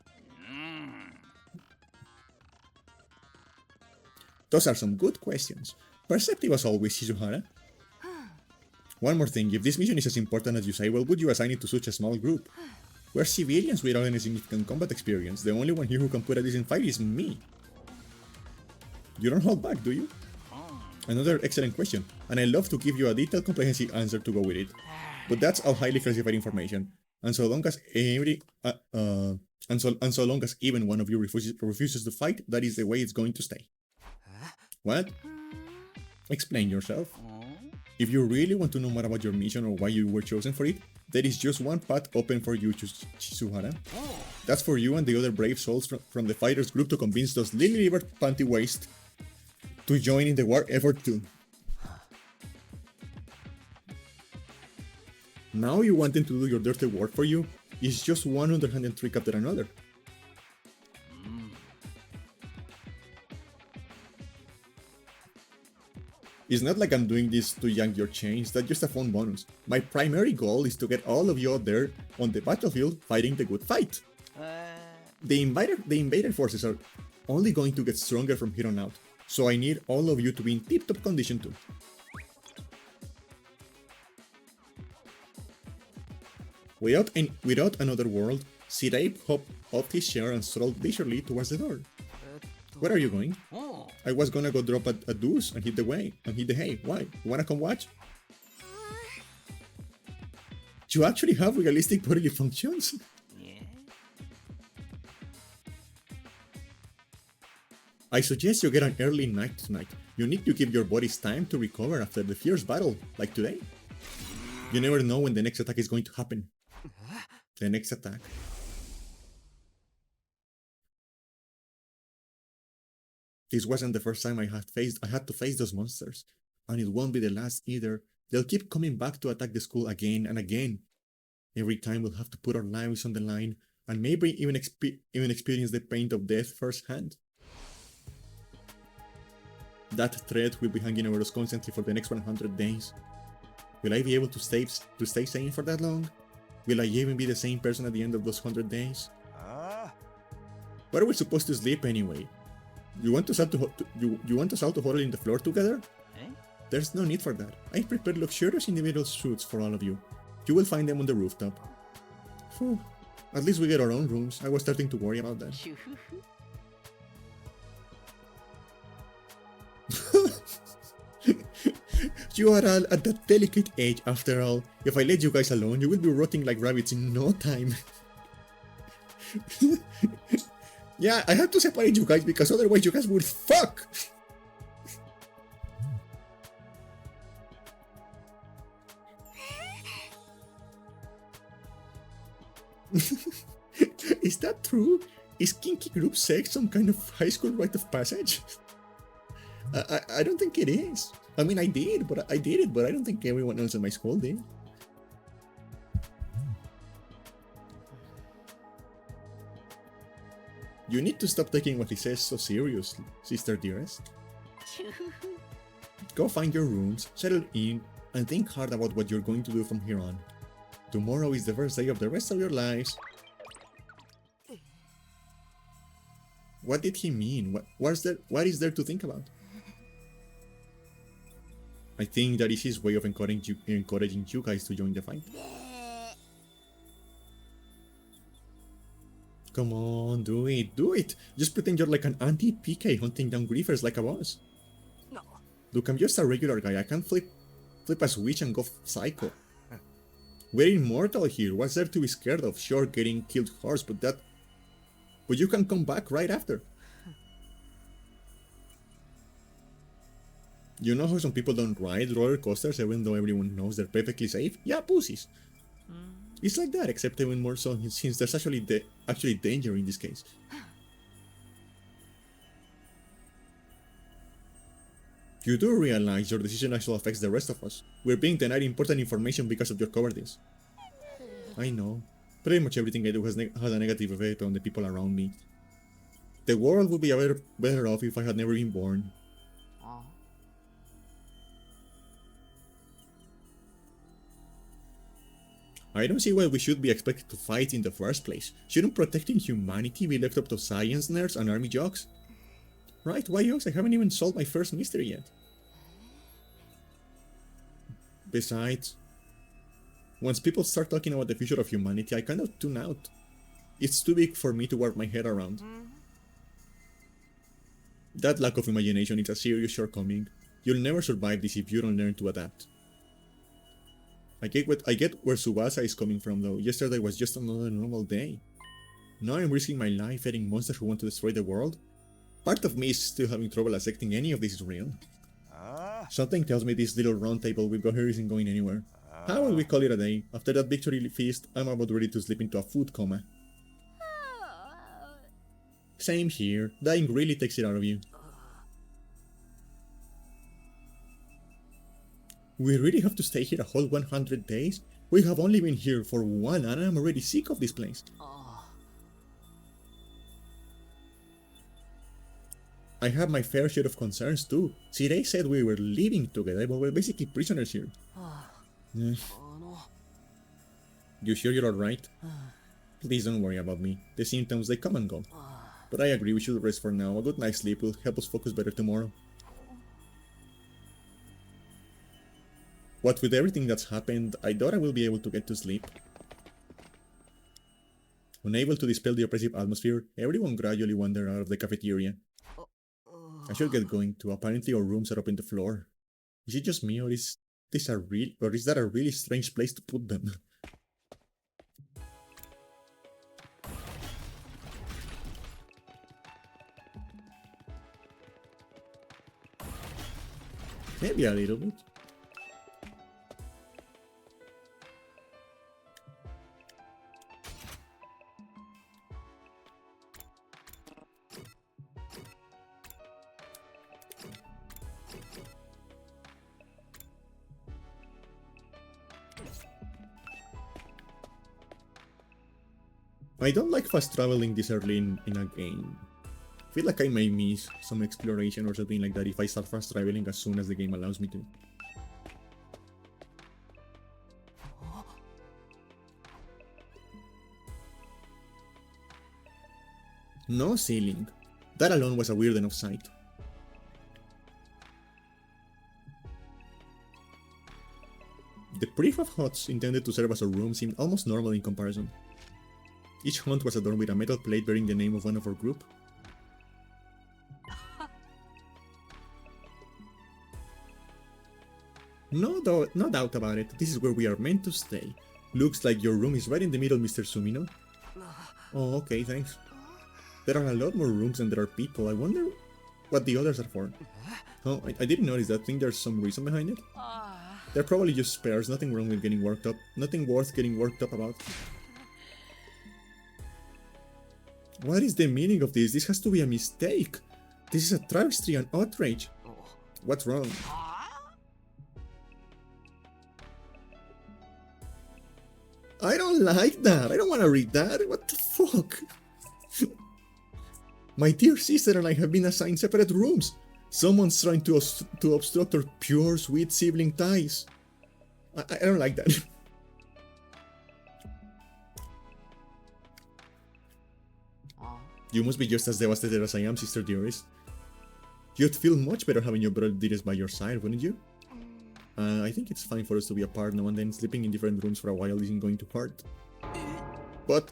Those are some good questions. Perceptive as always, Shizuhara. One more thing, if this mission is as important as you say, well, would you assign it to such a small group? We're civilians without any significant combat experience. The only one here who can put a decent fight is me. You don't hold back, do you? Another excellent question, and I'd love to give you a detailed, comprehensive answer to go with it. But that's all highly classified information, and so long as so long as even one of you refuses to fight, that is the way it's going to stay. What? Explain yourself. If you really want to know more about your mission or why you were chosen for it, there is just one path open for you, Shizuhara. That's for you and the other brave souls from the fighters group to convince those lily-livered panty waste to join in the war effort too. Now you want them to do your dirty work for you? It's just one underhanded trick after another. It's not like I'm doing this to yank your chains, that's just a fun bonus. My primary goal is to get all of you out there on the battlefield fighting the good fight. The invader forces are only going to get stronger from here on out, so I need all of you to be in tip-top condition too. Without another word, Sirabe hopped off his chair and strolled leisurely towards the door. Where are you going? I was gonna go drop a deuce and hit the hay. Why? You wanna come watch? You actually have realistic bodily functions? I suggest you get an early night tonight. You need to give your bodies time to recover after the fierce battle, like today. You never know when the next attack is going to happen. The next attack. This wasn't the first time I had to face those monsters, and it won't be the last either. They'll keep coming back to attack the school again and again. Every time we'll have to put our lives on the line and maybe even experience the pain of death firsthand. That threat will be hanging over us constantly for the next 100 days. Will I be able to stay sane for that long? Will I even be the same person at the end of those 100 days? Where are we supposed to sleep anyway? You want us all to huddle in the floor together? There's no need for that. I prepared luxurious individual suites for all of you. You will find them on the rooftop. Phew. At least we get our own rooms. I was starting to worry about that. You are all at that delicate age after all. If I let you guys alone, you will be rotting like rabbits in no time. Yeah, I have to separate you guys because otherwise you guys would fuck! Is that true? Is kinky group sex some kind of high school rite of passage? I don't think it is. I mean, I did it, but I don't think everyone else in my school did. You need to stop taking what he says so seriously, sister dearest. Go find your rooms, settle in, and think hard about what you're going to do from here on. Tomorrow is the first day of the rest of your lives. What did he mean? What is there to think about? I think that is his way of encouraging you guys to join the fight. Come on, do it! Just pretend you're like an anti-PK hunting down griefers like I was. No. Look, I'm just a regular guy. I can't flip a switch and go psycho. We're immortal here. What's there to be scared of? Sure, getting killed hurts, but you can come back right after. You know how some people don't ride roller coasters even though everyone knows they're perfectly safe? Yeah, pussies. It's like that, except even more so since there's actually danger in this case. You do realize your decision actually affects the rest of us. We're being denied important information because of your cowardice. I know. Pretty much everything I do has a negative effect on the people around me. The world would be better off if I had never been born. I don't see why we should be expected to fight in the first place. Shouldn't protecting humanity be left up to science nerds and army jocks? Right, why jokes? I haven't even solved my first mystery yet. Besides, once people start talking about the future of humanity, I kind of tune out. It's too big for me to wrap my head around. That lack of imagination is a serious shortcoming. You'll never survive this if you don't learn to adapt. I get where Subasa is coming from though. Yesterday was just another normal day. Now I'm risking my life fighting monsters who want to destroy the world. Part of me is still having trouble accepting any of this is real. Something tells me this little round table we've got here isn't going anywhere. How will we call it a day? After that victory feast, I'm about ready to slip into a food coma. Same here. Dying really takes it out of you. We really have to stay here a whole 100 days? We have only been here for one and I'm already sick of this place. I have my fair share of concerns too. See, they said we were living together, but we're basically prisoners here. You sure you're alright? Please don't worry about me. The symptoms, they come and go. But I agree we should rest for now. A good night's sleep will help us focus better tomorrow. What with everything that's happened, I doubt I will be able to get to sleep. Unable to dispel the oppressive atmosphere, everyone gradually wandered out of the cafeteria. I should get going too. Apparently our rooms are up in the floor. Is it just me, or is that a really strange place to put them? Maybe a little bit. I don't like fast traveling this early in a game. I feel like I may miss some exploration or something like that if I start fast traveling as soon as the game allows me to. No ceiling. That alone was a weird enough sight. The prefab huts intended to serve as a room seemed almost normal in comparison. Each hut was adorned with a metal plate bearing the name of one of our group. No doubt about it, this is where we are meant to stay. Looks like your room is right in the middle, Mr. Sumino. Oh, okay, thanks. There are a lot more rooms than there are people. I wonder what the others are for. Oh, I didn't notice that. Think there's some reason behind it? They're probably just spares, nothing wrong with getting worked up. Nothing worth getting worked up about. What is the meaning of this? This has to be a mistake. This is a travesty and outrage. What's wrong? I don't like that. I don't want to read that. What the fuck? My dear sister and I have been assigned separate rooms. Someone's trying to obstruct our pure, sweet sibling ties. I don't like that. You must be just as devastated as I am, Sister Dearest. You'd feel much better having your brother Dearest by your side, wouldn't you? I think it's fine for us to be apart now and then. Sleeping in different rooms for a while isn't going to hurt. But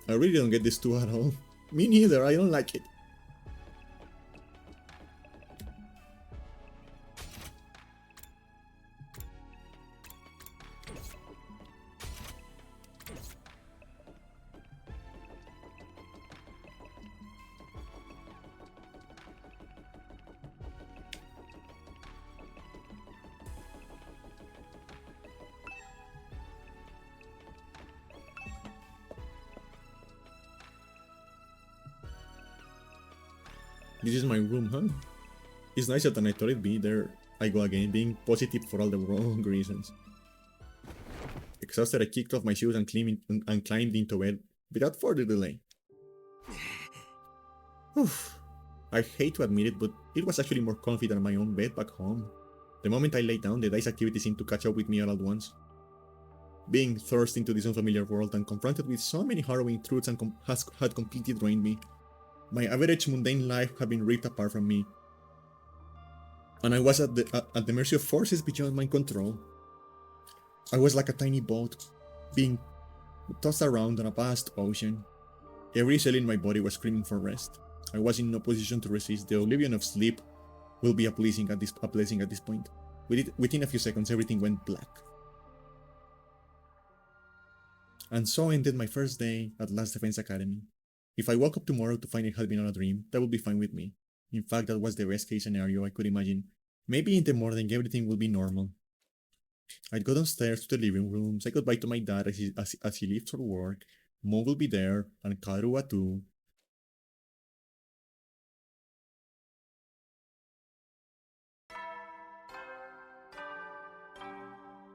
I really don't get this too at all. Me neither, I don't like it. This is my room, huh? It's nicer than I thought it'd be. There I go again, being positive for all the wrong reasons. Exhausted, I kicked off my shoes and climbed into bed without further delay. I hate to admit it, but it was actually more comfy than my own bed back home. The moment I lay down, the day's activity seemed to catch up with me all at once. Being thrust into this unfamiliar world and confronted with so many harrowing truths had completely drained me. My average mundane life had been ripped apart from me, and I was at the mercy of forces beyond my control. I was like a tiny boat, being tossed around on a vast ocean. Every cell in my body was screaming for rest. I was in no position to resist. The oblivion of sleep will be a blessing at this point. Within a few seconds, everything went black. And so ended my first day at Last Defense Academy. If I woke up tomorrow to find it had been all a dream, that would be fine with me. In fact, that was the best case scenario I could imagine. Maybe in the morning everything will be normal. I'd go downstairs to the living room, say goodbye to my dad as he leaves for work. Mom will be there, and Karua too.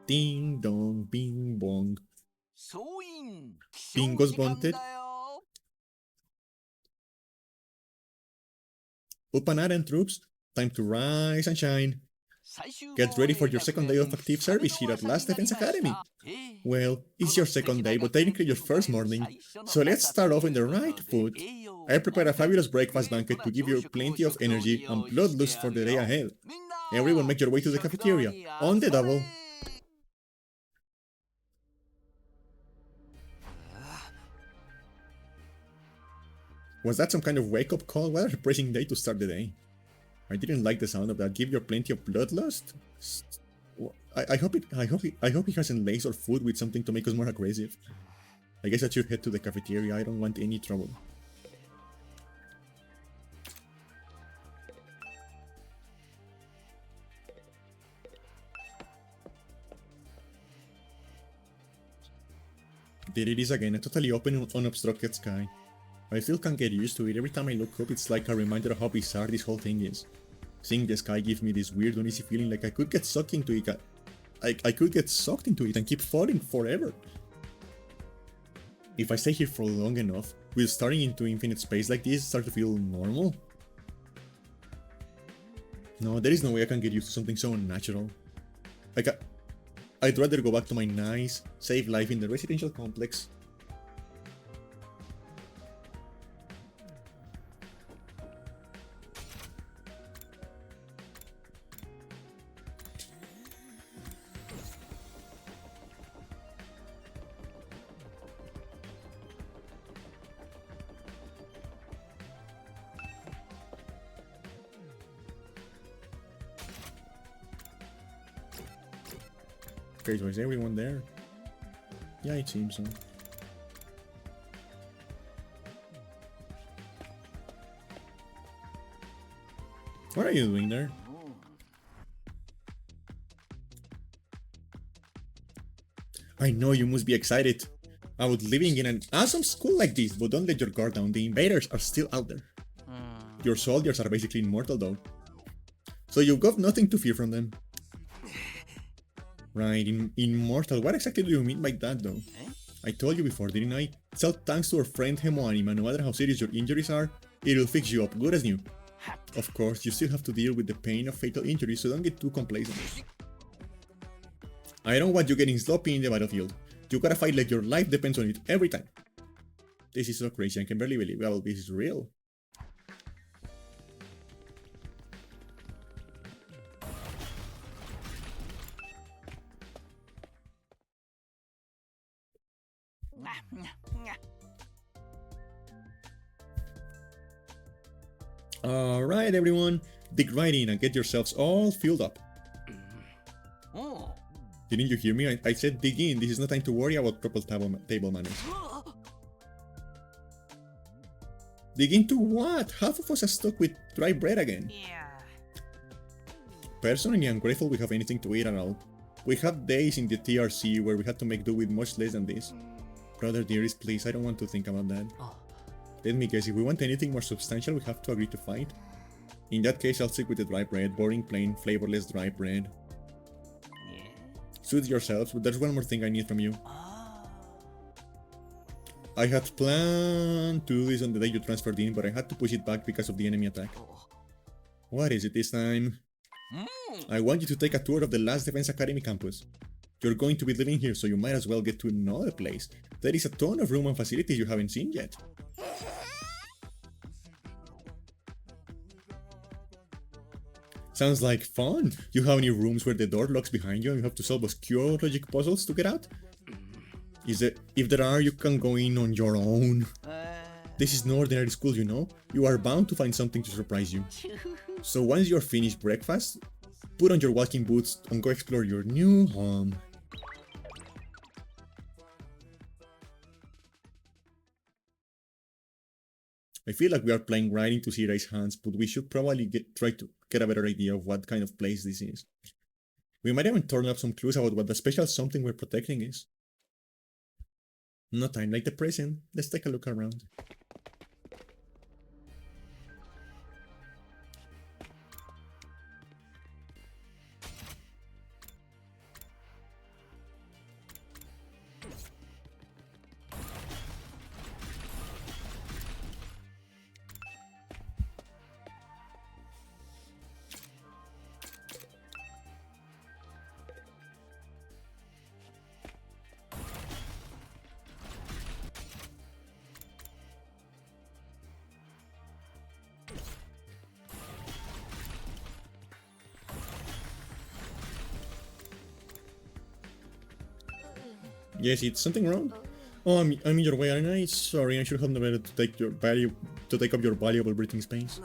Ding dong, bing bong. Bingo's wanted. Upanaren troops, time to rise and shine. Get ready for your second day of active service here at Last Defense Academy. Well, it's your second day, but technically your first morning, so let's start off in the right foot. I prepared a fabulous breakfast banquet to give you plenty of energy and bloodlust for the day ahead. Everyone make your way to the cafeteria, on the double. Was that some kind of wake-up call? What a depressing day to start the day. I didn't like the sound of that. Give you plenty of bloodlust? I hope he hasn't laced our food with something to make us more aggressive. I guess I should head to the cafeteria. I don't want any trouble. There it is again, a totally open, unobstructed sky. I still can't get used to it. Every time I look up, it's like a reminder of how bizarre this whole thing is. Seeing the sky gives me this weird, uneasy feeling like I could get sucked into it. I could get sucked into it and keep falling forever. if I stay here for long enough, will starting into infinite space like this start to feel normal? No, there is no way I can get used to something so unnatural. Like, I'd rather go back to my nice, safe life in the residential complex. Okay, so is everyone there? Yeah, it seems so. What are you doing there? I know you must be excited about living in an awesome school like this, but don't let your guard down. The invaders are still out there. Your soldiers are basically immortal though, so you've got nothing to fear from them. Right, immortal. What exactly do you mean by that though? I told you before, didn't I? It's all thanks to our friend Hemoanima. No matter how serious your injuries are, it'll fix you up good as new. Of course, you still have to deal with the pain of fatal injuries, so don't get too complacent. I don't want you getting sloppy in the battlefield. You gotta fight like your life depends on it every time. This is so crazy, I can barely believe all this is real. Alright everyone, dig right in and get yourselves all filled up. Didn't you hear me? I said dig in, this is no time to worry about proper table manners. Dig into what? Half of us are stuck with dry bread again. Personally, I'm grateful we have anything to eat at all. We have days in the TRC where we had to make do with much less than this. Brother dearest, please, I don't want to think about that. Let me guess, if we want anything more substantial, we have to agree to fight. In that case, I'll stick with the dry bread, boring, plain, flavorless dry bread. Suit yourselves, but there's one more thing I need from you. I had planned to do this on the day you transferred in, but I had to push it back because of the enemy attack. What is it this time? I want you to take a tour of the last Defense Academy campus. You're going to be living here, so you might as well get to know the place. There is a ton of room and facilities you haven't seen yet. Sounds like fun! You have any rooms where the door locks behind you and you have to solve obscure logic puzzles to get out? If there are, you can go in on your own. This is no ordinary school, you know? You are bound to find something to surprise you. So once you're finished breakfast, put on your walking boots and go explore your new home. I feel like we are playing right into Sirai's hands, but we should probably try to get a better idea of what kind of place this is. We might even turn up some clues about what the special something we're protecting is. No time like the present. Let's take a look around. Yes, it's something wrong? Oh, I'm in your way, aren't I? Sorry, I should have known to take up your valuable breathing space.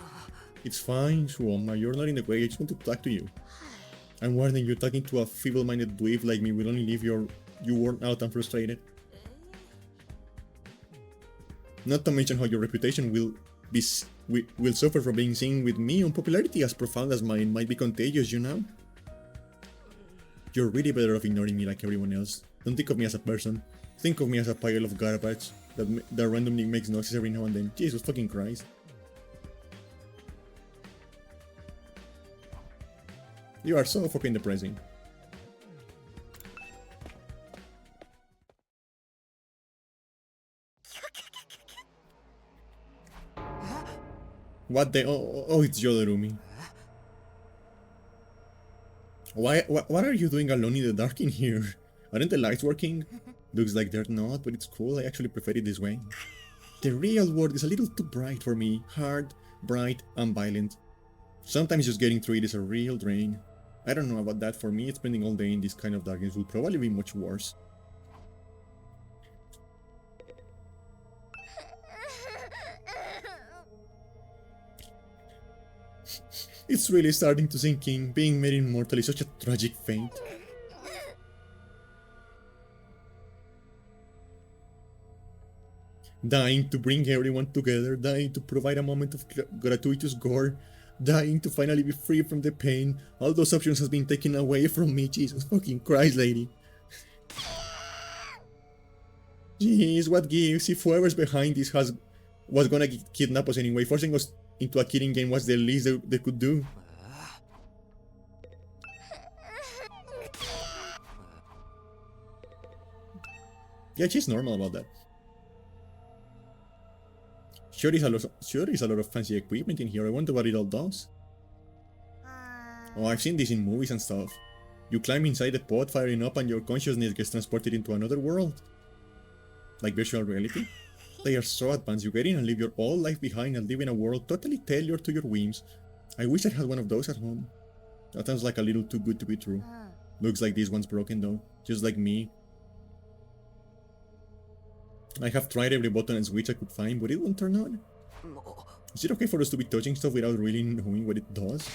It's fine, Suomma, you're not in the way, I just want to talk to you. I'm warning you, talking to a feeble-minded dweeb like me will only leave you worn out and frustrated. Not to mention how your reputation will suffer from being seen with me. Unpopularity as profound as mine might be contagious, you know? You're really better off ignoring me like everyone else. Don't think of me as a person. Think of me as a pile of garbage that randomly makes noises every now and then. Jesus fucking Christ. You are so fucking depressing. What the? Oh, it's Yodarumi. What are you doing alone in the dark in here? Aren't the lights working? Looks like they're not, but it's cool. I actually prefer it this way. The real world is a little too bright for me. Hard, bright, and violent. Sometimes just getting through it is a real drain. I don't know about that. For me, spending all day in this kind of darkness will probably be much worse. It's really starting to sink in. Being made immortal is such a tragic fate. Dying to bring everyone together, dying to provide a moment of gratuitous gore, dying to finally be free from the pain. All those options have been taken away from me. Jesus fucking Christ, lady. Jeez, what gives if whoever's behind this was gonna kidnap us anyway? Forcing us into a killing game was the least they could do. Yeah, she's normal about that. Sure is a lot of fancy equipment in here. I wonder what it all does. Oh, I've seen this in movies and stuff. You climb inside the pod, firing up, and your consciousness gets transported into another world. Like virtual reality. They are so advanced. You get in and leave your old life behind and live in a world totally tailored to your whims. I wish I had one of those at home. That sounds like a little too good to be true. Looks like this one's broken though. Just like me. I have tried every button and switch I could find, but it won't turn on. Is it okay for us to be touching stuff without really knowing what it does?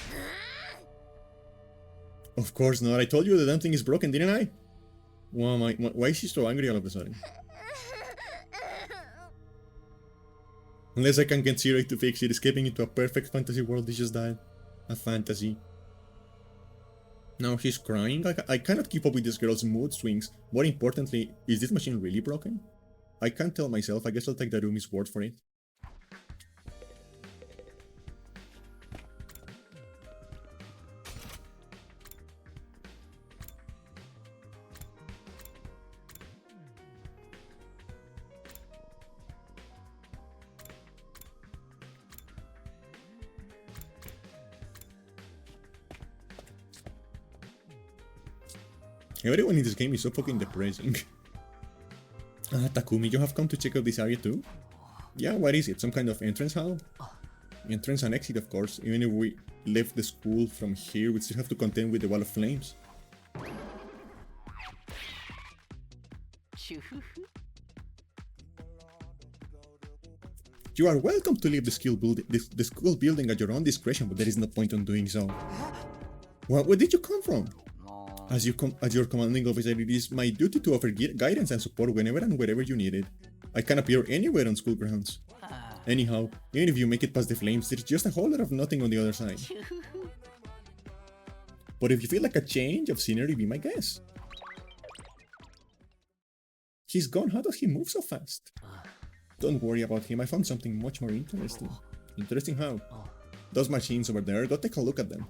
Of course not. I told you the damn thing is broken, didn't I? Why is she so angry all of a sudden? Unless I can get Zero to fix it, escaping into a perfect fantasy world is just that. A fantasy. Now she's crying. I cannot keep up with this girl's mood swings. More importantly, is this machine really broken? I can't tell myself. I guess I'll take Darumi's word for it. Everyone in this game is so fucking depressing. Takumi, you have come to check out this area too? Yeah, what is it? Some kind of entrance hall? Entrance and exit, of course. Even if we left the school from here, we'd still have to contend with the wall of flames. You are welcome to leave the school building at your own discretion, but there is no point on doing so. Where did you come from? As your commanding officer, it is my duty to offer guidance and support whenever and wherever you need it. I can appear anywhere on school grounds. Anyhow, even if you make it past the flames, there's just a whole lot of nothing on the other side. But if you feel like a change of scenery, be my guest. He's gone. How does he move so fast? Don't worry about him. I found something much more interesting. Interesting how? Those machines over there, go take a look at them.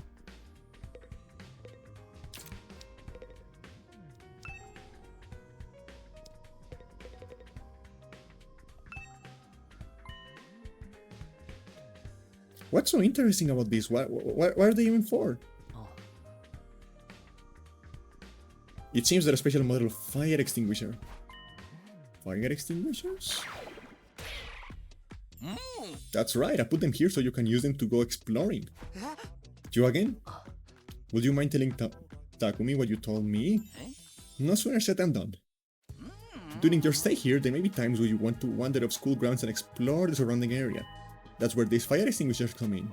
What's so interesting about this? What are they even for? It seems they're a special model of fire extinguisher. Fire extinguishers? That's right, I put them here so you can use them to go exploring. You again? Would you mind telling Takumi what you told me? No sooner said than done. During your stay here, there may be times where you want to wander off school grounds and explore the surrounding area. That's where these fire extinguishers come in.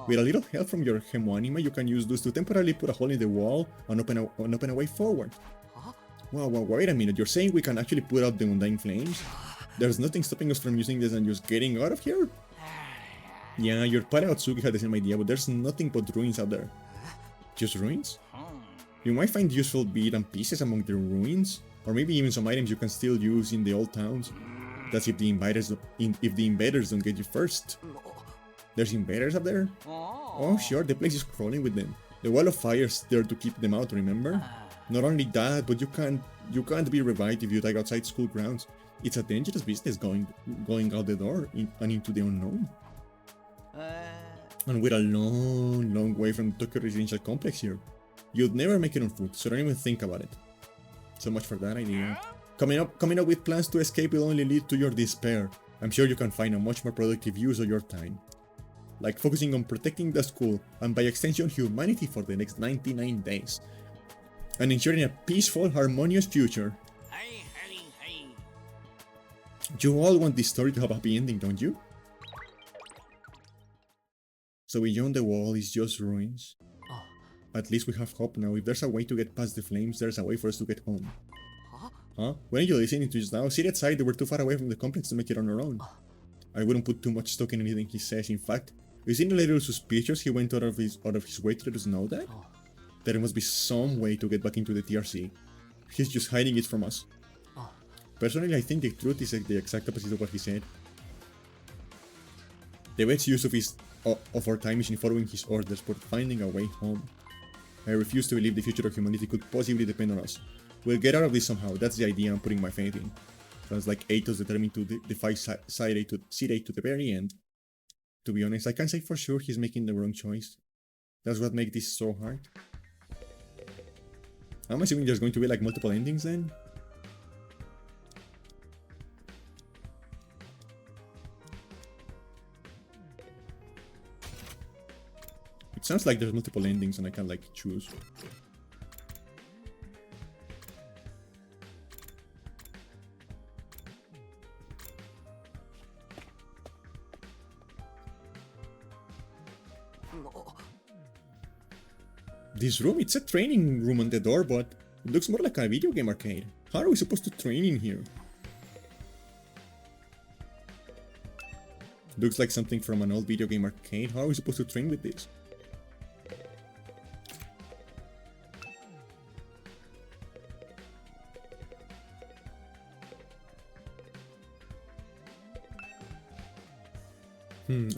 With a little help from your Hemoanima, you can use those to temporarily put a hole in the wall and open a way forward. Wow, wait a minute, you're saying we can actually put out the undying flames? There's nothing stopping us from using this and just getting out of here? Yeah, your pal Otsuki had the same idea, but there's nothing but ruins out there. Just ruins? You might find useful bits and pieces among the ruins, or maybe even some items you can still use in the old towns. That's if the invaders don't get you first. There's invaders up there? Oh sure, the place is crawling with them. The wall of fire's there to keep them out, remember? Not only that, but you can't be revived if you die outside school grounds. It's a dangerous business going out the door and into the unknown. And we're a long, long way from the Tokyo residential complex here. You'd never make it on foot, so don't even think about it. So much for that idea. Coming up with plans to escape will only lead to your despair. I'm sure you can find a much more productive use of your time. Like focusing on protecting the school, and by extension humanity for the next 99 days. And ensuring a peaceful, harmonious future. Hey, hey, hey. You all want this story to have a happy ending, don't you? So beyond the wall is just ruins. At least we have hope now. If there's a way to get past the flames, there's a way for us to get home. Huh? Weren't you listening to just now? See that side? They were too far away from the complex to make it on our own. I wouldn't put too much stock in anything he says. In fact, isn't it a little suspicious he went out of his way to let us know that? There must be some way to get back into the TRC. He's just hiding it from us. Personally, I think the truth is the exact opposite of what he said. The best use of our time is in following his orders, but finding a way home. I refuse to believe the future of humanity could possibly depend on us. We'll get out of this somehow. That's the idea I'm putting my faith in. Sounds like Eitos determined to defy Side 8 to the very end. To be honest, I can't say for sure he's making the wrong choice. That's what makes this so hard. I'm assuming there's going to be like multiple endings then? It sounds like there's multiple endings and I can like choose. This room, it's a training room on the door, but it looks more like a video game arcade. How are we supposed to train in here? Looks like something from an old video game arcade. How are we supposed to train with this?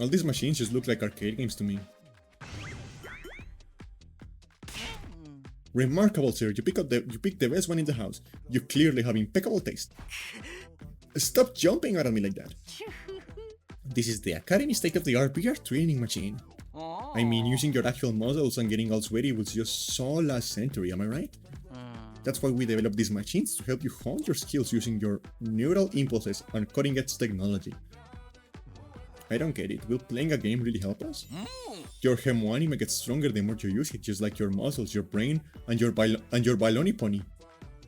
All these machines just look like arcade games to me. Remarkable, sir. You picked the best one in the house. You clearly have impeccable taste. Stop jumping out at me like that. This is the Academy state-of-the-art VR training machine. I mean, using your actual muscles and getting all sweaty was just so last century, am I right? That's why we developed these machines, to help you hone your skills using your neural impulses and cutting-edge technology. I don't get it. Will playing a game really help us? Your Hemo anime gets stronger the more you use it, just like your muscles, your brain, and your baloney pony.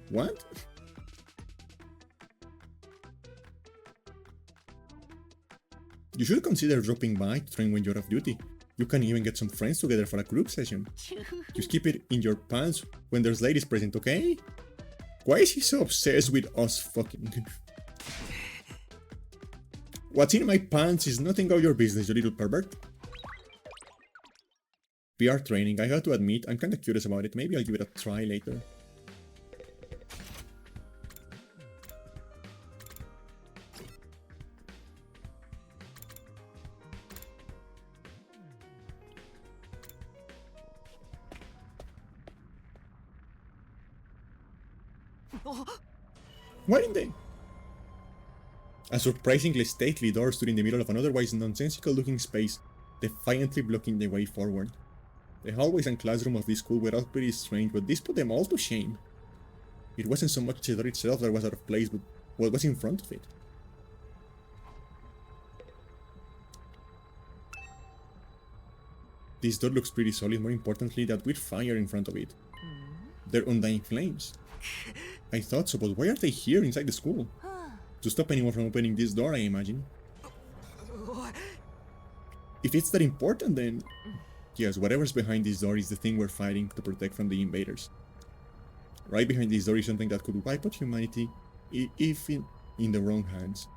What? You should consider dropping by to train when you're off duty. You can even get some friends together for a group session. Just keep it in your pants when there's ladies present, okay? Why is he so obsessed with us fucking? What's in my pants is nothing of your business, you little pervert. VR training, I have to admit, I'm kinda curious about it. Maybe I'll give it a try later. Why didn't they? A surprisingly stately door stood in the middle of an otherwise nonsensical-looking space, defiantly blocking the way forward. The hallways and classroom of this school were all pretty strange, but this put them all to shame. It wasn't so much the door itself that was out of place, but what was in front of it. This door looks pretty solid, more importantly that with fire in front of it. They're undying flames. I thought so, but why are they here inside the school? To stop anyone from opening this door, I imagine. If it's that important, then... yes, whatever's behind this door is the thing we're fighting to protect from the invaders. Right behind this door is something that could wipe out humanity, if in the wrong hands.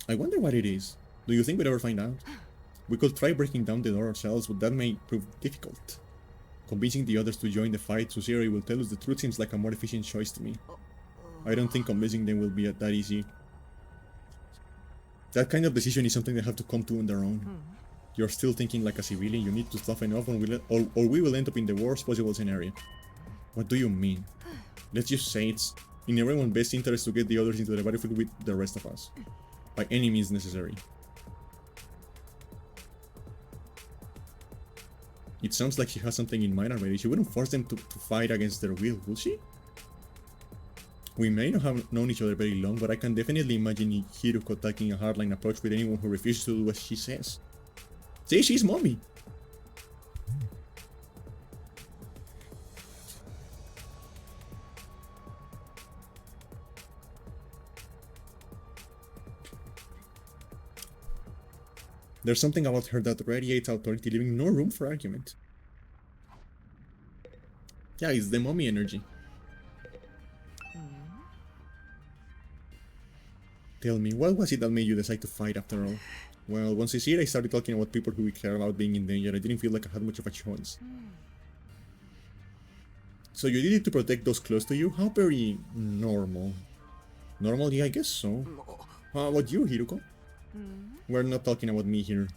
I wonder what it is. Do you think we'd ever find out? We could try breaking down the door ourselves, but that may prove difficult. Convincing the others to join the fight so Zero will tell us the truth seems like a more efficient choice to me. I don't think convincing them will be that easy. That kind of decision is something they have to come to on their own. You're still thinking like a civilian, you need to toughen up, or we will end up in the worst possible scenario. What do you mean? Let's just say it's in everyone's best interest to get the others into the battlefield with the rest of us. By any means necessary. It sounds like she has something in mind already. She wouldn't force them to fight against their will, would she? We may not have known each other very long, but I can definitely imagine Hiruko taking a hardline approach with anyone who refuses to do what she says. See, she's mommy. There's something about her that radiates authority, leaving no room for argument. Yeah, it's the mommy energy. Tell me, what was it that made you decide to fight after all? Well, once I see it, I started talking about people who we care about being in danger. I didn't feel like I had much of a choice. So you did it to protect those close to you? How very normal. Normal? Yeah, I guess so. How about you, Hiruko? We're not talking about me here.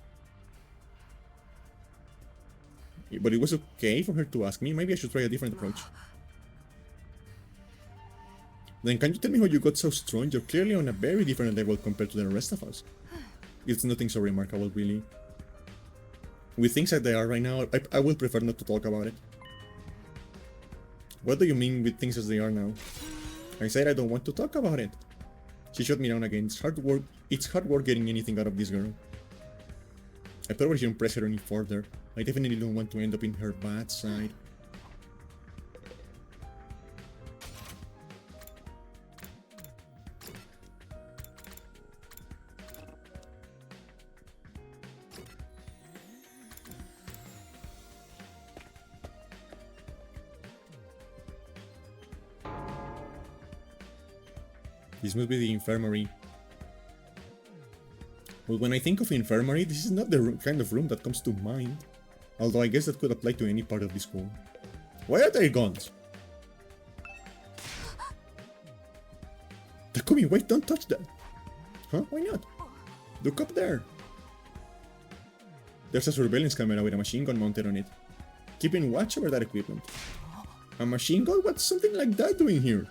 But it was okay for her to ask me. Maybe I should try a different approach. Then can you tell me how you got so strong? You're clearly on a very different level compared to the rest of us. It's nothing so remarkable, really. With things as they are right now, I would prefer not to talk about it. What do you mean with things as they are now? I said I don't want to talk about it. She shut me down again. It's hard work getting anything out of this girl. I probably shouldn't press her any further. I definitely don't want to end up in her bad side. This must be the infirmary. But when I think of infirmary, this is not the kind of room that comes to mind. Although I guess that could apply to any part of the school. Why are there guns? Takumi, wait, don't touch that! Huh? Why not? Look up there! There's a surveillance camera with a machine gun mounted on it, keeping watch over that equipment. A machine gun? What's something like that doing here?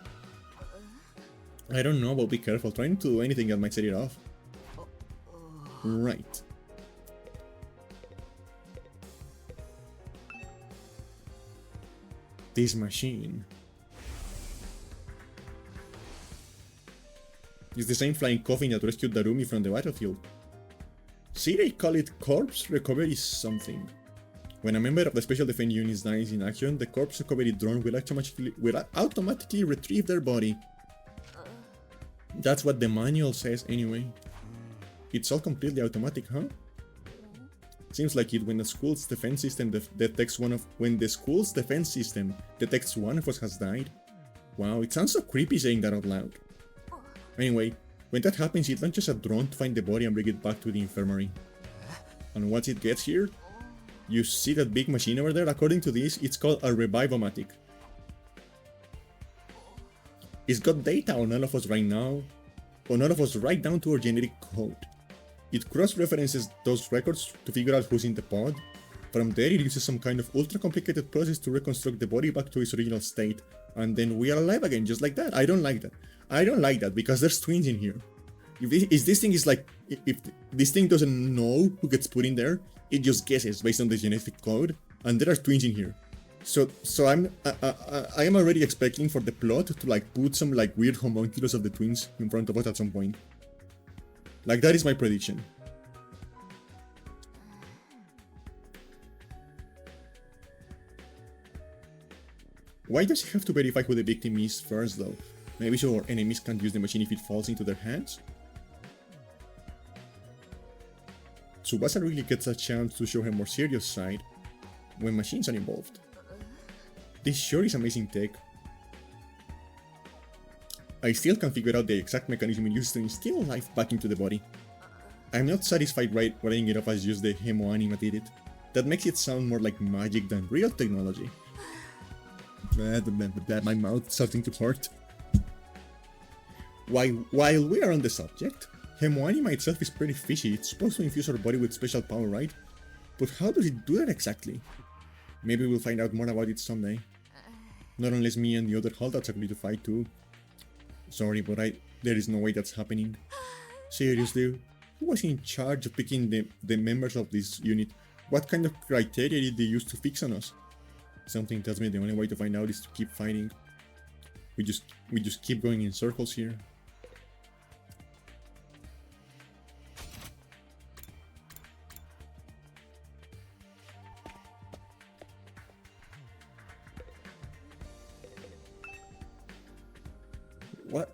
I don't know, but be careful, trying to do anything that might set it off. Right. This machine is the same flying coffin that rescued Darumi from the battlefield. See, they call it corpse recovery something. When a member of the special defense unit dies in action, the corpse recovery drone will automatically retrieve their body. That's what the manual says anyway. It's all completely automatic, huh? Seems like it when the school's defense system detects one of us has died. Wow, it sounds so creepy saying that out loud. Anyway, when that happens, it launches a drone to find the body and bring it back to the infirmary. And once it gets here, you see that big machine over there? According to this, it's called a revivomatic. It's got data on all of us right now, on all of us right down to our genetic code. It cross-references those records to figure out who's in the pod. From there, it uses some kind of ultra-complicated process to reconstruct the body back to its original state. And then we are alive again, just like that. I don't like that. I don't like that, because there's twins in here. If this thing is like... If this thing doesn't know who gets put in there, it just guesses based on the genetic code. And there are twins in here. So I am already expecting for the plot to like put some like weird homunculus of the twins in front of us at some point. Like, that is my prediction. Why does he have to verify who the victim is first though? Maybe so our enemies can't use the machine if it falls into their hands? Tsubasa really gets a chance to show her more serious side when machines are involved. This sure is amazing tech. I still can't figure out the exact mechanism it uses to instill life back into the body. I'm not satisfied writing it off as just the hemoanima did it. That makes it sound more like magic than real technology. My mouth starting to hurt. While we are on the subject, hemoanima itself is pretty fishy. It's supposed to infuse our body with special power, right? But how does it do that exactly? Maybe we'll find out more about it someday. Not unless me and the other holdouts agree to fight too. Sorry, but there is no way that's happening. Seriously, who was in charge of picking the members of this unit? What kind of criteria did they use to fix on us? Something tells me the only way to find out is to keep fighting. We just keep going in circles here.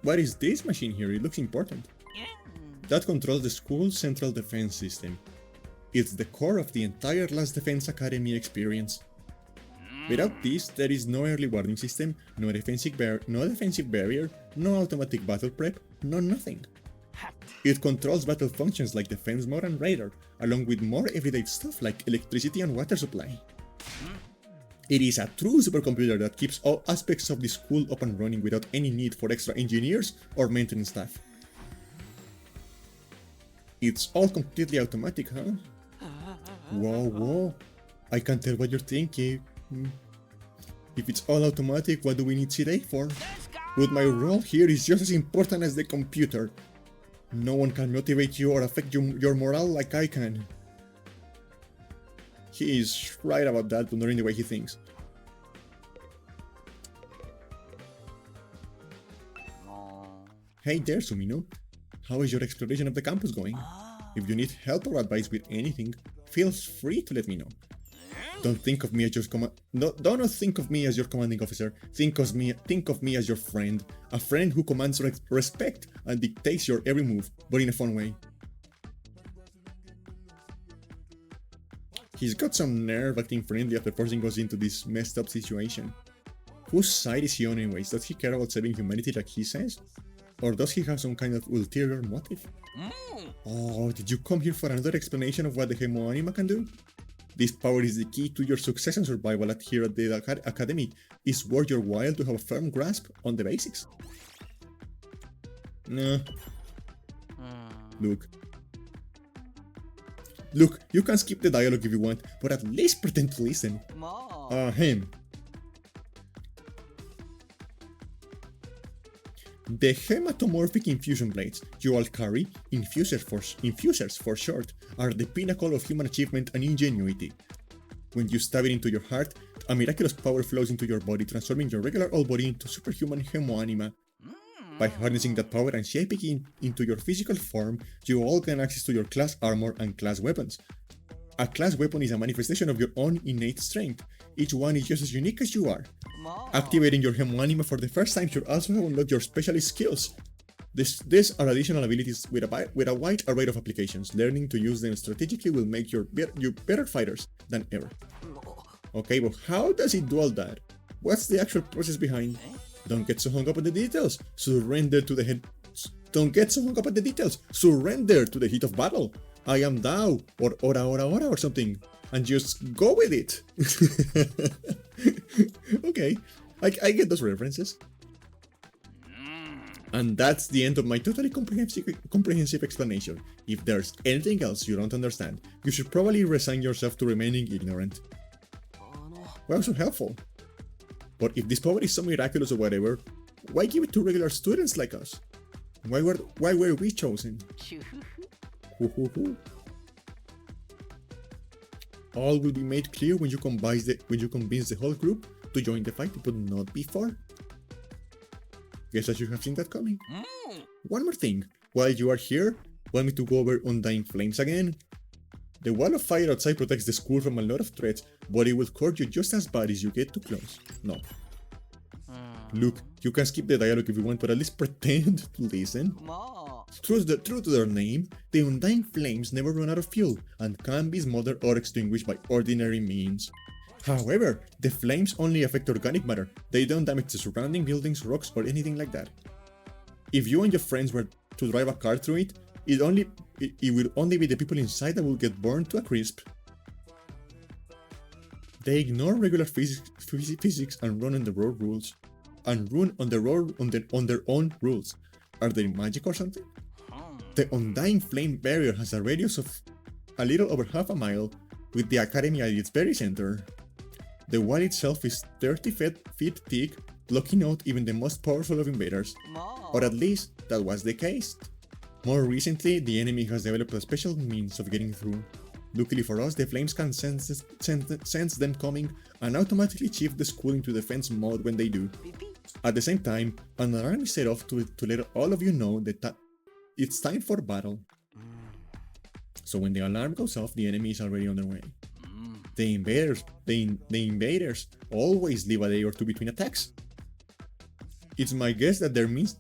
What is this machine here? It looks important. That controls the school's central defense system. It's the core of the entire Last Defense Academy experience. Without this, there is no early warning system, no defensive barrier, no automatic battle prep, no nothing. It controls battle functions like defense mode and radar, along with more everyday stuff like electricity and water supply. It is a true supercomputer that keeps all aspects of the school up and running without any need for extra engineers or maintenance staff. It's all completely automatic, huh? Whoa. I can't tell what you're thinking. If it's all automatic, what do we need today for? But my role here is just as important as the computer. No one can motivate you or affect your morale like I can. He is right about that, but not in the way he thinks. Hey there, Sumino. How is your exploration of the campus going? If you need help or advice with anything, feel free to let me know. Don't think of me as your don't think of me as your commanding officer. Think of me as your friend, a friend who commands respect and dictates your every move, but in a fun way. He's got some nerve acting friendly after forcing us into this messed up situation. Whose side is he on anyways? Does he care about saving humanity like he says? Or does he have some kind of ulterior motive? Oh, did you come here for another explanation of what the Hemoanima can do? This power is the key to your success and survival here at the Academy. It's worth your while to have a firm grasp on the basics. Nah. Look, you can skip the dialogue if you want, but at least pretend to listen. Him. The hematomorphic infusion blades you all carry, infusers for short, are the pinnacle of human achievement and ingenuity. When you stab it into your heart, a miraculous power flows into your body, transforming your regular old body into superhuman Hemoanima. By harnessing that power and shaping it into your physical form, you all gain access to your class armor and class weapons. A class weapon is a manifestation of your own innate strength. Each one is just as unique as you are. Activating your Hemoanima for the first time should also unlock your specialist skills. These are additional abilities with a wide array of applications. Learning to use them strategically will make you better fighters than ever. Okay, but how does it do all that? What's the actual process behind? Don't get so hung up on the details. Surrender to the head. Don't get so hung up on the details. Surrender to the heat of battle. I am thou, or ora or something, and just go with it. Okay, I get those references. And that's the end of my totally comprehensive explanation. If there's anything else you don't understand, you should probably resign yourself to remaining ignorant. Well, so helpful. But if this power is so miraculous or whatever, why give it to regular students like us? Why were we chosen? All will be made clear when you convince the whole group to join the fight, but not before. Guess I should have seen that coming. One more thing. While you are here, want me to go over Undying Flames again? The wall of fire outside protects the school from a lot of threats, but it will hurt you just as bad as you get too close. No. Look, you can skip the dialogue if you want, but at least pretend to listen. True to their name, the Undying Flames never run out of fuel, and can be smothered or extinguished by ordinary means. However, the flames only affect organic matter. They don't damage the surrounding buildings, rocks, or anything like that. If you and your friends were to drive a car through it, it will only be the people inside that will get burned to a crisp. They ignore regular physics and run on the road rules. And run on the road on their own rules. Are they magic or something? The Undying Flame barrier has a radius of a little over half a mile, with the academy at its very center. The wall itself is 30 feet thick, blocking out even the most powerful of invaders. Or at least, that was the case. More recently, the enemy has developed a special means of getting through. Luckily for us, the flames can sense them coming and automatically shift the school into defense mode when they do. At the same time, an alarm is set off to let all of you know that it's time for battle. So when the alarm goes off, the enemy is already on their way. The invaders always leave a day or two between attacks. It's my guess that their means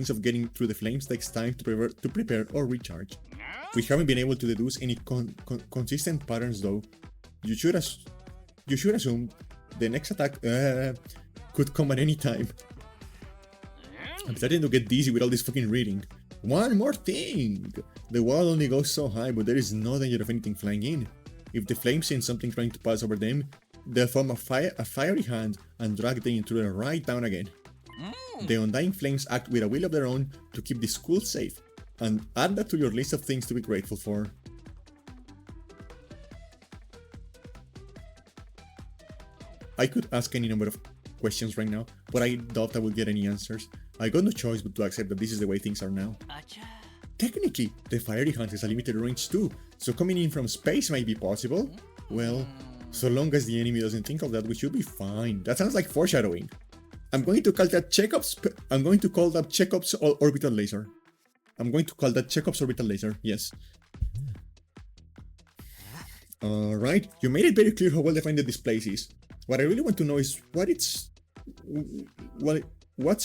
of getting through the flames takes time to prepare or recharge. We haven't been able to deduce any consistent patterns though. You should assume the next attack could come at any time. I'm starting to get dizzy with all this fucking reading. One more thing! The wall only goes so high, but there is no danger of anything flying in. If the flames sense something trying to pass over them, they'll form a fiery hand and drag the intruder right down again. The undying flames act with a will of their own to keep the school safe, and add that to your list of things to be grateful for. I could ask any number of questions right now, but I doubt I will get any answers. I got no choice but to accept that this is the way things are now. Technically, the fiery hand has a limited range too, so coming in from space might be possible. Well, so long as the enemy doesn't think of that, we should be fine. That sounds like foreshadowing. I'm going to call that Chekhov's orbital laser. Yes. Alright, you made it very clear how well defined this place is. What I really want to know is what's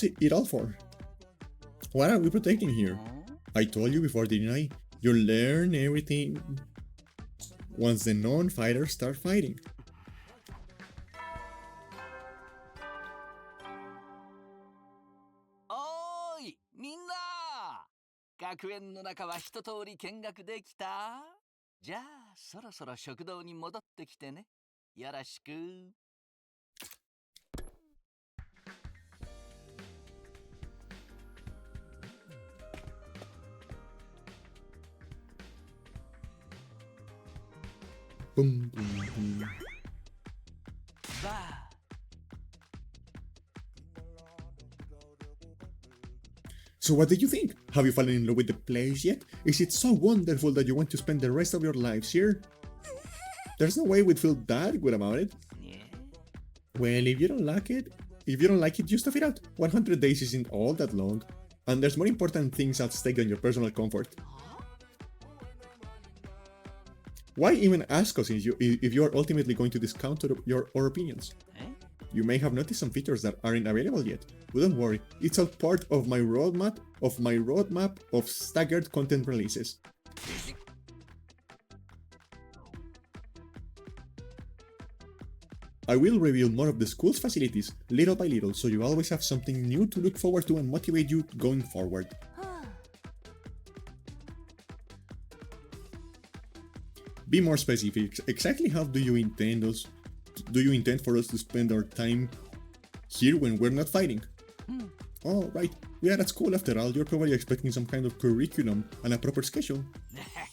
it all for? What are we protecting here? I told you before, didn't I? You'll learn everything once the non-fighters start fighting. Oi! みんな! 学園の中は一通り見学できた? じゃあ、そろそろ食堂に戻ってきてね。よろしく。Boom, boom, boom. So what did you think? Have you fallen in love with the place yet? Is it so wonderful that you want to spend the rest of your lives here? There's no way we'd feel that good about it. Well, if you don't like it, just stuff it out. 100 days isn't all that long, and there's more important things at stake than your personal comfort. Why even ask us if you are ultimately going to discount our opinions? You may have noticed some features that aren't available yet, but don't worry, it's all part of my roadmap of staggered content releases. I will reveal more of the school's facilities little by little, so you always have something new to look forward to and motivate you going forward. Be more specific. Exactly how do you intend for us to spend our time here when we're not fighting? Oh, right. We are at school after all. You're probably expecting some kind of curriculum and a proper schedule.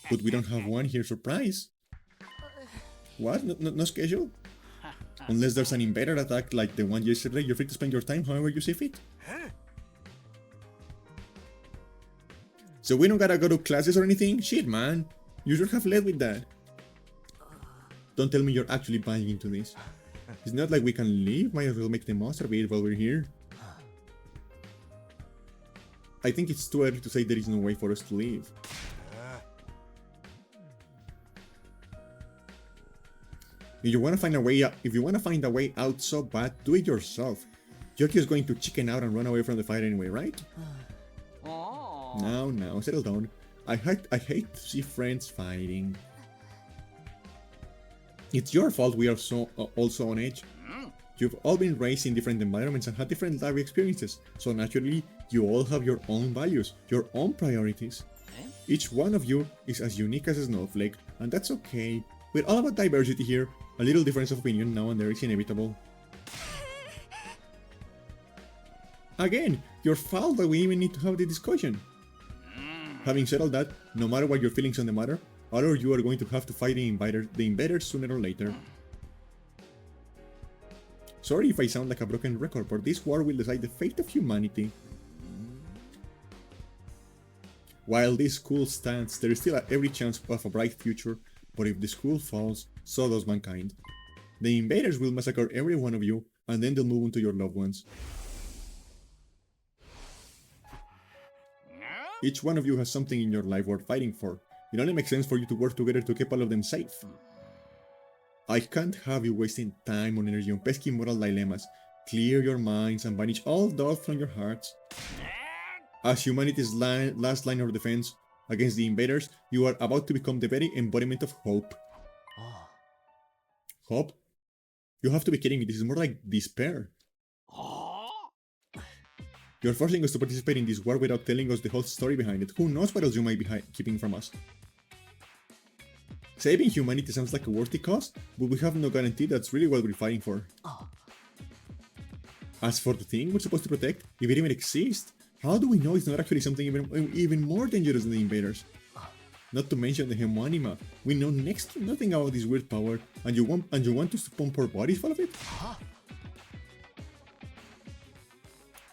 But we don't have one here, surprise. What? No schedule? Unless there's an invader attack like the one yesterday, you're free to spend your time however you see fit. So we don't gotta go to classes or anything? Shit, man. You should have led with that. Don't tell me you're actually buying into this. It's not like we can leave, might as well make the most of it while we're here. I think it's too early to say there is no way for us to leave. If you wanna find a way out so bad, do it yourself. You're just going to chicken out and run away from the fight anyway, right? Now, settle down. I hate to see friends fighting. It's your fault we are also on edge. You've all been raised in different environments and had different life experiences, so naturally, you all have your own values, your own priorities. Each one of you is as unique as a snowflake, and that's okay. We're all about diversity here. A little difference of opinion now and there is inevitable. Again, your fault that we even need to have the discussion. Having said all that, no matter what your feelings on the matter, all of you are going to have to fight the invaders sooner or later. Sorry if I sound like a broken record, but this war will decide the fate of humanity. While this school stands, there is still every chance of a bright future, but if the school falls, so does mankind. The invaders will massacre every one of you, and then they'll move on to your loved ones. Each one of you has something in your life worth fighting for. It only makes sense for you to work together to keep all of them safe. I can't have you wasting time and energy on pesky moral dilemmas. Clear your minds and banish all doubt from your hearts. As humanity's last line of defense against the invaders, you are about to become the very embodiment of hope. Hope? You have to be kidding me, this is more like despair. You're forcing us to participate in this war without telling us the whole story behind it. Who knows what else you might be keeping from us? Saving humanity sounds like a worthy cause, but we have no guarantee that's really what we're fighting for. As for the thing we're supposed to protect, if it even exists, how do we know it's not actually something even more dangerous than the invaders? Not to mention the Hemonima. We know next to nothing about this weird power, and you want us to pump our bodies full of it?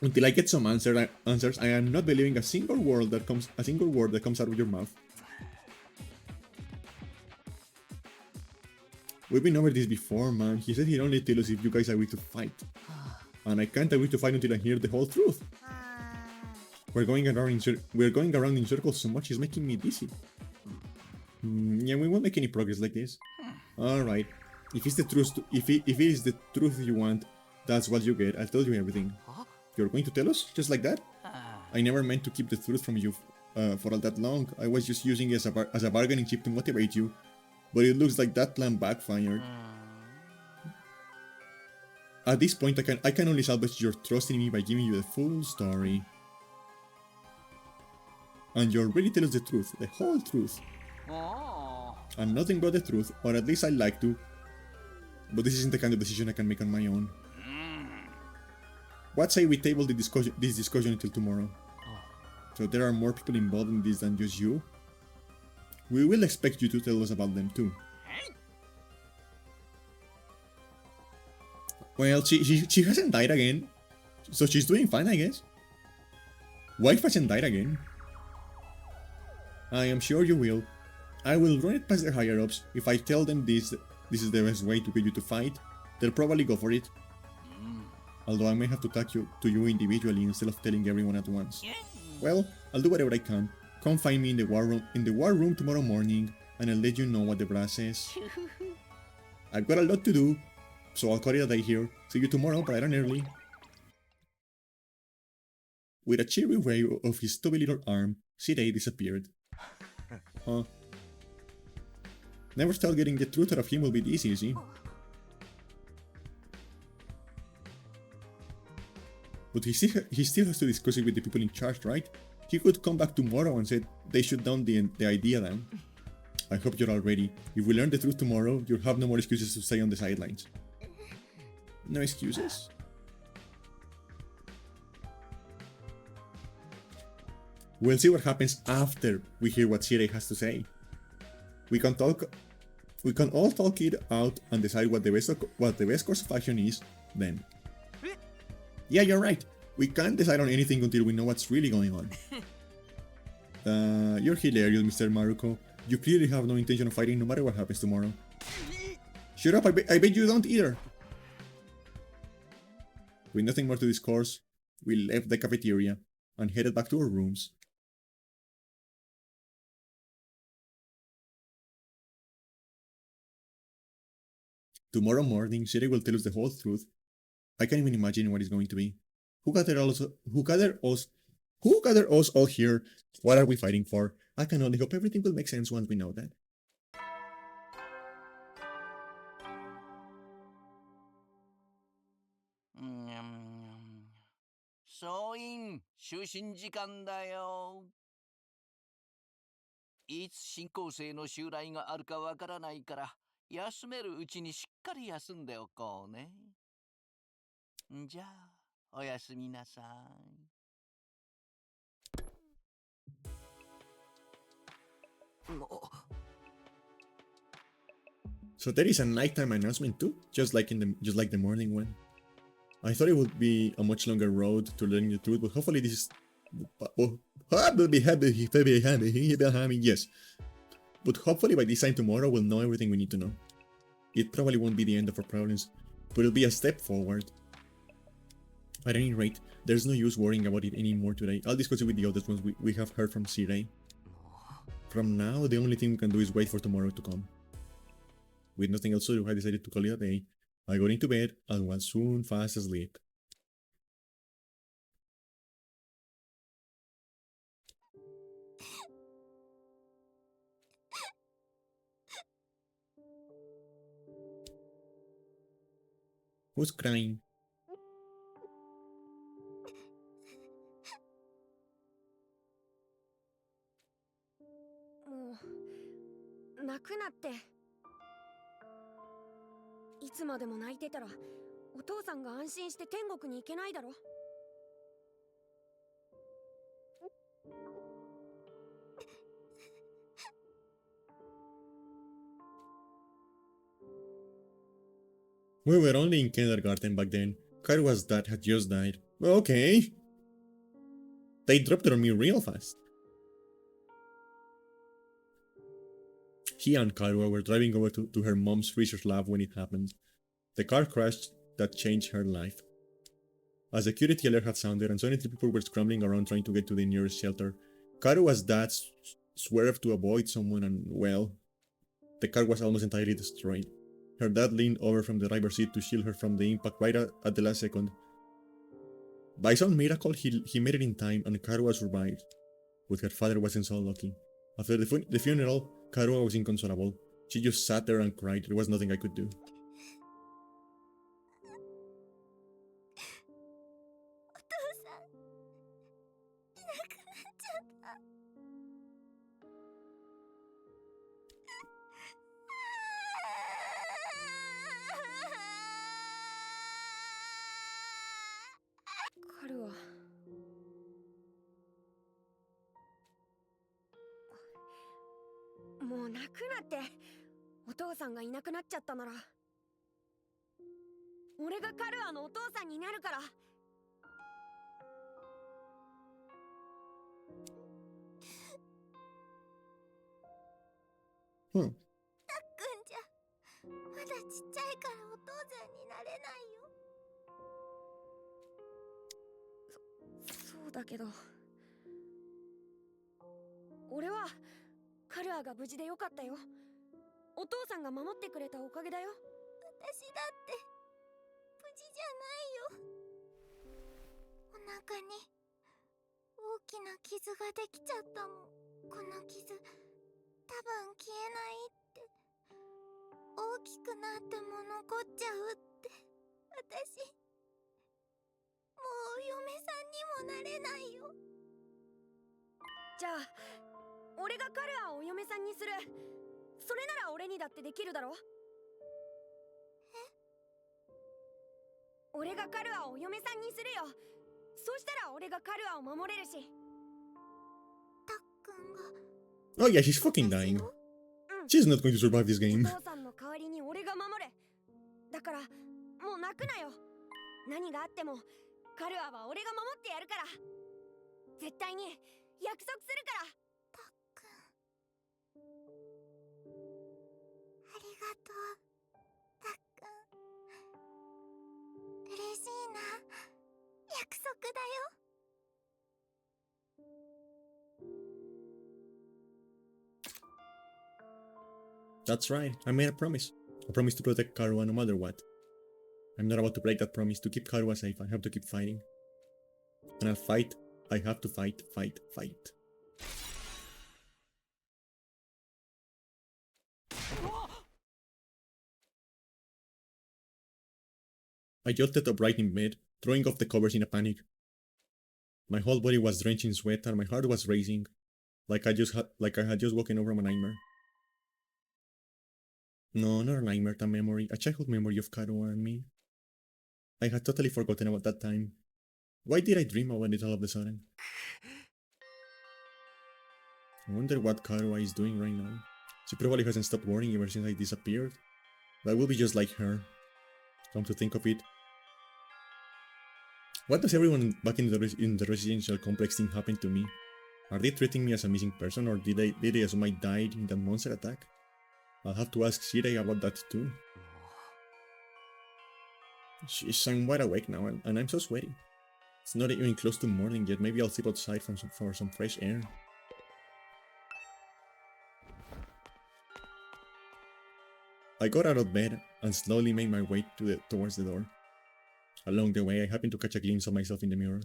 Until I get some answers, I am not believing a single word that comes out of your mouth. We've been over this before, man. He said he'd only tell us if you guys agree to fight. And I can't agree to fight until I hear the whole truth. We're going around in circles so much it's making me dizzy. Yeah, we won't make any progress like this. Alright. If it's the truth, if it is the truth you want, that's what you get. I'll tell you everything. You're going to tell us? Just like that? I never meant to keep the truth from you for all that long. I was just using it as a bargaining chip to motivate you. But it looks like that plan backfired. At this point, I can only salvage your trust in me by giving you the full story. And you're ready to tell us the truth, the whole truth. And nothing but the truth, or at least I like to. But this isn't the kind of decision I can make on my own. What say we table this discussion until tomorrow? So there are more people involved in this than just you? We will expect you to tell us about them too. Well, she hasn't died again, so she's doing fine, I guess. Wife hasn't died again. I am sure you will. I will run it past the higher-ups. If I tell them this is the best way to get you to fight, they'll probably go for it. Although I may have to talk to you individually instead of telling everyone at once. Well, I'll do whatever I can. Come find me in the war room tomorrow morning, and I'll let you know what the brass says. I've got a lot to do, so I'll call it a day here. See you tomorrow, bright and early. With a cheery wave of his stubby little arm, Sirei disappeared. Huh. Never thought getting the truth out of him will be this easy. But he still has to discuss it with the people in charge, right? He could come back tomorrow and say they should down the idea then. I hope you're all ready. If we learn the truth tomorrow, you'll have no more excuses to stay on the sidelines. No excuses? We'll see what happens after we hear what Sirei has to say. We can all talk it out and decide what the best course of action is then. Yeah, you're right. We can't decide on anything until we know what's really going on. You're hilarious, Mr. Maruko. You clearly have no intention of fighting no matter what happens tomorrow. Shut up, I bet you don't either. With nothing more to discourse, we left the cafeteria and headed back to our rooms. Tomorrow morning, Sherry will tell us the whole truth. I can't even imagine what it's going to be. Who gathered us all here? What are we fighting for? I can only hope everything will make sense once we know that. Soin, 就寝時間だよ。いつ新校生の襲来があるかわからないから、休めるうちにしっかり休んでおこうね。じゃあ、おやすみなさい。So there is a nighttime announcement too, just like the morning one. I thought it would be a much longer road to learning the truth, but hopefully Yes. But hopefully by this time tomorrow we'll know everything we need to know. It probably won't be the end of our problems, but it'll be a step forward. At any rate, there's no use worrying about it anymore today. I'll discuss it with the others once we have heard from Sirei. From now, the only thing we can do is wait for tomorrow to come. With nothing else to do, I decided to call it a day. I got into bed and was soon fast asleep. Who's crying? もう泣くなって。いつまでも泣いてたらお父さんが安心して天国に行けないだろ。We were only in kindergarten back then. Karua's dad had just died. Okay. They dropped it on me real fast. He and Karua were driving over to her mom's research lab when it happened. The car crashed that changed her life. A security alert had sounded and suddenly people were scrambling around trying to get to the nearest shelter. Karua's dad swerved to avoid someone and, well, the car was almost entirely destroyed. Her dad leaned over from the driver's seat to shield her from the impact right at the last second. By some miracle, he made it in time and Karua survived, but her father wasn't so lucky. After the funeral, Karua was inconsolable. She just sat there and cried. There was nothing I could do. もう泣くなって。お父さんがいなくなっちゃったなら俺がカルアのお父さんになるから。たっくんじゃまだちっちゃいからお父さんになれないよ。そうだけど俺はカルアが無事でよかったよ。お父さんが守ってくれたおかげだよ。私だって無事じゃないよ。お腹に大きな傷ができちゃったもん。この傷多分消えないって。大きくなっても残っちゃうって。私もうお嫁さんにもなれないよ。じゃあ俺がカルアをお嫁さんにする。それなら俺にだってできるだろ。俺がカルアをお嫁さんにするよ。そうしたら俺がカルアを守れるし。たっくんが Oh yeah, she's fucking dying. She's not going to survive this game. お父さんの代わりに俺が守る。だからもう泣くなよ。何があってもカルアは俺が守ってやるから。絶対に約束するから。たっくんありがとう。たっくん嬉しいな。約束だよ。That's right, I made a promise. A promise to protect Karua no matter what. I'm not about to break that promise. To keep Karua safe, I have to keep fighting. And I'll fight. I have to fight. I jolted upright in bed, throwing off the covers in a panic. My whole body was drenched in sweat and my heart was racing, like I had just woken over from a nightmare. No, not a nightmare, a memory, a childhood memory of Karua and me. I had totally forgotten about that time. Why did I dream about it all of a sudden? I wonder what Karua is doing right now. She probably hasn't stopped worrying ever since I disappeared. That would be just like her. Come to think of it. What does everyone back in the residential complex think happened to me? Are they treating me as a missing person, or did they assume I died in that monster attack? I'll have to ask Shirei about that too. I'm wide awake now, and I'm so sweaty. It's not even close to morning yet. Maybe I'll sleep outside for some fresh air. I got out of bed and slowly made my way towards the door. Along the way, I happened to catch a glimpse of myself in the mirror.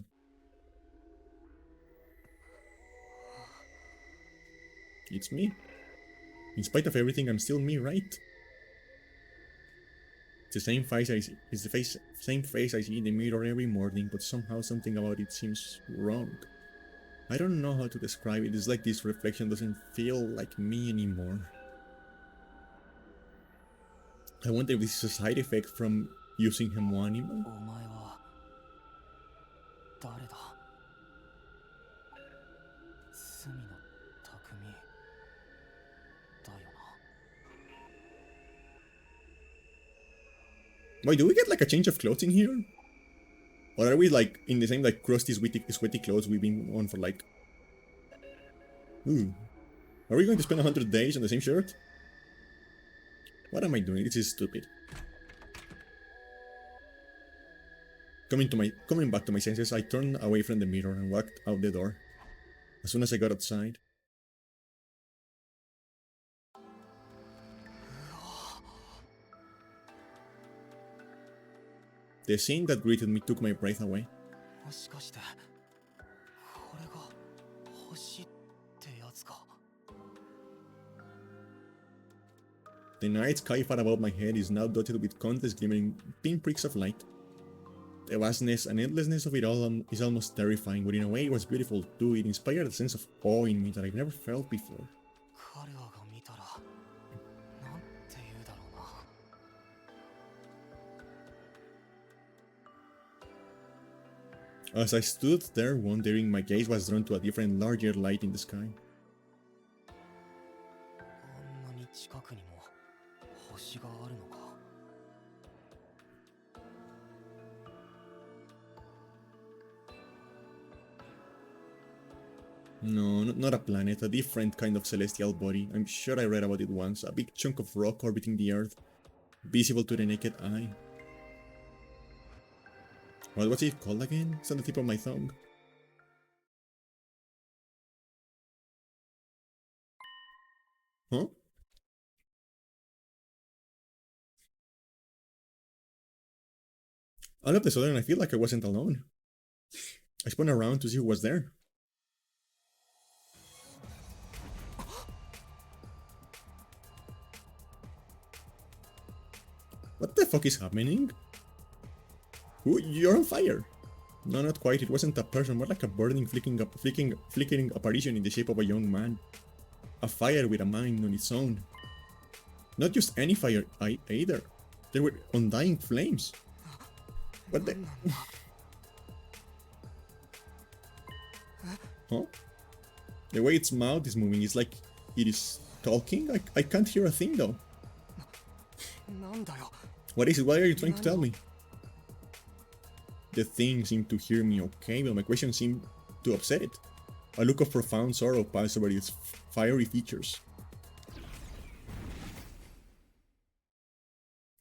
It's me. In spite of everything, I'm still me, right? It's the same face I see. It's the same face I see in the mirror every morning, but somehow something about it seems wrong. I don't know how to describe it. It's like this reflection doesn't feel like me anymore. I wonder if this is a side effect from using Hemoanima? お前は誰だ？隅野匠だよな。 Wait, do we get like a change of clothes in here? Or are we like in the same like crusty, sweaty clothes we've been on for like... Ooh. Are we going to spend 100 days on the same shirt? What am I doing? This is stupid. Coming back to my senses, I turned away from the mirror and walked out the door. As soon as I got outside, the scene that greeted me took my breath away. もしかしてこれが星ってやつか。 The night sky far above my head is now dotted with countless glimmering pinpricks of light. The vastness and endlessness of it all is almost terrifying, but in a way it was beautiful too. It inspired a sense of awe in me that I've never felt before. 彼らが見たらなんて言うだろうな。 As I stood there wondering, my gaze was drawn to a different, larger light in the sky. あんなに近くにも星があるのか。 No, not a planet, a different kind of celestial body. I'm sure I read about it once. A big chunk of rock orbiting the Earth, visible to the naked eye. What was it called again? It's on the tip of my tongue. Huh? All of a sudden, I feel like I wasn't alone. I spun around to see who was there. What the fuck is happening? Ooh, you're on fire! No, not quite. It wasn't a person, more like a burning, flickering apparition in the shape of a young man. A fire with a mind on its own. Not just any fire either. There were undying flames. What the... Huh? The way its mouth is moving is like it is talking? I can't hear a thing though. What is it? What are you trying to tell me? The thing seemed to hear me okay, but my question seemed to upset it. A look of profound sorrow passed over its fiery features.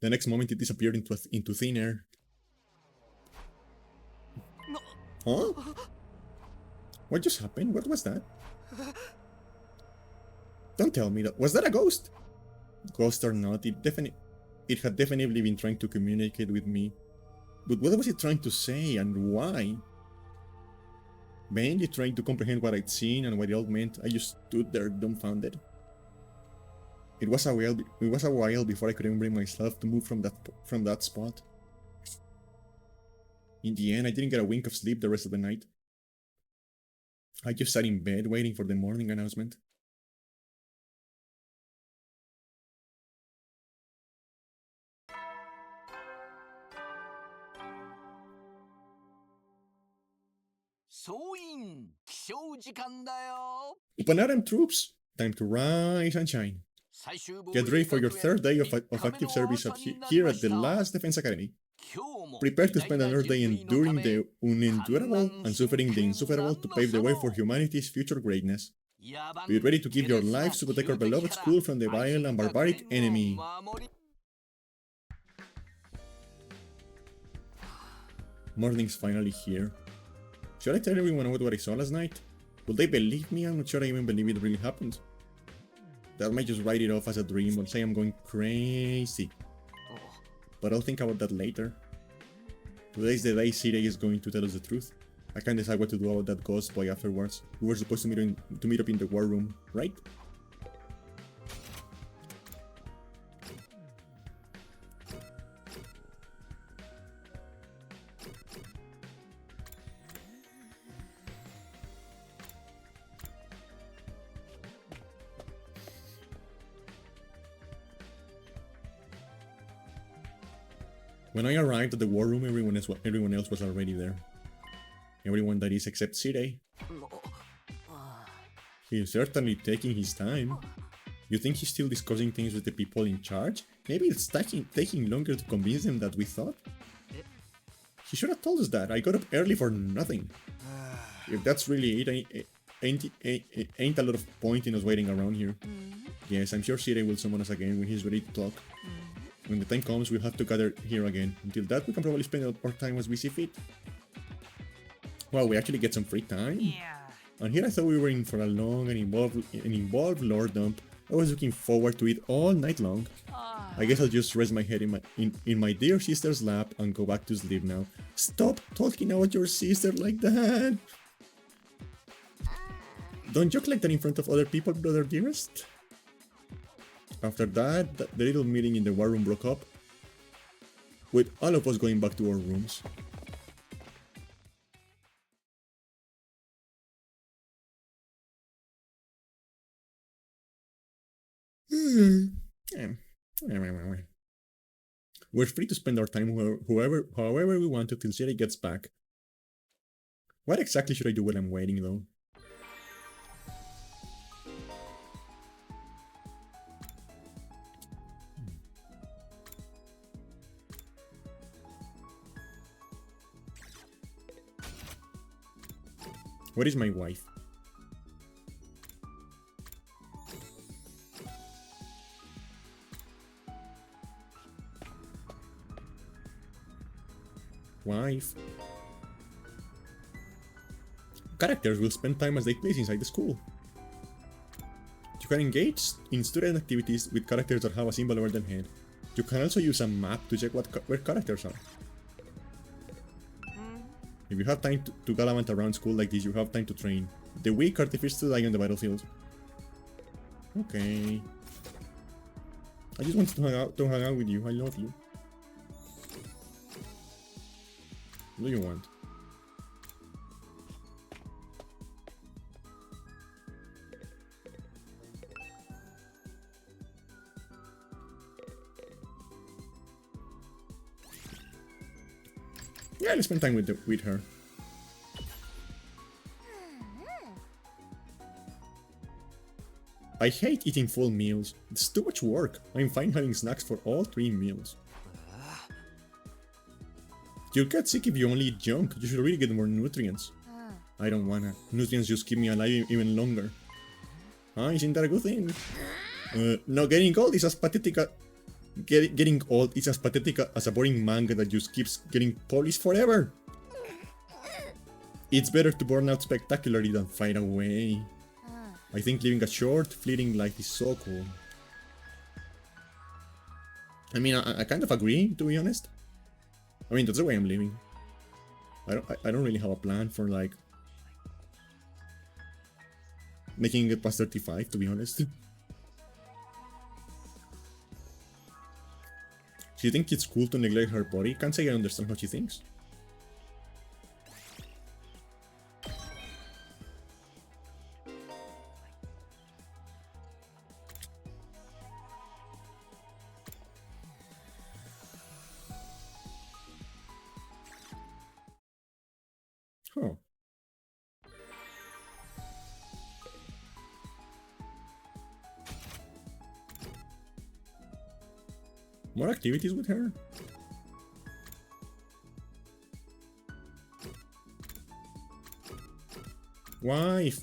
The next moment it disappeared into thin air. Huh? What just happened? What was that? Don't tell me that. Was that a ghost? Ghost or not, it had definitely been trying to communicate with me. But what was it trying to say and why? Vainly trying to comprehend what I'd seen and what it all meant, I just stood there dumbfounded. It was a while before I could even bring myself to move from that spot. In the end, I didn't get a wink of sleep the rest of the night. I just sat in bed waiting for the morning announcement. Upanaram troops, time to rise and shine. Get ready for your third day of active service here at the last Defense Academy. Prepare to spend another day enduring the unendurable and suffering the insufferable to pave the way for humanity's future greatness. Be ready to give your lives to protect our beloved school from the vile and barbaric enemy. Morning's finally here. Should I tell everyone what I saw last night? Will they believe me? I'm not sure I even believe it really happened. That might just write it off as a dream or say I'm going crazy. But I'll think about that later. Today's the day Sirei is going to tell us the truth. I can't decide what to do about that ghost boy afterwards. We were supposed to meet up in the war room, right? When I arrived at the war room, everyone else was already there. Everyone that is except Sirei. He's certainly taking his time. You think he's still discussing things with the people in charge? Maybe it's taking longer to convince them than we thought? He should have told us that. I got up early for nothing. If that's really it, ain't a lot of point in us waiting around here. Yes, I'm sure Sirei will summon us again when he's ready to talk. When the time comes, we'll have to gather here again. Until that, we can probably spend our time as we see fit. Wow, we actually get some free time? Yeah. And here I thought we were in for a long and involved lore dump. I was looking forward to it all night long. I guess I'll just rest my head in my dear sister's lap and go back to sleep now. Stop talking about your sister like that! Don't joke like that in front of other people, brother dearest. After that, the little meeting in the war room broke up, with all of us going back to our rooms. We're free to spend our time however we want until Siri gets back. What exactly should I do while I'm waiting, though? Where is my wife? Wife. Characters will spend time as they please inside the school. You can engage in student activities with characters that have a symbol over their head. You can also use a map to check where characters are. If you have time to gallivant around school like this, you have time to train. The weak are the first to die on the battlefield. Okay. I just wanted to hang out with you. I love you. What do you want? Yeah, let's spend time with her. I hate eating full meals. It's too much work. I'm fine having snacks for all 3 meals. You'll get sick if you only eat junk. You should really get more nutrients. I don't wanna. Nutrients just keep me alive even longer. Huh? Isn't that a good thing? No, getting old is as pathetic as a boring manga that just keeps getting polished forever. It's better to burn out spectacularly than fade away. I think living a short, fleeting life is so cool. I mean, I kind of agree, to be honest. I mean, that's the way I'm living. I don't really have a plan for, like, making it past 35, to be honest. She thinks it's cool to neglect her body. Can't say I understand how she thinks. Huh. More activities with her? Wife.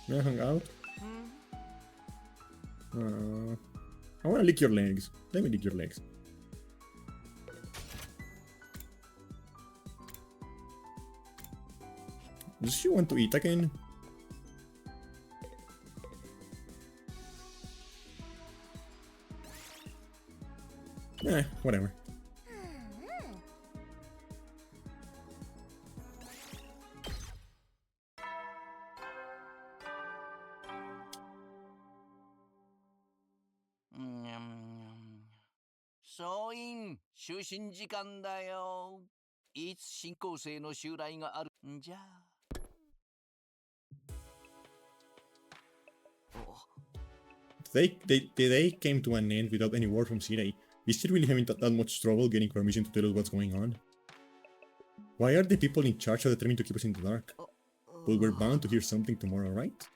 May I hang out? I wanna lick your legs. Let me lick your legs. Does she want to eat again? Whatever.総員、就寝時間だよ。いつ新校生の襲来があるんじゃ。They came to an end without any word from Sirei. Is she really having that much trouble getting permission to tell us what's going on? Why are the people in charge so determined to keep us in the dark? But we're bound to hear something tomorrow, right?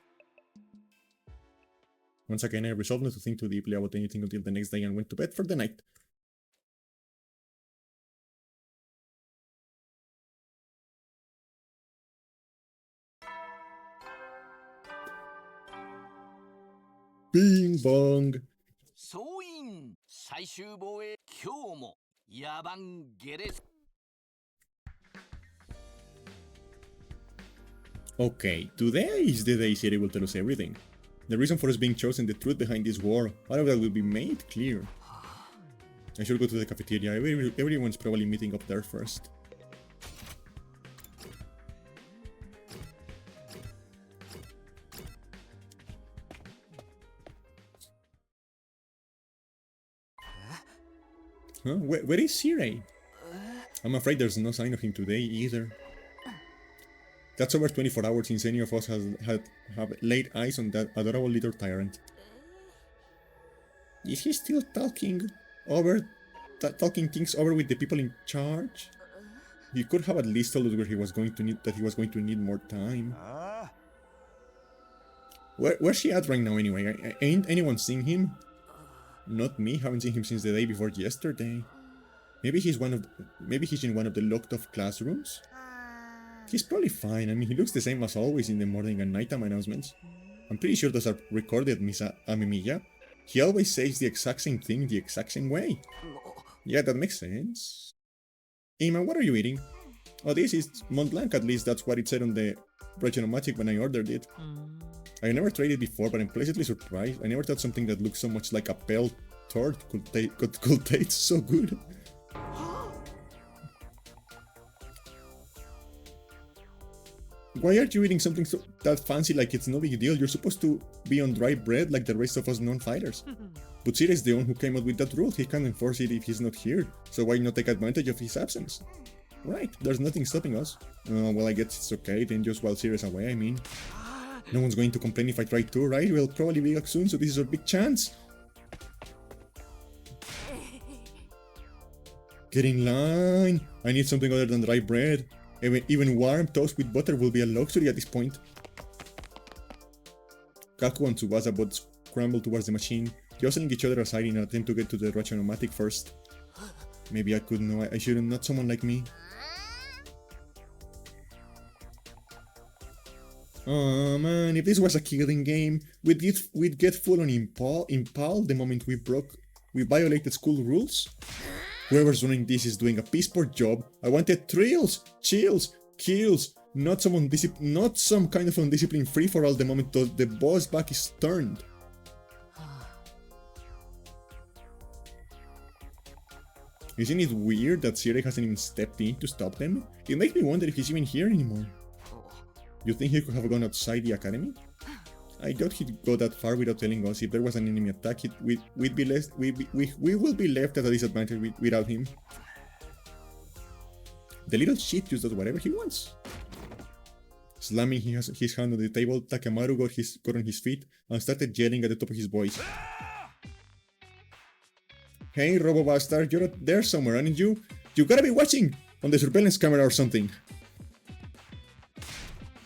Once again, I resolved not to think too deeply about anything until the next day and went to bed for the night. Bing bong! 総員、最終防衛、今日も野蛮下劣。Okay, today is the day Siri will tell us everything. The reason for us being chosen, the truth behind this war, all of that will be made clear. I should go to the cafeteria. Everyone's probably meeting up there first. Huh? Where is Sirei? I'm afraid there's no sign of him today either. That's over 24 hours since any of us have laid eyes on that adorable little tyrant. Is he still talking things over with the people in charge? He could have at least told us where he was going to need more time. Where's she at right now anyway? Ain't anyone seen him? Not me, haven't seen him since the day before yesterday. Maybe he's in one of the locked off classrooms? He's probably fine. I mean, he looks the same as always in the morning and nighttime announcements. I'm pretty sure those are recorded, Miss Amemiya. He always says the exact same thing the exact same way. Yeah, that makes sense. Ima, what are you eating? Oh, this is Mont Blanc, at least that's what it said on the Regionomatic when I ordered it. I never tried it before, but I'm pleasantly surprised. I never thought something that looked so much like a pale tart could taste so good. Why aren't you eating something that fancy like it's no big deal? You're supposed to be on dry bread like the rest of us non-fighters. But Sira is the one who came up with that rule. He can't enforce it if he's not here, so why not take advantage of his absence? Right, there's nothing stopping us. Well, I guess it's okay, then just while Sira's away, I mean. No one's going to complain if I try too, right? We'll probably be back soon, so this is our big chance. Get in line! I need something other than dry bread. Even warm toast with butter will be a luxury at this point. Kaku and Tsubasa both scramble towards the machine, jostling each other aside in an attempt to get to the Rationomatic first. Maybe I could know I shouldn't, not someone like me. Oh man, if this was a killing game, we'd get full on impal the moment we violated school rules. Whoever's running this is doing a piss poor job. I wanted thrills, chills, kills, not some kind of undisciplined free-for-all the moment the boss back is turned. Isn't it weird that Sirei hasn't even stepped in to stop them? It makes me wonder if he's even here anymore. You think he could have gone outside the academy? I doubt he'd go that far without telling us. If there was an enemy attack, we will be left at a disadvantage without him. The little shit just does whatever he wants. Slamming his hand on the table, Takemaru got on his feet and started yelling at the top of his voice. Hey, Robo-Bastard, you're there somewhere, aren't you? You gotta be watching on the surveillance camera or something.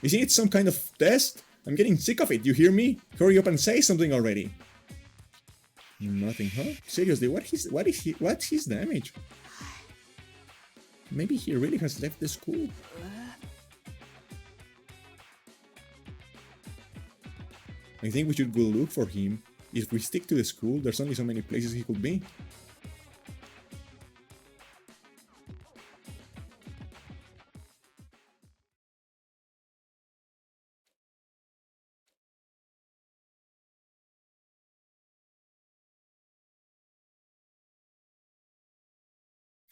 Isn't it some kind of test? I'm getting sick of it, you hear me? Hurry up and say something already. Nothing, huh? Seriously, what's his damage? Maybe he really has left the school. I think we should go look for him. If we stick to the school, there's only so many places he could be.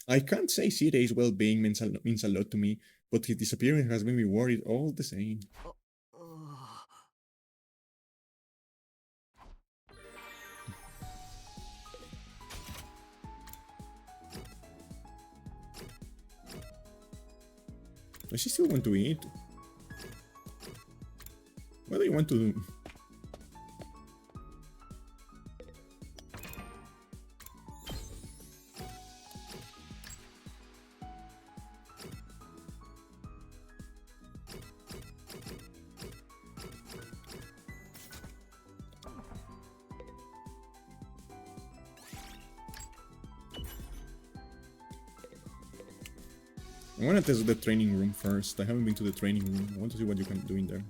I can't say Sire's well-being means a lot to me, but his disappearance has made me worried all the same. Does she still want to eat? What do you want to do? I want to test the training room first. I haven't been to the training room. I want to see what you can do in there.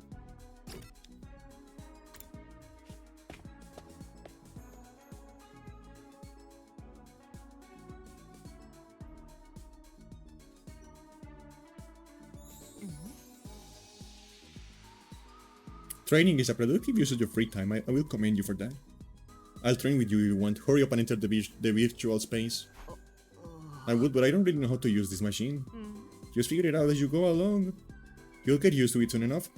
Training is a productive use of your free time. I will commend you for that. I'll train with you if you want. Hurry up and enter the virtual space. I would, but I don't really know how to use this machine. Just figure it out as you go along. You'll get used to it soon enough.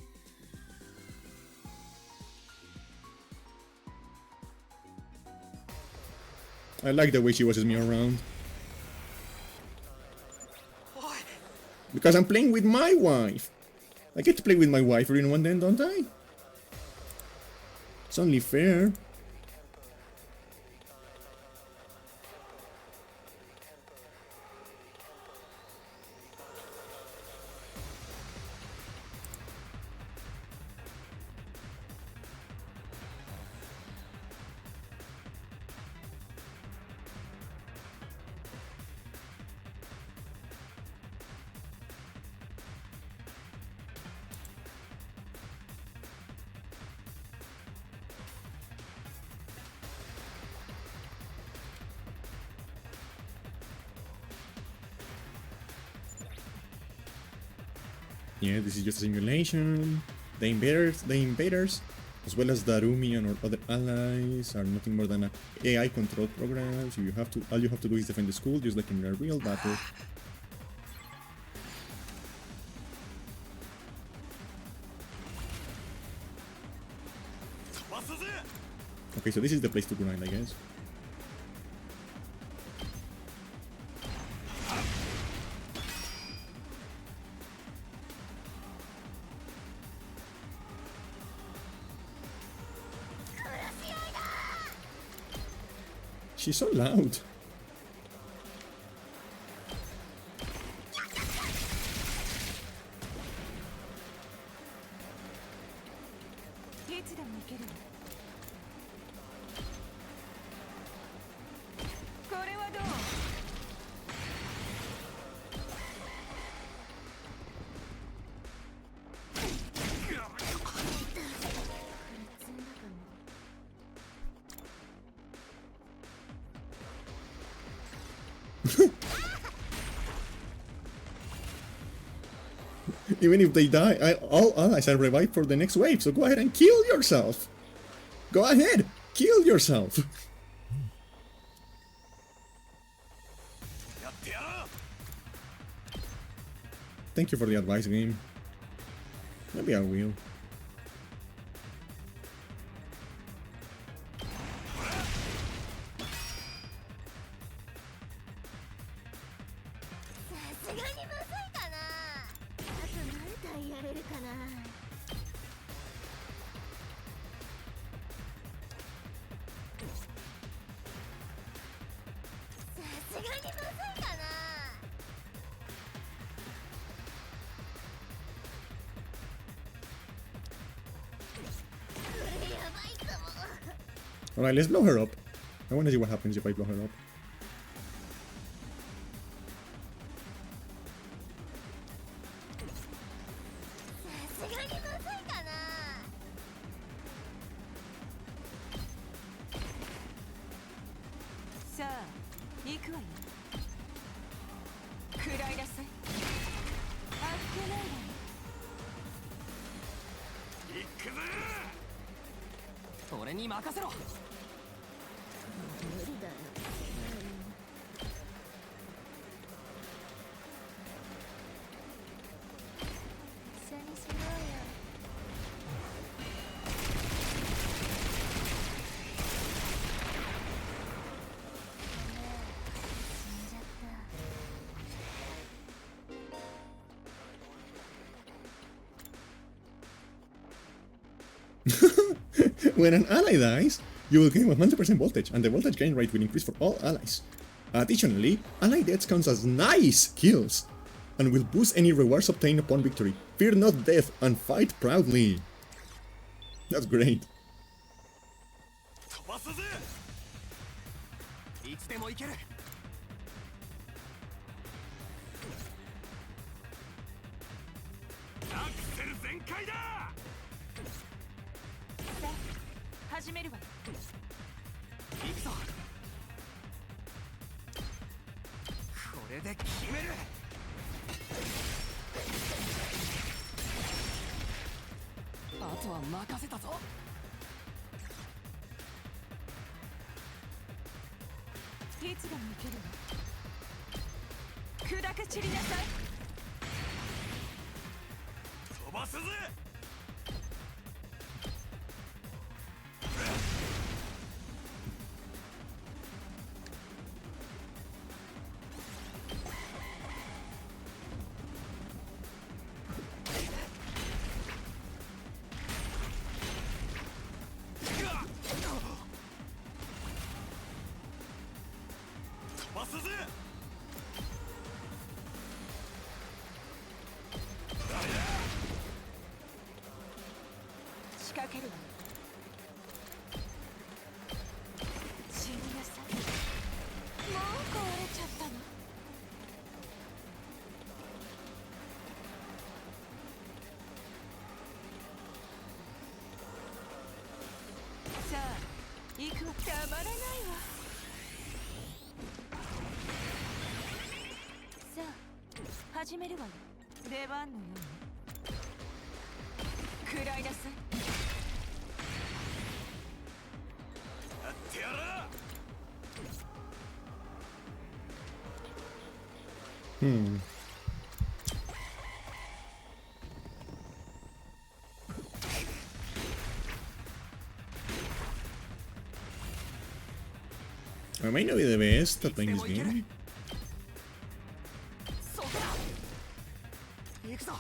I like the way she washes me around. Because I'm playing with my wife. I get to play with my wife every now and then, don't I? It's only fair. Yeah, this is just a simulation. The invaders, as well as Darumi and our other allies, are nothing more than AI control programs. So all you have to do is defend the school, just like in a real battle. Okay, so this is the place to grind, I guess. She's so loud. Even if they die, all allies are revived for the next wave, so go ahead and kill yourself! Go ahead! Kill yourself! Thank you for the advice, game. Maybe I will. Alright, let's blow her up. I wanna see what happens if I blow her up. くわよ。食らいなさい。あっけないわね。行くぜ。俺に任せろ。無理だよ。一緒にしようよ。死んじゃった。When an ally dies, you will gain 100% voltage, and the voltage gain rate will increase for all allies. Additionally, ally deaths counts as nice kills, and will boost any rewards obtained upon victory. Fear not death, and fight proudly. That's great. 飛ばすぜ。いつでも行ける。アクセル全開だ。さあ始めるわよ。行くぞ。これで決める。あとは任せたぞ。いつでも行けるわ。砕け散りなさい。飛ばすぜ。飛ばすぜ。仕掛けるわよ。死になさい。もう壊れちゃったの。さあ行くわ。たまらないわ。さあ始めるわよ。出番のように。食らいなさい。やってやる。I might not be the best at playing this game. そうだ。行くぞ。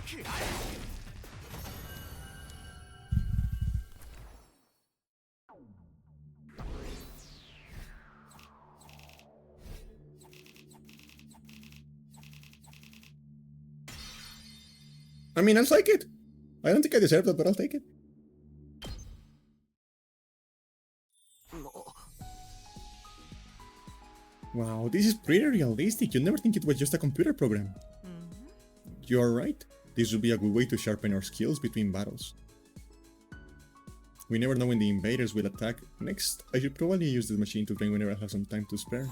食らえ。I mean, I'll take it. I don't think I deserve that, but I'll take it. Wow, this is pretty realistic. You'd never think it was just a computer program. You're right. This would be a good way to sharpen our skills between battles. We never know when the invaders will attack. Next, I should probably use this machine to train whenever I have some time to spare.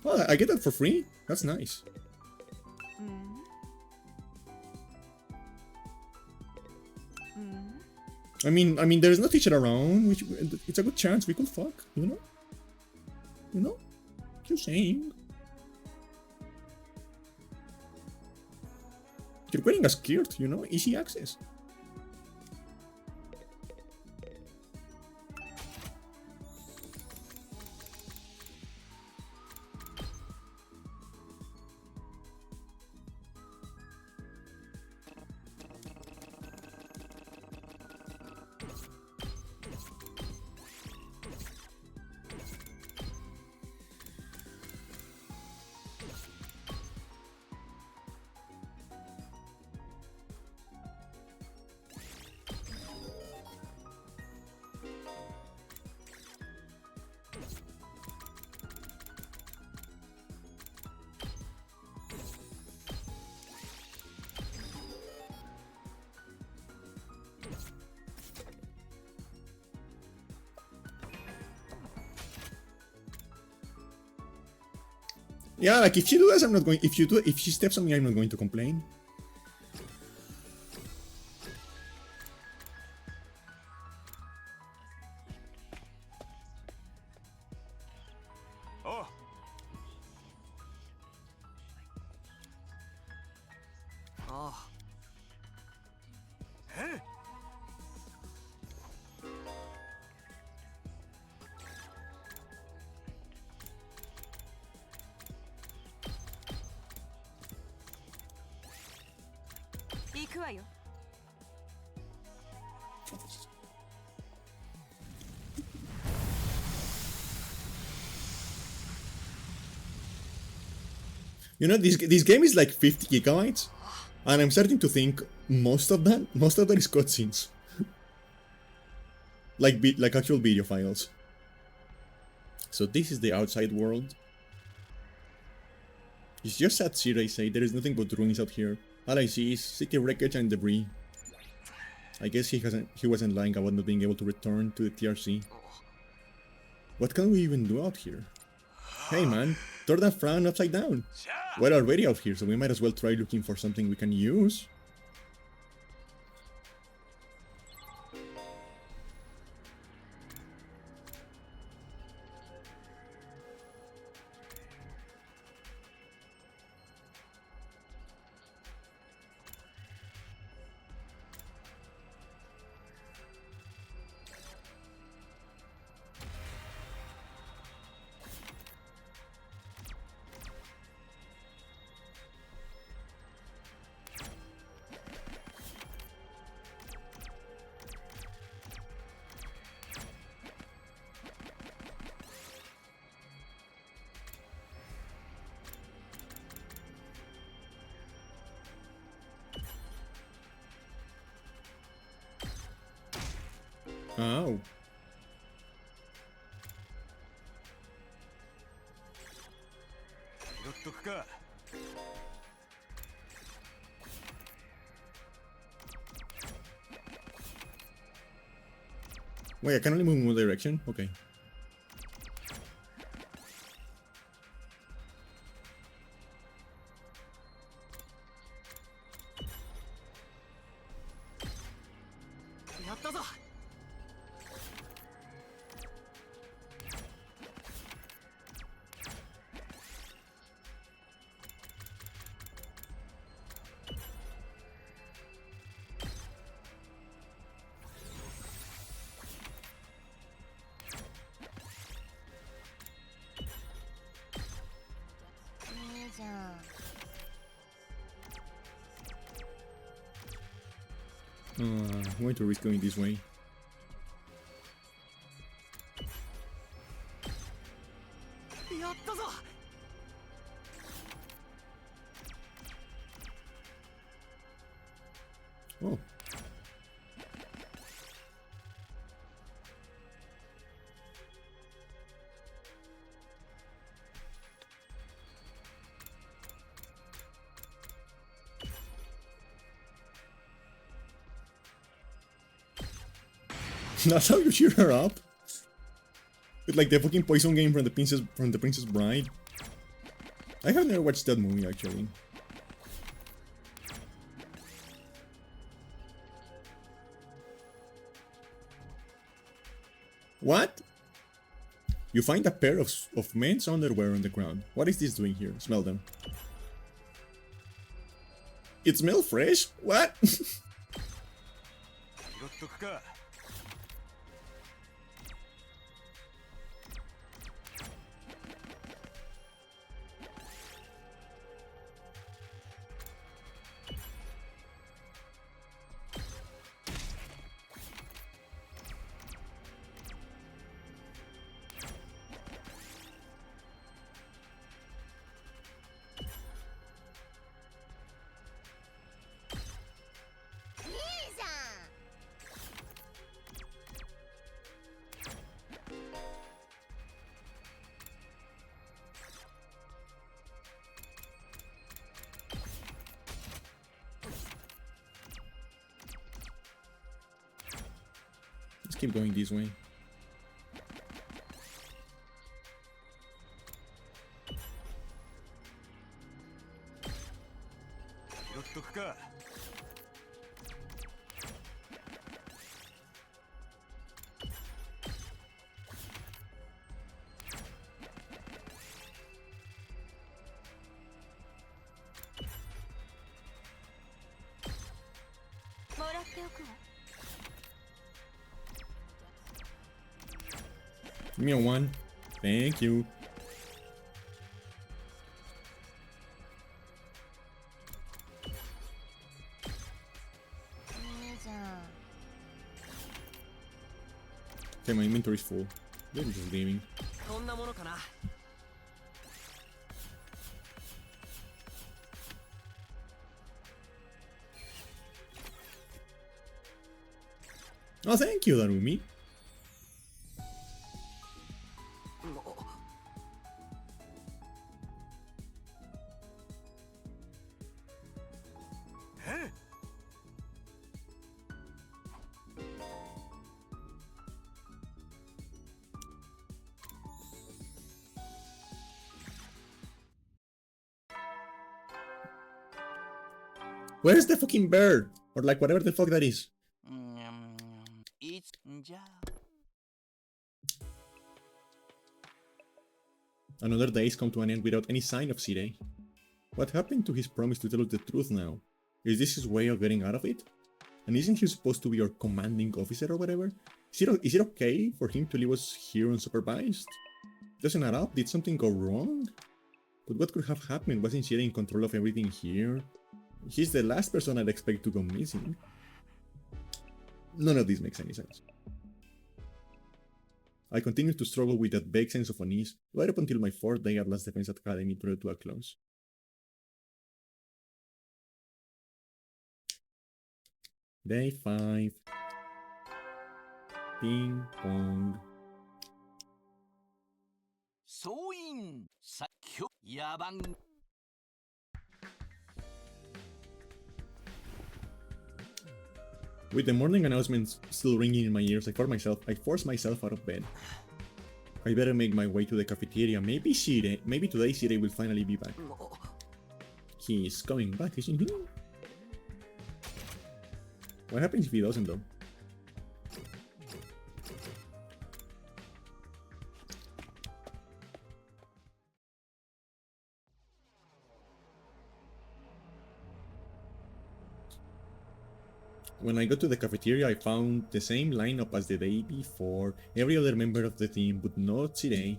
Well, I get that for free? That's nice. I mean, there's no teacher around, which it's a good chance we could fuck, you know? You know? Just saying. You're wearing a skirt, you know? Easy access. Yeah, like if she does, I'm not going. If she steps on me, I'm not going to complain. Oh. Oh. Eh? 行くわよ。You know, this game is like 50 gigabytes, and I'm starting to think most of that is cutscenes, like actual video files. So this is the outside world. It's just sad shit, I say. There is nothing but ruins out here. All I see is city wreckage and debris. I guess he wasn't lying about not being able to return to the TRC. What can we even do out here? Hey man, turn that frown upside down. We're already out here, so we might as well try looking for something we can use. Oh. Wait, I can only move in one direction? Okay. I'm going to risk going this way. Oh. That's how you cheer her up? With like the fucking poison game from the Princess Bride. I have never watched that movie actually. What? You find a pair of men's underwear on the ground. What is this doing here? Smell them. It smells fresh? What? Let's keep going this way. っておくわ。 Give me a one. Thank you. Okay, my inventory is full. They're just leaving. こんなものかな。 Oh, thank you, Darumi. え Where's the fucking bird? Or like whatever the fuck that is. It's ja. Another day's come to an end without any sign of Sirei. What happened to his promise to tell us the truth now? Is this his way of getting out of it? And isn't he supposed to be your commanding officer or whatever? Is it okay for him to leave us here unsupervised? Doesn't add up? Did something go wrong? But what could have happened? Wasn't Sirei in control of everything here? He's the last person I'd expect to go missing. None of this makes any sense. I continue to struggle with that vague sense of unease right up until my 4th day at Last Defense Academy drew to a close. Day 5. Ping pong. 総員作曲野蛮 With the morning announcements still ringing in my ears, I force myself out of bed. I better make my way to the cafeteria. Maybe today Sirei will finally be back. He's coming back, isn't he? What happens if he doesn't though? When I got to the cafeteria, I found the same lineup as the day before. Every other member of the team, but not Sirei.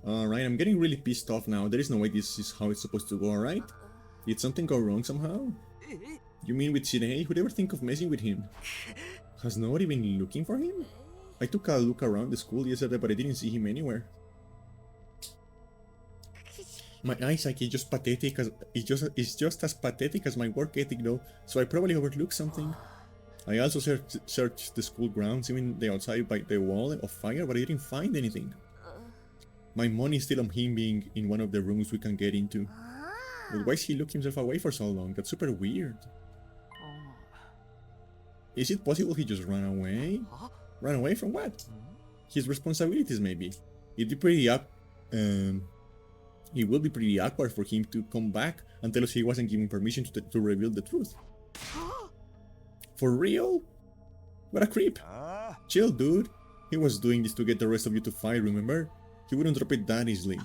Alright, I'm getting really pissed off now. There is no way this is how it's supposed to go, alright? Did something go wrong somehow? You mean with Sirei? Who'd ever think of messing with him? Has nobody been looking for him? I took a look around the school yesterday, but I didn't see him anywhere. My eyesight is just pathetic it's just as pathetic as my work ethic though, so I probably overlooked something. I also searched the school grounds, even the outside by the wall of fire, but I didn't find anything. My money is still on him being in one of the rooms we can get into. But why does he look himself away for so long? That's super weird. Is it possible he just ran away? Ran away from what? His responsibilities maybe. It'd be pretty it will be pretty awkward for him to come back and tell us he wasn't given permission to reveal the truth. For real? What a creep. Chill, dude. He was doing this to get the rest of you to fight, remember? He wouldn't drop it that easily.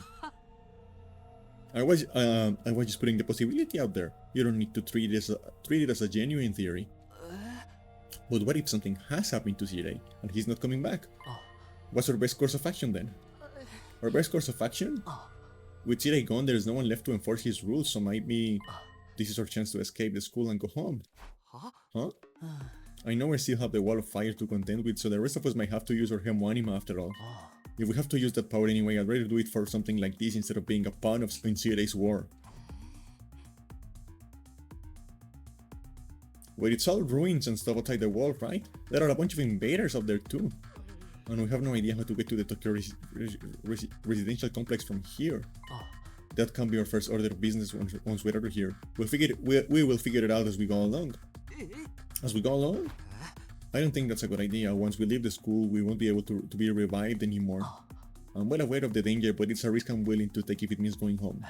I was just putting the possibility out there. You don't need to treat it as a genuine theory. But what if something has happened to Sirei and he's not coming back? What's our best course of action then? Our best course of action? With Sirei gone, there's no one left to enforce his rules, so maybe this is our chance to escape the school and go home. Huh? I know we still have the wall of fire to contend with, so the rest of us might have to use our Hemoanima after all. If we have to use that power anyway, I'd rather do it for something like this instead of being a pawn in Sirei's war. Wait, it's all ruins and stuff outside the wall, right? There are a bunch of invaders up there too. And we have no idea how to get to the Tokyo residential complex from here. That can be our first order of business once we're out of here. We will figure it out as we go along. As we go along? I don't think that's a good idea. Once we leave the school, we won't be able to be revived anymore. I'm well aware of the danger, but it's a risk I'm willing to take if it means going home.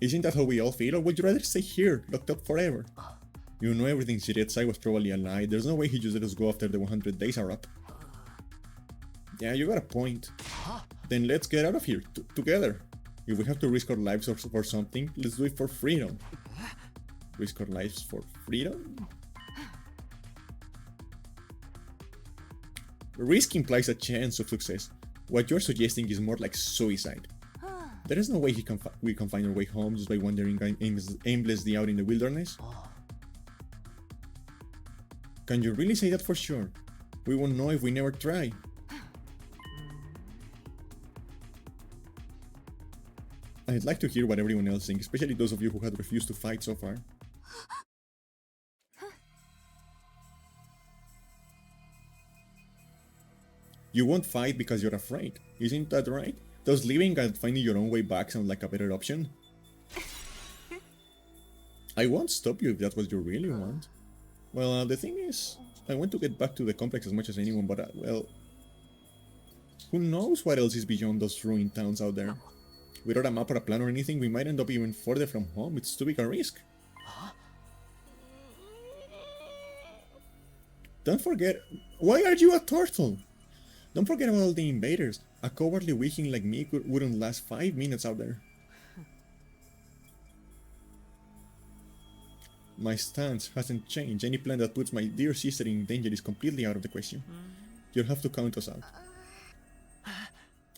Isn't that how we all feel, or would you rather stay here, locked up forever? You know everything Sirei said was probably a lie. There's no way he just let us go after the 100 days are up. Yeah, you got a point. Then let's get out of here, together. If we have to risk our lives for something, let's do it for freedom. Risk our lives for freedom? Risk implies a chance of success. What you're suggesting is more like suicide. There is no way we can find our way home just by wandering aimlessly out in the wilderness. Can you really say that for sure? We won't know if we never try. I'd like to hear what everyone else thinks, especially those of you who had refused to fight so far. You won't fight because you're afraid, isn't that right? Does leaving and finding your own way back sound like a better option? I won't stop you if that's what you really want. Well, the thing is, I want to get back to the complex as much as anyone, but, well... who knows what else is beyond those ruined towns out there? Without a map or a plan or anything, we might end up even further from home. It's too big a risk. Don't forget... Why are you a turtle? Don't forget about all the invaders. A cowardly weakling like me wouldn't last 5 minutes out there. My stance hasn't changed. Any plan that puts my dear sister in danger is completely out of the question. You'll have to count us out.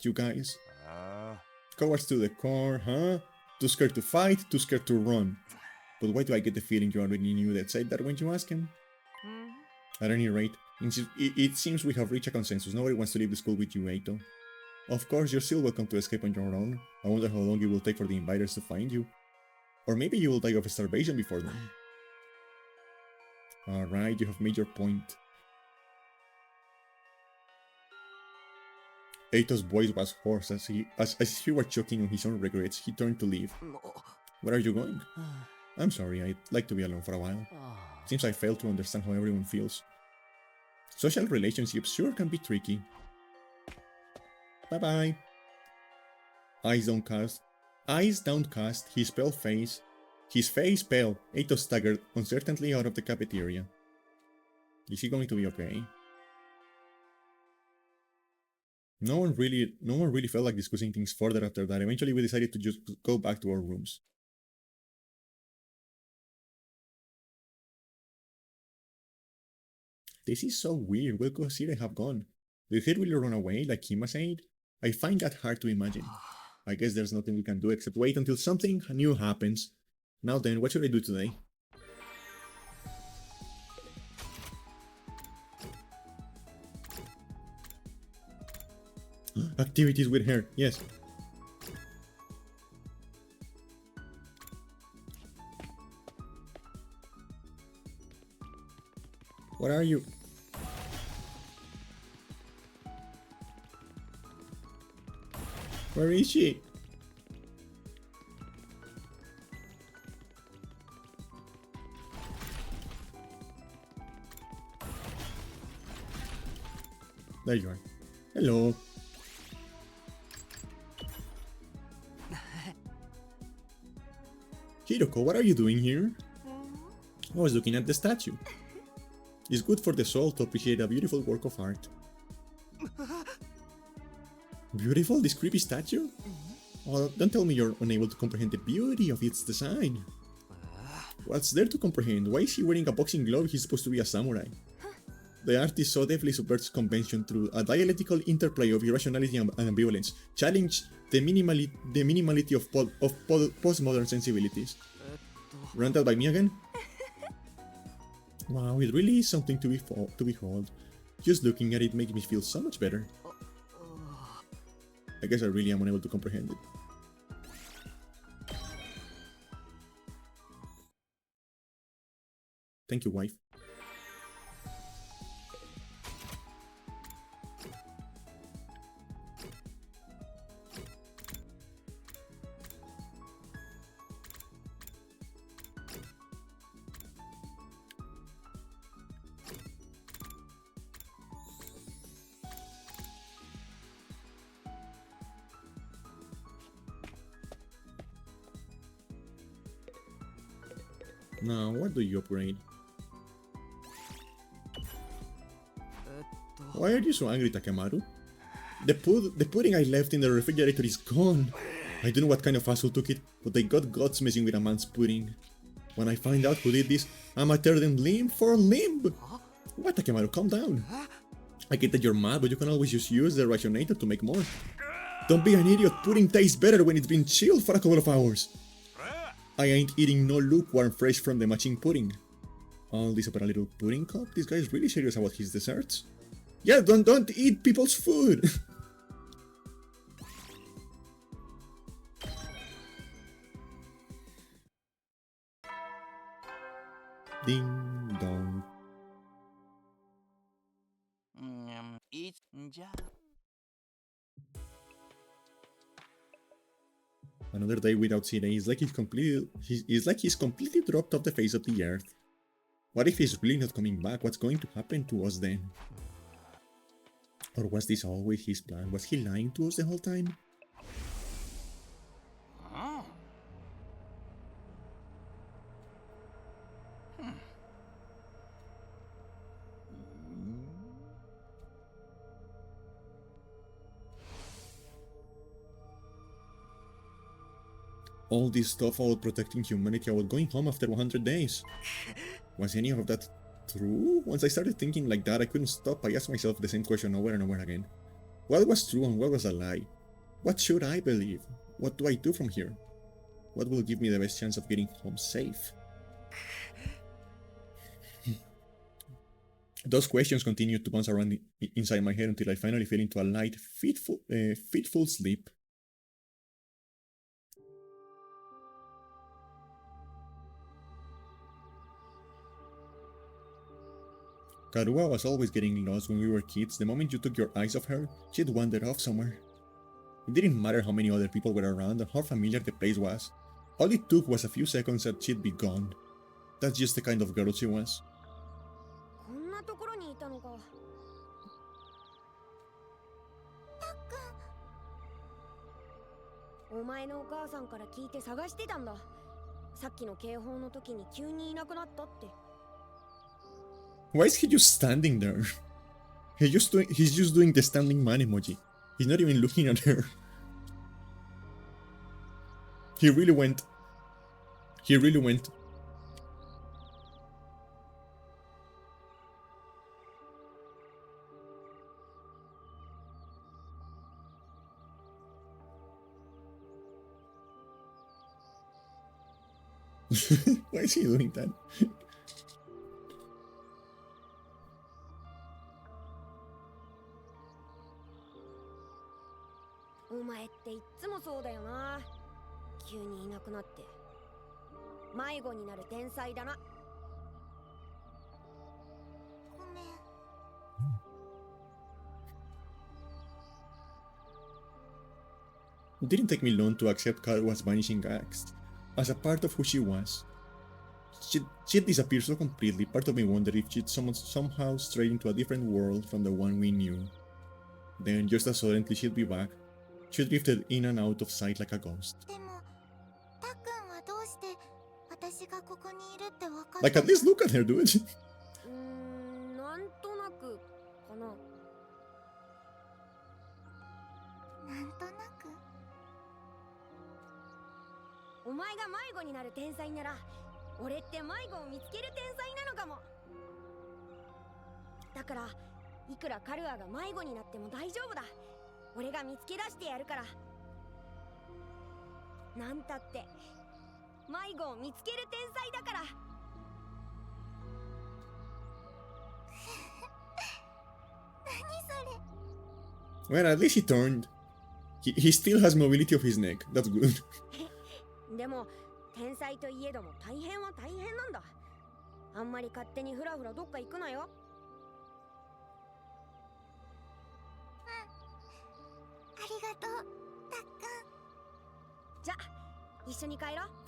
You guys. Cowards to the core, huh? Too scared to fight, too scared to run. But why do I get the feeling you already knew that said that when you asked him? At any rate, it seems we have reached a consensus. Nobody wants to leave the school with you, Eito. Of course, you're still welcome to escape on your own. I wonder how long it will take for the invaders to find you. Or maybe you will die of starvation before them. Alright, you have made your point. Eito's voice was hoarse as he were choking on his own regrets. He turned to leave. Where are you going? I'm sorry, I'd like to be alone for a while. Seems I failed to understand how everyone feels. Social relationships sure can be tricky. Bye-bye. Eyes downcast, his face pale, Eito staggered uncertainly out of the cafeteria. Is he going to be okay? No one really felt like discussing things further after that. Eventually we decided to just go back to our rooms. This is so weird. Where could Sire have gone? Did he really run away like Kima said? I find that hard to imagine. I guess there's nothing we can do except wait until something new happens. Now then, what should I do today? Activities with her, yes. What are you? Where is she? There you are. Hello. Hiroko, what are you doing here? I was looking at the statue. It's good for the soul to appreciate a beautiful work of art. Beautiful, this creepy statue? Oh, don't tell me you're unable to comprehend the beauty of its design. What's there to comprehend? Why is he wearing a boxing glove? He's supposed to be a samurai. The artist so deftly subverts convention through a dialectical interplay of irrationality and ambivalence, challenge the minimality of postmodern sensibilities. Run that by me again? Wow, it really is something to behold. Just looking at it makes me feel so much better. I guess I really am unable to comprehend it. Thank you, wife. Now, what do you upgrade? Why are you so angry, Takemaru? The pudding I left in the refrigerator is gone. I don't know what kind of asshole took it, but they got guts messing with a man's pudding. When I find out who did this, I'm a tear them limb for limb. What, Takemaru, calm down. I get that you're mad, but you can always just use the rationator to make more. Don't be an idiot, pudding tastes better when it's been chilled for a couple of hours. I ain't eating no lukewarm fresh from the matching pudding. All this about a little pudding cup? This guy's really serious about his desserts. Yeah, don't eat people's food. Ding dong. Another day without Sine. It's like he's completely dropped off the face of the earth. What if he's really not coming back? What's going to happen to us then? Or was this always his plan? Was he lying to us the whole time? All this stuff about protecting humanity, about going home after 100 days. Was any of that true? Once I started thinking like that, I couldn't stop. I asked myself the same question over and over again. What was true and what was a lie? What should I believe? What do I do from here? What will give me the best chance of getting home safe? Those questions continued to bounce around inside my head until I finally fell into a light, fitful sleep. Karua was always getting lost when we were kids. The moment you took your eyes off her, she'd wander off somewhere. It didn't matter how many other people were around or how familiar the place was. All it took was a few seconds and she'd be gone. That's just the kind of girl she was. Why is he just standing there? He's just doing the standing man emoji. He's not even looking at her. He really went. Why is he doing that? It didn't take me long to accept Karua's vanishing acts as a part of who she was. She'd disappeared so completely, part of me wondered if she'd somehow strayed into a different world from the one we knew. Then, just as suddenly, she'd be back. She drifted in and out of sight like a ghost. Like, at least look at her, dude. Well, at least he turned. He still has mobility of his neck. That's good.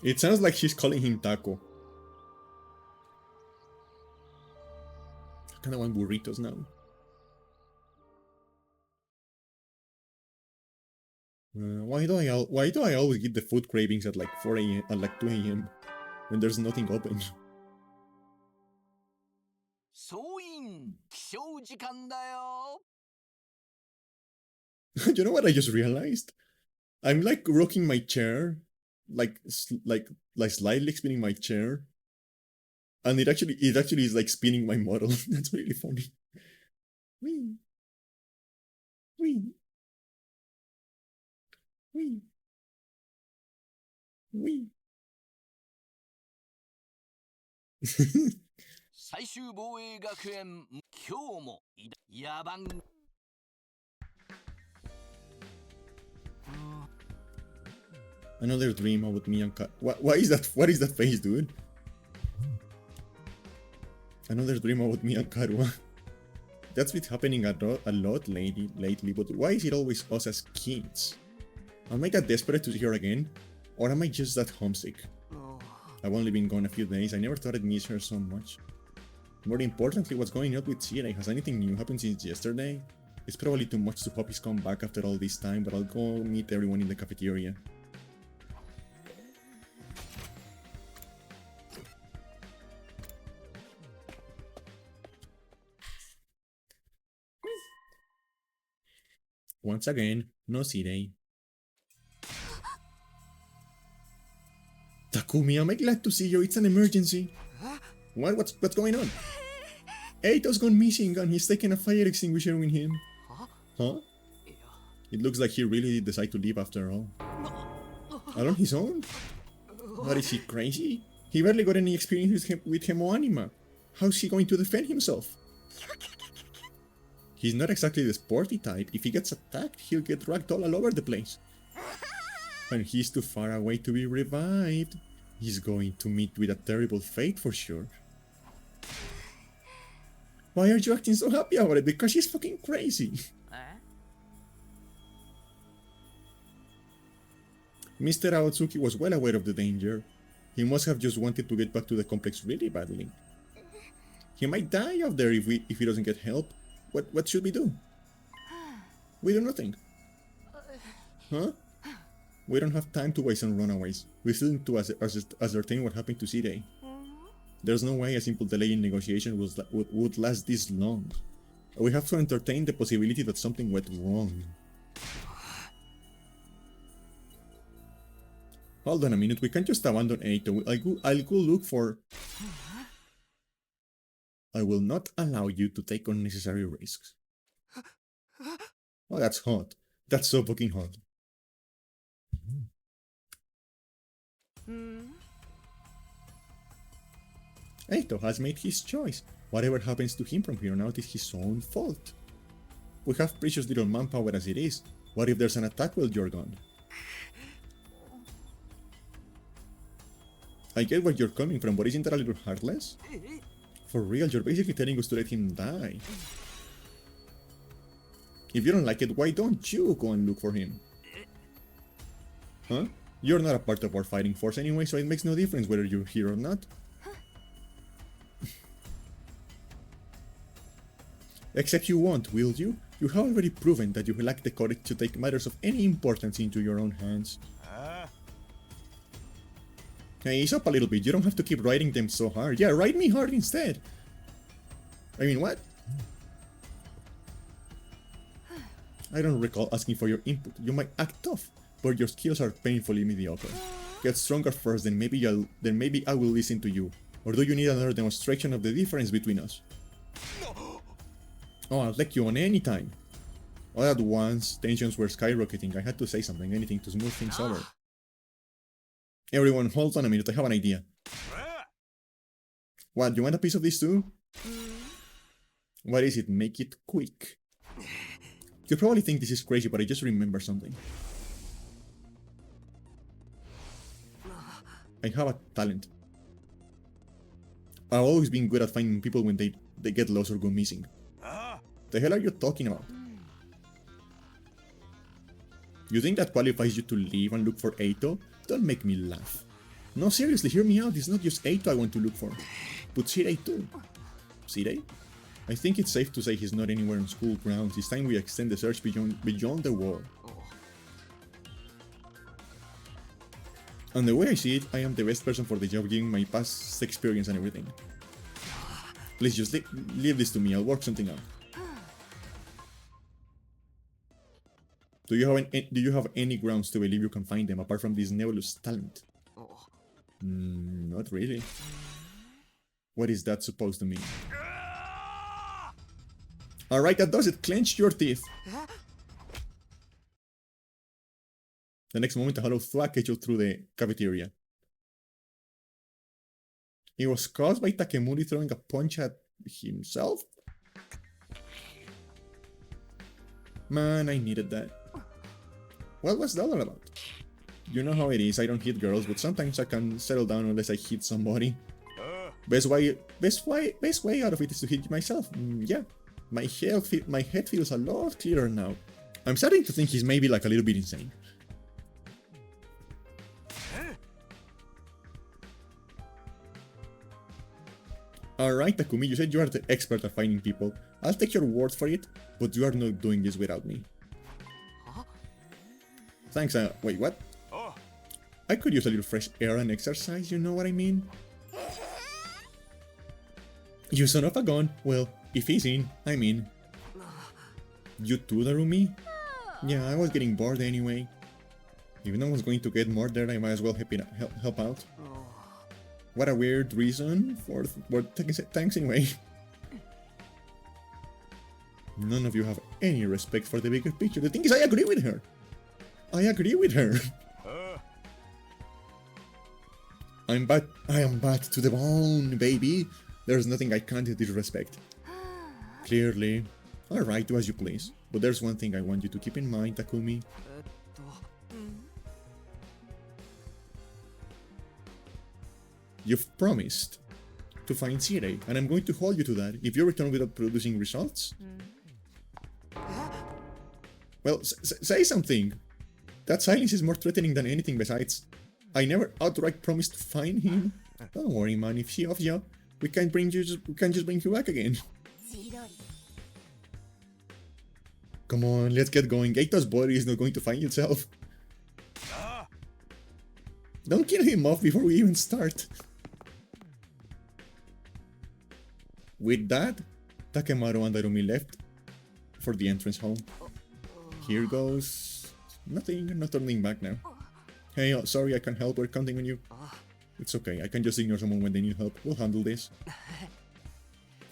It sounds like she's calling him Taco. I kinda want burritos now. Why do I always get the food cravings at like 4 a.m. at like 2 a.m. when there's nothing open? You know what I just realized? I'm like rocking my chair, like slightly spinning my chair And it actually is like spinning my model. That's really funny. Wee. Wee. Wee. Wee. 最終防衛学園今日も野蛮 Another dream about me and what is that? What is that face, dude? Another dream about me and Karua. That's been happening a lot lately, but why is it always us as kids? Am I that desperate to see her again? Or am I just that homesick? I've only been gone a few days, I never thought I'd miss her so much. More importantly, what's going on with Shirei? Has anything new happened since yesterday? It's probably too much to hope he's come back after all this time, but I'll go meet everyone in the cafeteria. Once again, no Shirei. Takumi, am I glad to see you? It's an emergency. What? What's going on? Eito's gone missing and he's taken a fire extinguisher with him. Huh? It looks like he really did decide to leave after all. All on his own? What, is he crazy? He barely got any experience with Hemoanima. How's he going to defend himself? He's not exactly the sporty type. If he gets attacked, he'll get dragged all over the place. And he's too far away to be revived. He's going to meet with a terrible fate for sure. Why are you acting so happy about it? Because she's fucking crazy. Mr. Aotsuki was well aware of the danger. He must have just wanted to get back to the complex really badly. He might die out there if he doesn't get help. What should we do? We do nothing. Huh? We don't have time to waste on runaways. We still need to ascertain what happened to Shirei. There's no way a simple delay in negotiation would last this long. We have to entertain the possibility that something went wrong. Hold on a minute, we can't just abandon Eito. I'll go look for... I will not allow you to take unnecessary risks. Oh, that's hot. That's so fucking hot. Eito has made his choice. Whatever happens to him from here on out is his own fault. We have precious little manpower as it is. What if there's an attack while you're gone? I get where you're coming from, but isn't that a little heartless? For real, you're basically telling us to let him die. If you don't like it, why don't you go and look for him? Huh? You're not a part of our fighting force anyway, so it makes no difference whether you're here or not. Except you won't, will you? You have already proven that you lack the courage to take matters of any importance into your own hands. Hey, ease up a little bit, you don't have to keep riding them so hard. Yeah, ride me hard instead. I mean, what? I don't recall asking for your input. You might act tough, but your skills are painfully mediocre. Get stronger first, then maybe I will listen to you. Or do you need another demonstration of the difference between us? Oh, I'll take you on any time. All at once, tensions were skyrocketing. I had to say something, anything to smooth things over. Everyone, hold on a minute, I have an idea. What, you want a piece of this too? What is it? Make it quick. You probably think this is crazy, but I just remember something. I have a talent. I've always been good at finding people when they get lost or go missing. The hell are you talking about? You think that qualifies you to leave and look for Eito? Don't make me laugh. No, seriously, hear me out. It's not just Eito I want to look for, but Shirei too. Shirei? I think it's safe to say he's not anywhere on school grounds. It's time we extend the search beyond the wall. And the way I see it, I am the best person for the job given my past experience and everything. Please just leave this to me, I'll work something out. Do you have any grounds to believe you can find them apart from this nebulous talent? Not really. What is that supposed to mean? Alright, that does it. Clench your teeth. The next moment, a hollow thwack echoed through the cafeteria. It was caused by Takemuri throwing a punch at himself? Man, I needed that. What was that all about? You know how it is, I don't hit girls, but sometimes I can settle down unless I hit somebody. Best way out of it is to hit myself. Yeah, my head feels a lot clearer now. I'm starting to think he's maybe like a little bit insane. Alright, Takumi, you said you are the expert at finding people. I'll take your word for it, but you are not doing this without me. Thanks, wait, what? I could use a little fresh air and exercise, you know what I mean? You son of a gun. Well, if he's in, I'm in. You too, Darumi? Yeah, I was getting bored anyway. If no one's going to get murdered, I might as well help out. What a weird reason for thanks anyway. None of you have any respect for the bigger picture. The thing is, I agree with her. I agree with her. I am bad to the bone, baby. There's nothing I can't disrespect. Clearly. Alright, do as you please. But there's one thing I want you to keep in mind, Takumi. You've promised to find Sirei, and I'm going to hold you to that. If you return without producing results... Well, say something. That silence is more threatening than anything besides. I never outright promised to find him. Don't worry, man. If she offs you, we can just bring you back again. Come on, let's get going. Eito's body is not going to find itself. Don't kill him off before we even start. With that, Takemaru and Darumi left for the entrance home. Here goes nothing, not turning back now. Hey, sorry I can't help, we're counting on you. It's okay, I can just ignore someone when they need help. We'll handle this.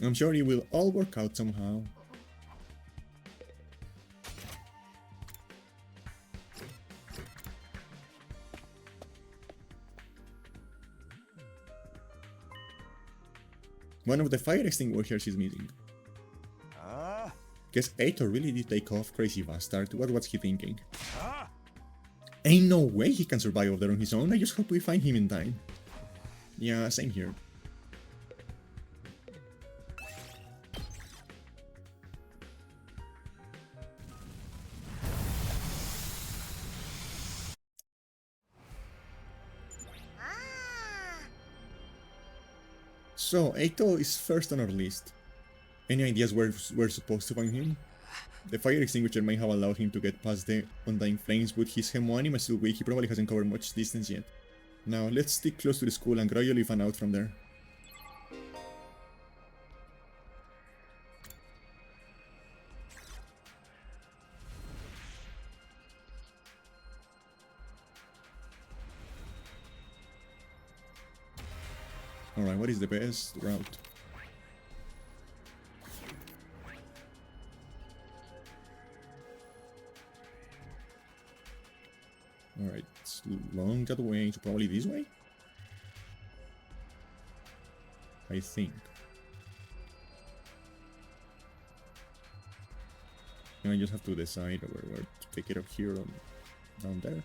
I'm sure it will all work out somehow. One of the fire extinguishers is missing. Guess Eito really did take off, crazy bastard. What was he thinking? Ain't no way he can survive over there on his own. I just hope we find him in time. Yeah, same here. So, Eito is first on our list. Any ideas where we're supposed to find him? The fire extinguisher may have allowed him to get past the undying flames, but his Hemo is still weak. He probably hasn't covered much distance yet. Now, let's stick close to the school and gradually fan out from there. Alright, what is the best route? Alright, it's long that way, so probably this way? I think. And I just have to decide where to take it up here or down there.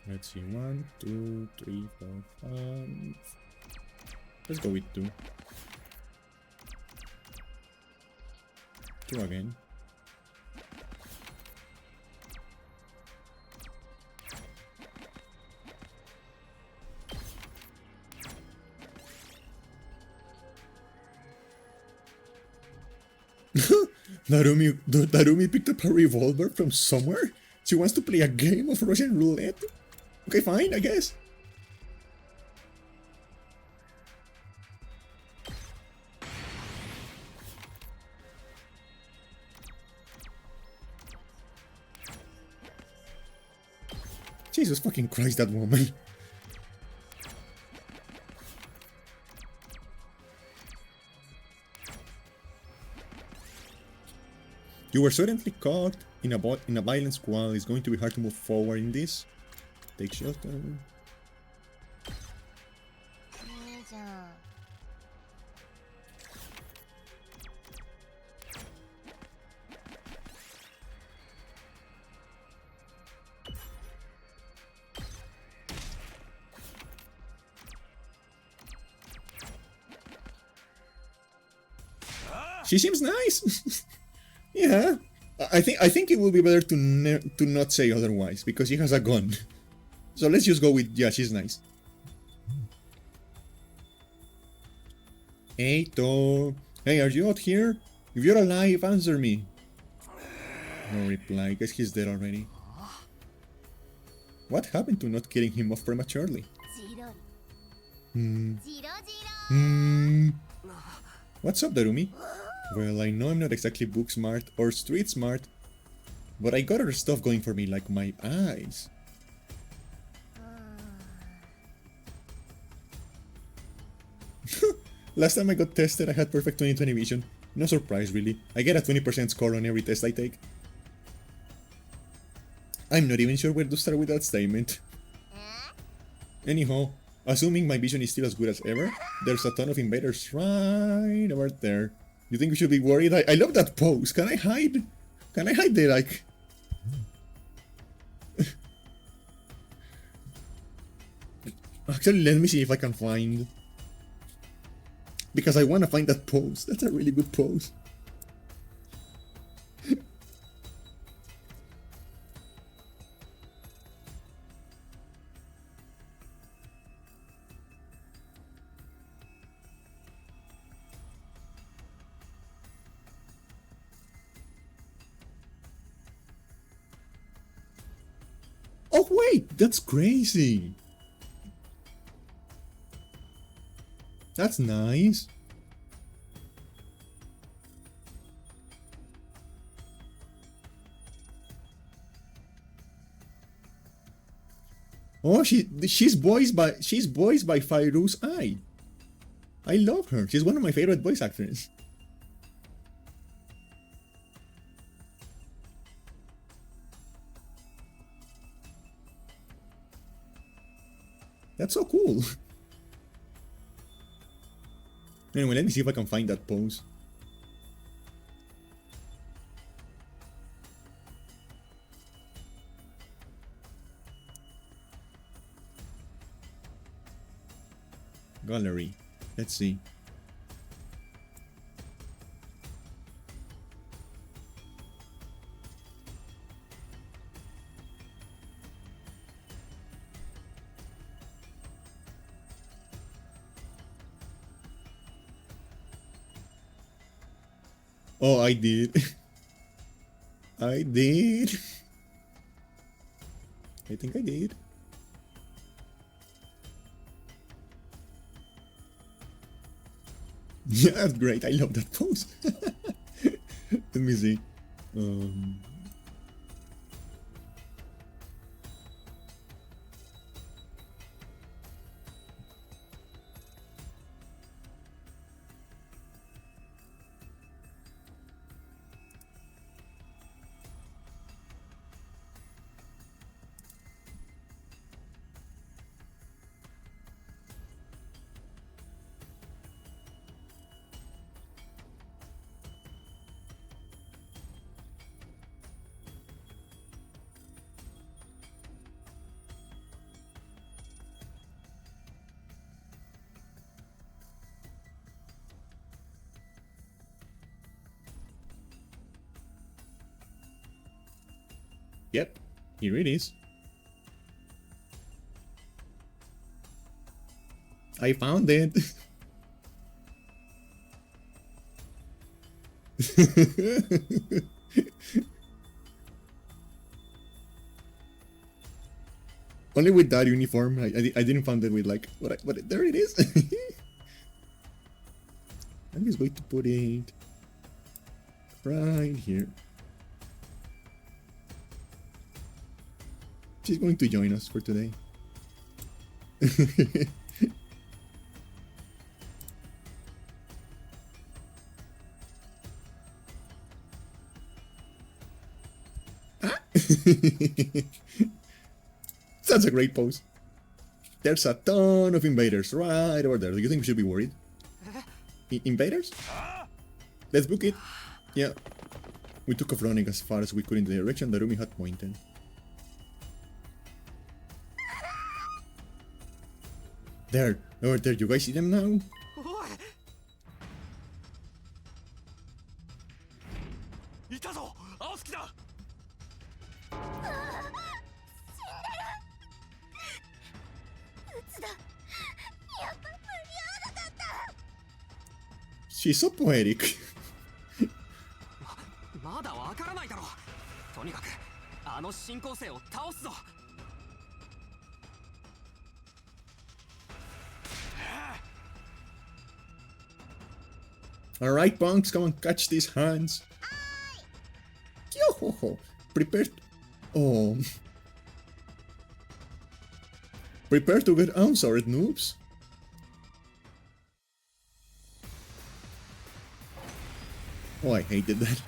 Let's see, 1, 2, 3, 4, 5. Let's go with 2. 2 again. Darumi picked up a revolver from somewhere? She wants to play a game of Russian roulette? Okay, fine, I guess. Jesus fucking Christ, that woman. You were suddenly caught in a violent squall. It's going to be hard to move forward in this. Take shelter. いいじゃん。She seems nice. Yeah, I think it will be better to not say otherwise because she has a gun. So let's just go with yeah, she's nice. Hey Thor, hey, are you out here? If you're alive, answer me. No reply. Guess he's dead already. What happened to not killing him off prematurely? What's up, Darumi? Well, I know I'm not exactly book smart or street smart, but I got other stuff going for me, like my eyes. Last time I got tested, I had perfect 20/20 vision. No surprise, really. I get a 20% score on every test I take. I'm not even sure where to start with that statement. Anyhow, assuming my vision is still as good as ever, there's a ton of invaders right over there. You think we should be worried? I love that pose. Can I hide? Can I hide there, like... Actually, let me see if I can find... Because I want to find that pose. That's a really good pose. Oh wait, that's crazy. That's nice. Oh, she's voiced by Fairuz Ai. I love her. She's one of my favorite voice actors. That's so cool. Anyway, let me see if I can find that pose. Gallery. Let's see. Oh, I did. I did. I think I did. Yeah, that's great. I love that pose. Let me see. Yep, here it is. I found it. Only with that uniform, I didn't find it with like what there it is. I'm just going to put it right here. She's going to join us for today. That's a great pose. There's a ton of invaders right over there. Do you think we should be worried? Invaders? Let's book it. Yeah. We took off running as far as we could in the direction that Rumi had pointed. There, over there. You guys see them now? She's so poetic. まだわからないだろう。とにかくあの進行生を倒すぞ。Alright, punks, come on, catch these hands. Yo-ho-ho. Prepare. Oh. Prepare to get answered, noobs. Oh, I hated that.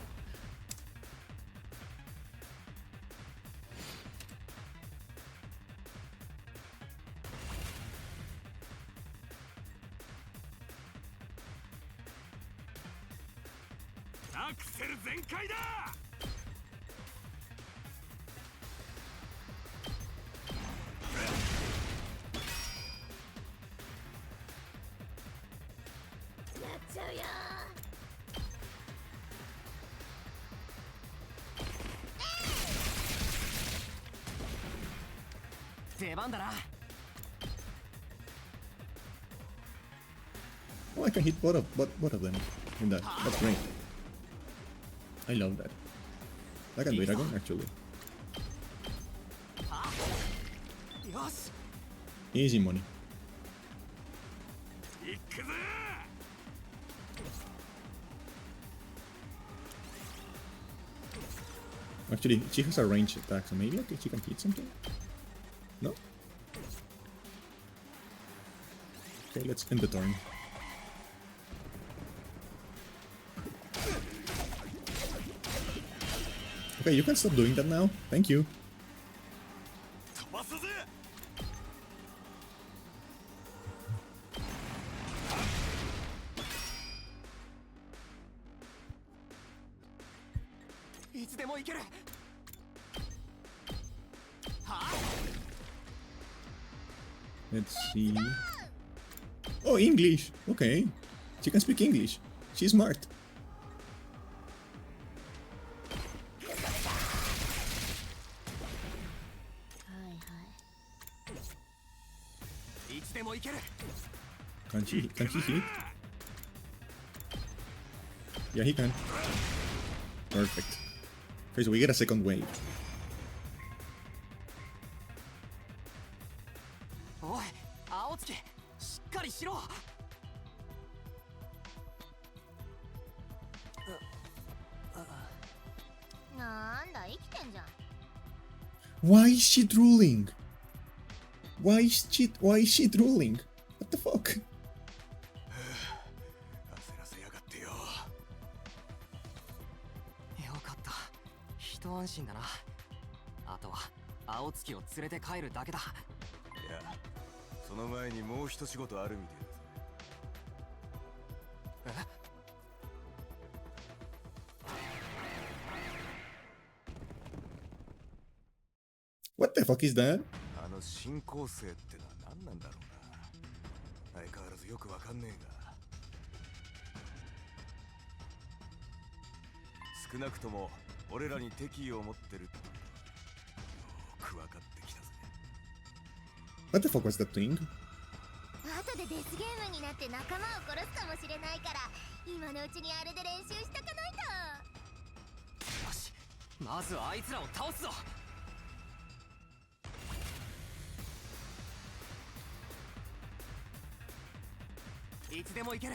Oh, I can hit both of them in that. That's great. I love that. I can do it again, actually. Easy money. Actually, she has a ranged attack, so maybe she can hit something? No? Okay, let's end the turn. Okay, you can stop doing that now. Thank you. Let's see. Oh, English. Okay. She can speak English. She's smart. Can she hit? Yeah, he can. Perfect. Okay, so we get a second wave. Why is she drooling? Why is she drooling? What the fuck? 一安心だな。あとは青月を連れて帰るだけだ。いや、その前にもう一仕事あるみたいだぜ。What the fuck is that? あの新校生ってのは何なんだろうな。相変わらずよくわかんねえが。少なくとも俺らに敵意を持ってるってことよくわかってきたぜ。What the fuck was that thing? 後でデスゲームになって仲間を殺すかもしれないから、今のうちにあれで練習しとかないと。よし、まずはあいつらを倒すぞ。いつでも行ける。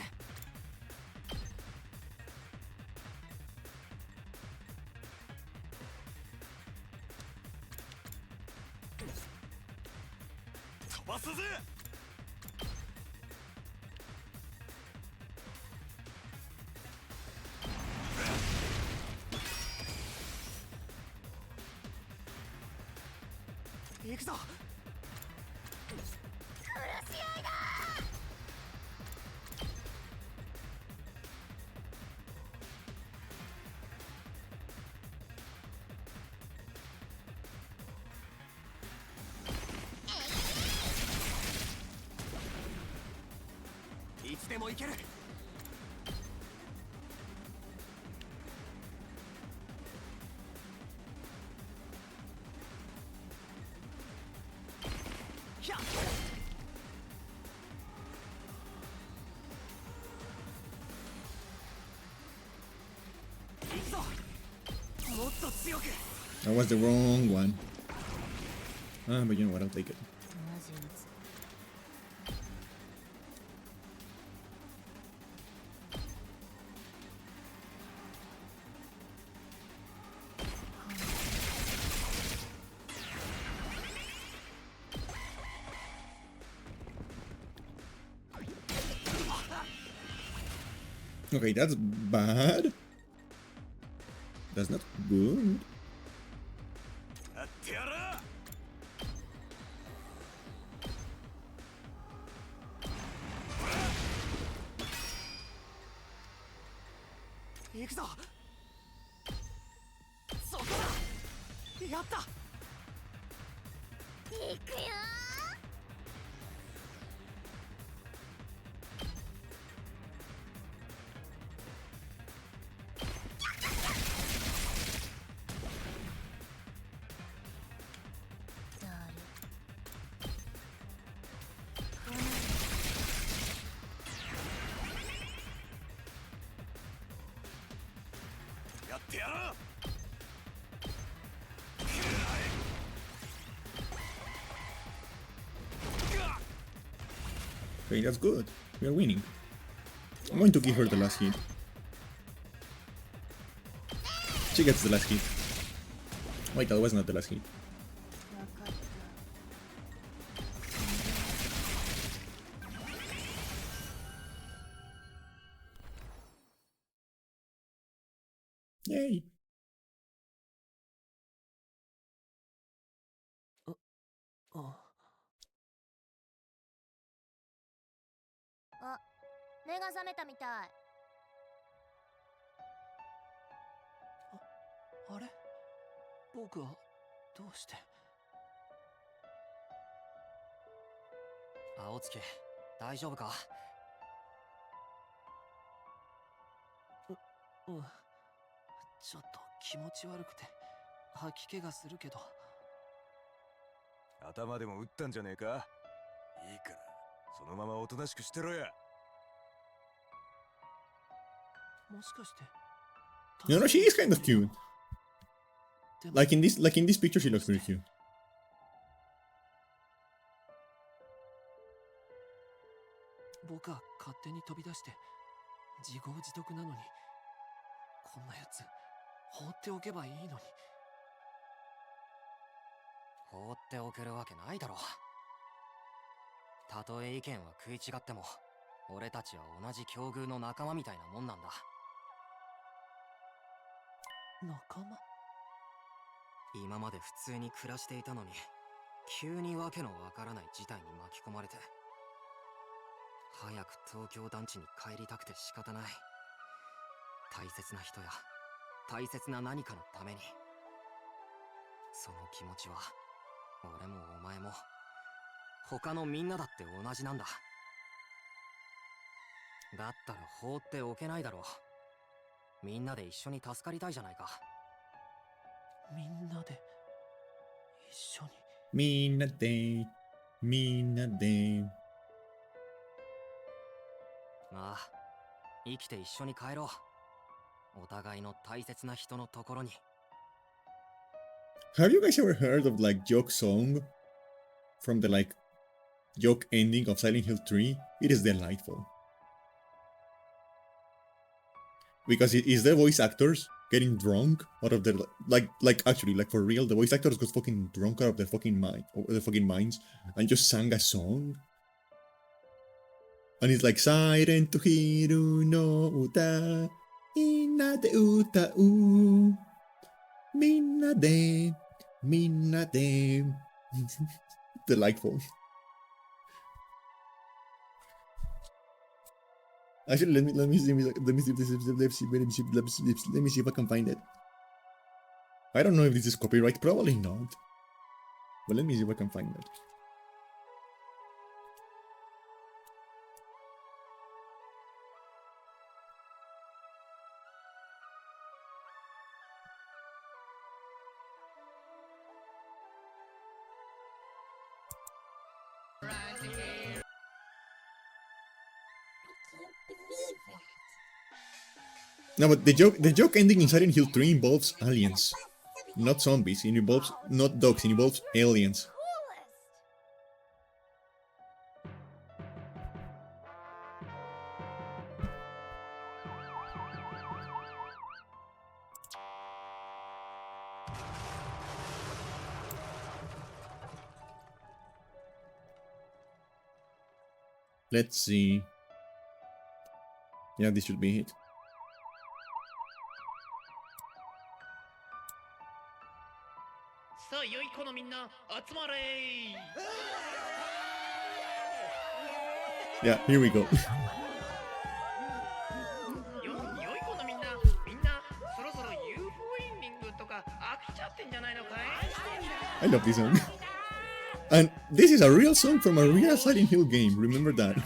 飛ばすぜ。行くぞ。殺し合いだ。いつでも行ける。ひゃっ。行くぞ。もっと強く。 That was the wrong one. Ah, but you know what? I'll take it. Okay, that's bad. That's not good. やってやる。行くぞ。そこだ。やった。行くよ。やってやる。 Okay, that's good. We are winning. I'm going to give her the last hit. She gets the last hit. Wait, that was not the last hit. Yay! あ、目が覚めたみたい。あれ、僕はどうして。青月、大丈夫か。うん、ちょっと気持ち悪くて吐き気がするけど。頭でも打ったんじゃねえか。いいからそのままおとなしくしてろや。もしかして。 You know, she is kind of cute. Like in this picture, she looks very cute. 僕は勝手に飛び出して自業自得なのに、こんなやつ放っておけばいいのに。放っておけるわけないだろう。たとえ意見は食い違っても、俺たちは同じ境遇の仲間みたいなもんなんだ。仲間？今まで普通に暮らしていたのに、急にわけのわからない事態に巻き込まれて、早く東京団地に帰りたくて仕方ない。大切な人や大切な何かのために。その気持ちは俺もお前も他のみんなだって同じなんだ。だったら放っておけないだろう。みんなで一緒に助かりたいじゃないか。みんなで一緒に。みんなでまあ生きて一緒に帰ろう。お互いの大切な人のところに。 Have you guys ever heard of like joke song from the like joke ending of Silent Hill 3? It is delightful. Because it is the voice actors getting drunk out of their like actually like for real, the voice actors got fucking drunk out of their fucking minds and just sang a song. And it's like Silent Hill no uta minna de utau minna de delightful. Actually, let me see if I can find it. I don't know if this is copyright, probably not. But let me see if I can find it. No, but the joke ending in Silent Hill 3 involves aliens, not zombies. It involves not dogs. It involves aliens. Let's see. Yeah, this should be it. Yeah, here we go. I love this song. And this is a real song from a real Silent Hill game, remember that.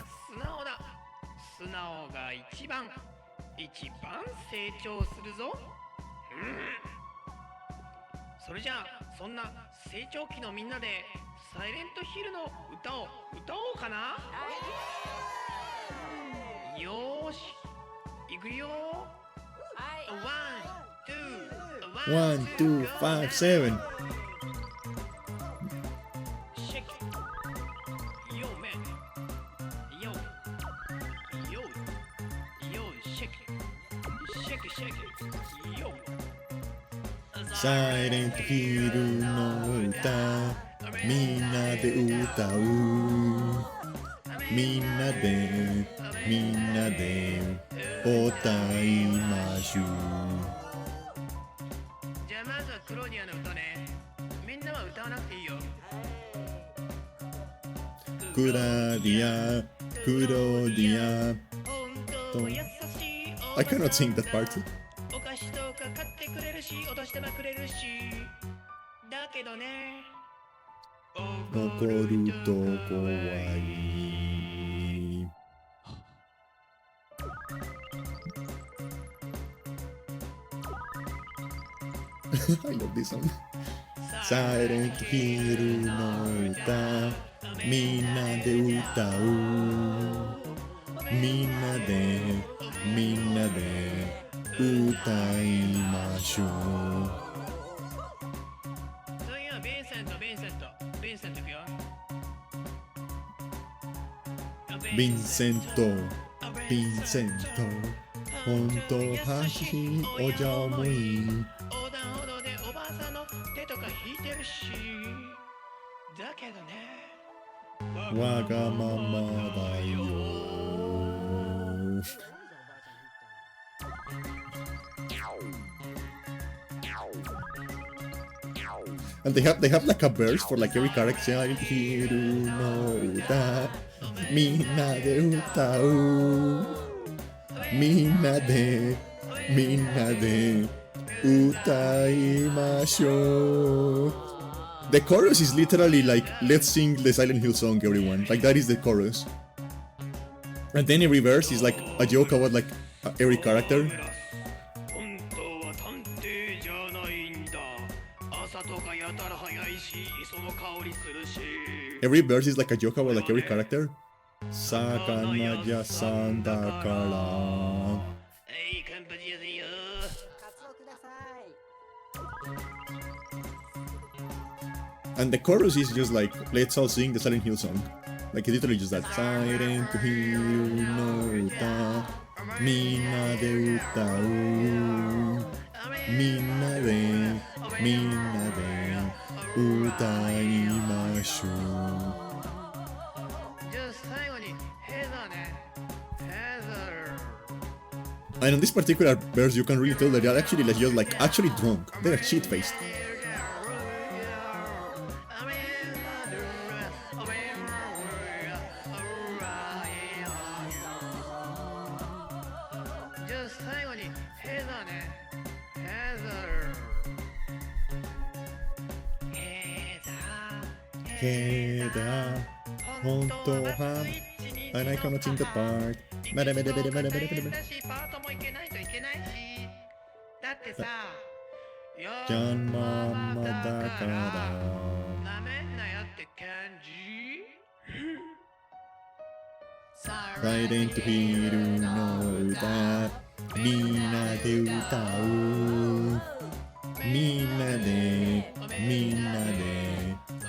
素直が一番成長するぞ。それじゃあそんな成長期のみんなでサイレントヒルの歌を歌おうかな。よーし、いくよ。1, 2, 5, 7. Silent Hill no uta, minna de utau, minna de otaimashu. じゃあまずはクローディアの歌ね。みんなは歌わなくていいよ。クラディア、クロディア。I cannot sing that part. お菓子とか買ってくれるし、お年玉くれるし。だけどね。怒ると怖い。I love this song. Silent Hillの歌、みんなで歌う。みんなで歌いましょう。次はヴィンセントいくよ。ヴィンセント、本当走りお邪魔いい。横断歩道でおばあさんの手とか引いてるし。だけどね。わがままだよ。And they have like a verse for like every character. Hiru no uta, minna de utau, minna de utaimashou. The chorus is literally like, let's sing the Silent Hill song, everyone. Like that is the chorus. And then every verse is like a joke about like every character. Every verse is like a joke about like every character. 魚屋さんだから。いい乾杯ですよ。And the chorus is just like, let's all sing the Silent Hill song. Like, literally just that. Silent Hill no uta, minna de utau. Minna de utaimashou. じゃあ最後にヘザーね。ヘザー。 And on this particular verse, you can really tell that they're actually like, just like actually drunk. They're shit-faced. Heather, 本当はあなたのチンコパート。まだまだまだまだまだまだ。パートもいけないといけないし。だってさ、ジャンママだから。なめんなよって感じ。サイレントヒルの歌、みんなで歌おう。みんなで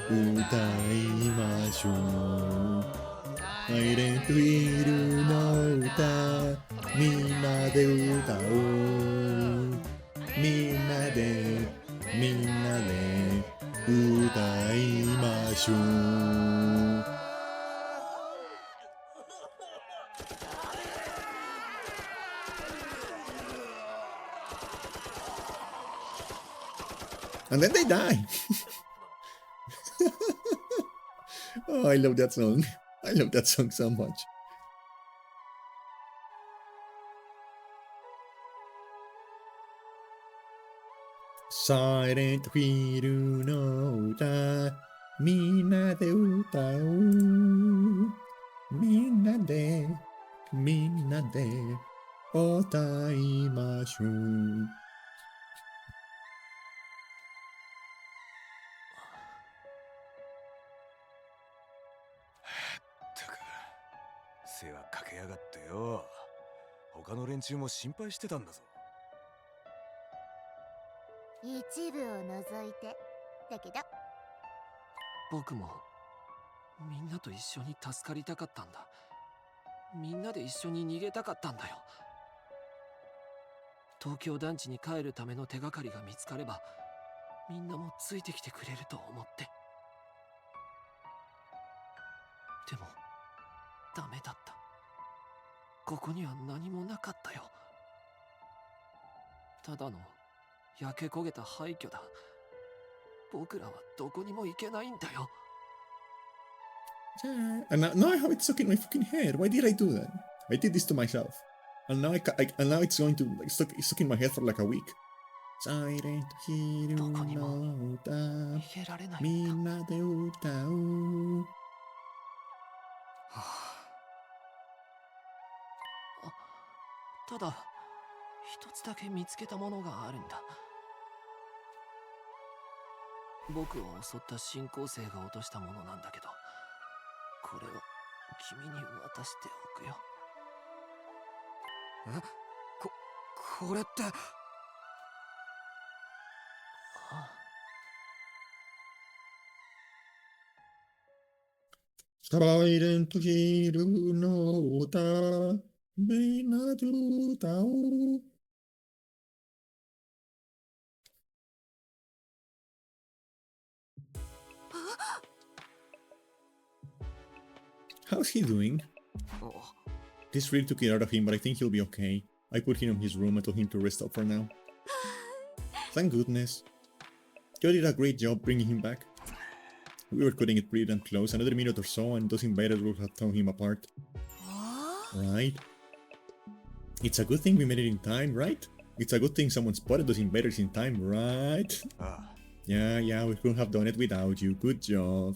歌いましょう。サイレントヒルの歌、みんなで歌おう。みんなで歌いましょう。And then they die. Oh, I love that song. I love that song so much. Silent Hill の歌、みんなで歌おう。みんなで歌いましょう。世話かけやがってよ。他の連中も心配してたんだぞ。一部を除いてだけど、僕もみんなと一緒に助かりたかったんだ。みんなで一緒に逃げたかったんだよ。東京団地に帰るための手がかりが見つかれば、みんなもついてきてくれると思って。でもダメだった。ここには何もなかったよ。ただの焼け焦げた廃墟だ。僕らはどこにも行けないんだよ。And now I have it stuck in my fucking head. Why did I do that? I did this to myself. And now and now it's going to like stuck in my head for like a week. Silent Hill の歌、みんなで歌おう。ただ一つだけ見つけたものがあるんだ。僕を襲った新興生が落としたものなんだけど、これを君に渡しておくよ。これって。サイレントヒルの歌、みんなで歌おう。How's he doing? This really took it out of him, but I think he'll be okay. I put him in his room and told him to rest up for now. Thank goodness. You did a great job bringing him back. We were cutting it pretty damn close. Another minute or so and those invaders would have torn him apart. Right? It's a good thing we made it in time, right? It's a good thing someone spotted those invaders in time, right? Yeah, we couldn't have done it without you. Good job.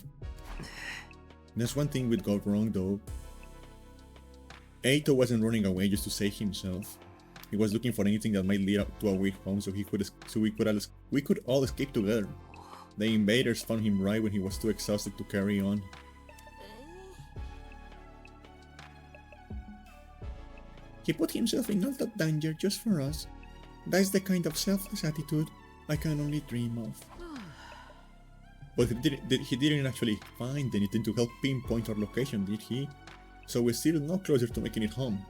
There's one thing we'd got wrong though. Eito wasn't running away just to save himself. He was looking for anything that might lead up to a way home so we could all escape together. The invaders found him right when he was too exhausted to carry on. He put himself in all that danger just for us. That's the kind of selfless attitude I can only dream of. But he didn't actually find anything to help pinpoint our location, did he? So we're still no closer to making it home.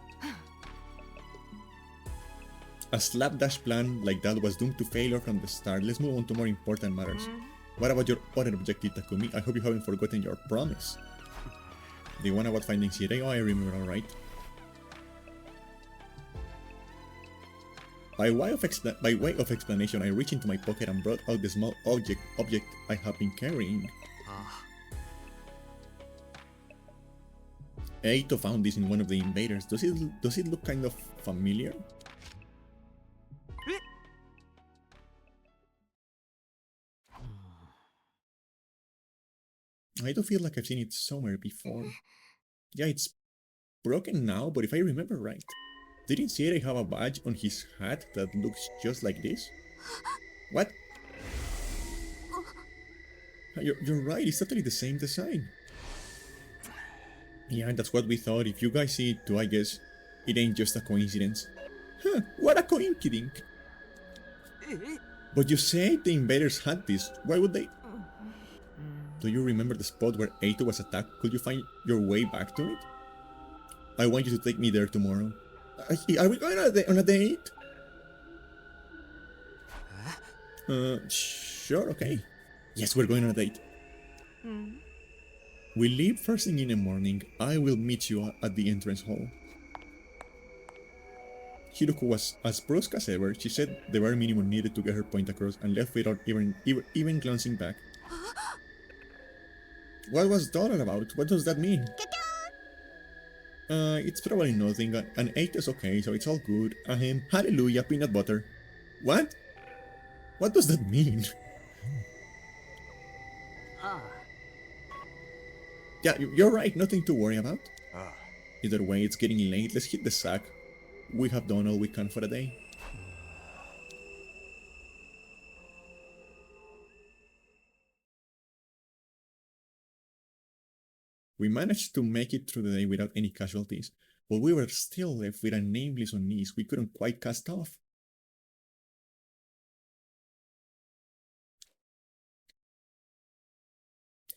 A slapdash plan like that was doomed to failure from the start. Let's move on to more important matters. What about your other objective, Takumi? I hope you haven't forgotten your promise. The one about finding Sirei? Oh, I remember, alright. By way of explanation, I reached into my pocket and brought out the small object I have been carrying. Eito found this in one of the invaders. Does it look kind of familiar? I do feel like I've seen it somewhere before. Yeah, it's broken now, but if I remember right, didn't Sierra have a badge on his hat that looks just like this? What? You're right, it's totally the same design. Yeah, that's what we thought. If you guys see it too, I guess it ain't just a coincidence. Huh, what a coinkydink. But you said the invaders had this. Why would they? Do you remember the spot where Eito was attacked? Could you find your way back to it? I want you to take me there tomorrow. Are we going on a date? Sure, okay. Yes, we're going on a date. We leave first thing in the morning. I will meet you at the entrance hall. Hiroku was as brusque as ever. She said the bare minimum needed to get her point across and left without even glancing back. What was that all about? What does that mean? It's probably nothing. An 8 is okay, so it's all good. Hallelujah, peanut butter. What? What does that mean? Yeah, you're right, nothing to worry about. Either way, it's getting late. Let's hit the sack. We have done all we can for the day. We managed to make it through the day without any casualties, but we were still left with a nameless unease we couldn't quite cast off.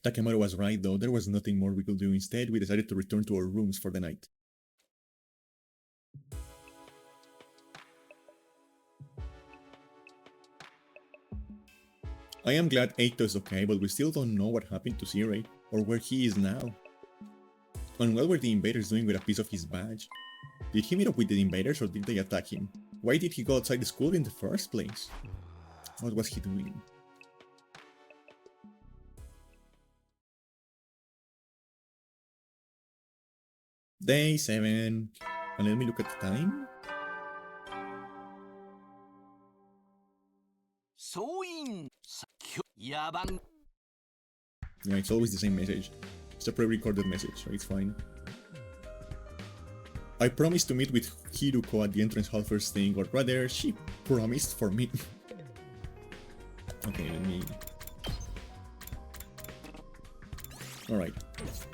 Takemoto was right though, there was nothing more we could do. Instead, we decided to return to our rooms for the night. I am glad Eito is okay, but we still don't know what happened to Sirei, or where he is now. And what were the invaders doing with a piece of his badge? Did he meet up with the invaders or did they attack him? Why did he go outside the school in the first place? What was he doing? Day 7. And let me look at the time. Yeah, it's always the same message. It's a pre-recorded message, so it's fine. I promised to meet with Hiruko at the entrance hall first thing, or rather, she promised for me. Okay, let me... Alright,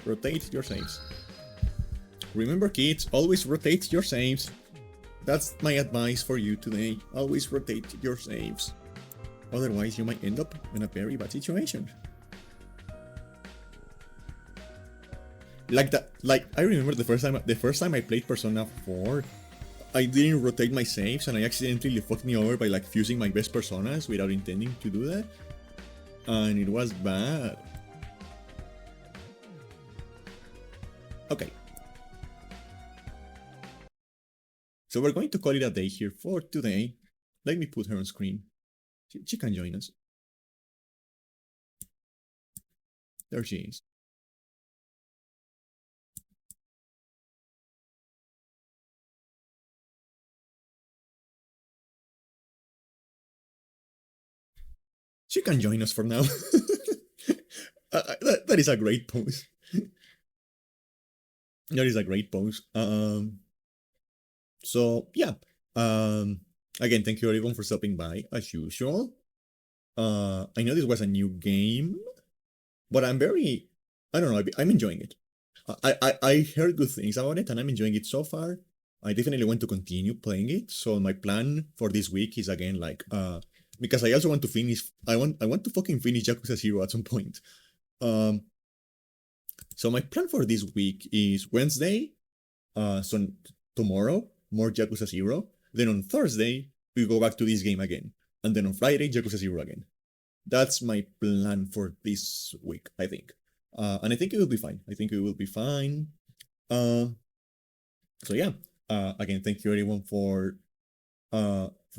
rotate your saves. Remember kids, always rotate your saves. That's my advice for you today. Always rotate your saves. Otherwise, you might end up in a very bad situation. Like I remember the first time I played Persona 4, I didn't rotate my saves and I accidentally fucked me over by like fusing my best personas without intending to do that. And it was bad. Okay. So we're going to call it a day here for today. Let me put her on screen. She can join us. There she is. She can join us for now. That is a great pose. That is a great pose. So yeah. Again, thank you everyone for stopping by as usual. I know this was a new game, but I don't know, I'm enjoying it. I heard good things about it and I'm enjoying it so far. I definitely want to continue playing it. So my plan for this week is again like because I also want to finish. I want to fucking finish Yakuza 0 at some point. Um, so my plan for this week is Wednesday. So tomorrow more Yakuza 0. Then on Thursday we go back to this game again, and then on Friday Yakuza 0 again. That's my plan for this week, I think. And I think it will be fine. I think it will be fine. So yeah. Again, thank you everyone for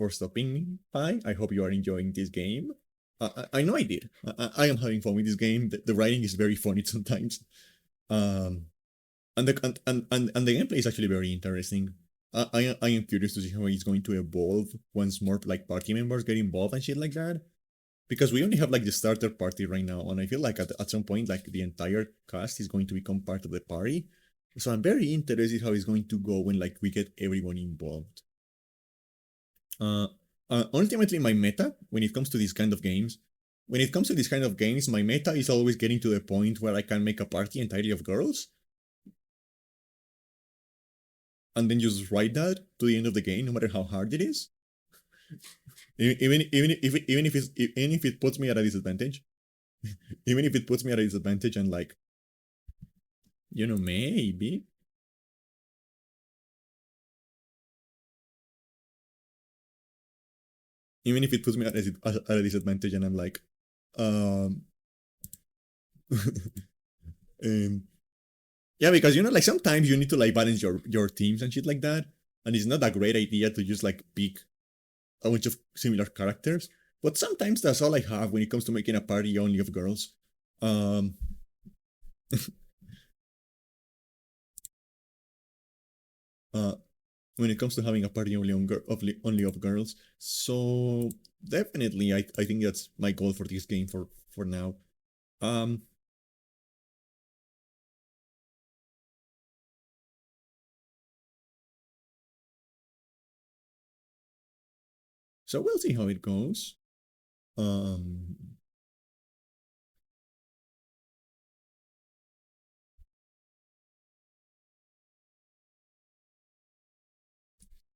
stopping by. I hope you are enjoying this game. I know I did. I am having fun with this game. The writing is very funny sometimes. And the gameplay is actually very interesting. I am curious to see how it's going to evolve once more like party members get involved and shit like that. Because we only have like the starter party right now, and I feel like at some point like the entire cast is going to become part of the party. So I'm very interested how it's going to go when like we get everyone involved. Ultimately, my meta when it comes to these kind of games, my meta is always getting to the point where I can make a party entirely of girls, and then just ride that to the end of the game, no matter how hard it is. Even if it puts me at a disadvantage, even if it puts me at a disadvantage, and like, maybe. Even if it puts me at a disadvantage, and I'm like, yeah, because like sometimes you need to like balance your teams and shit like that, and it's not a great idea to just like pick a bunch of similar characters. But sometimes that's all I have when it comes to making a party only of girls. When it comes to having a party only of girls. So definitely, I think that's my goal for this game for now. So we'll see how it goes.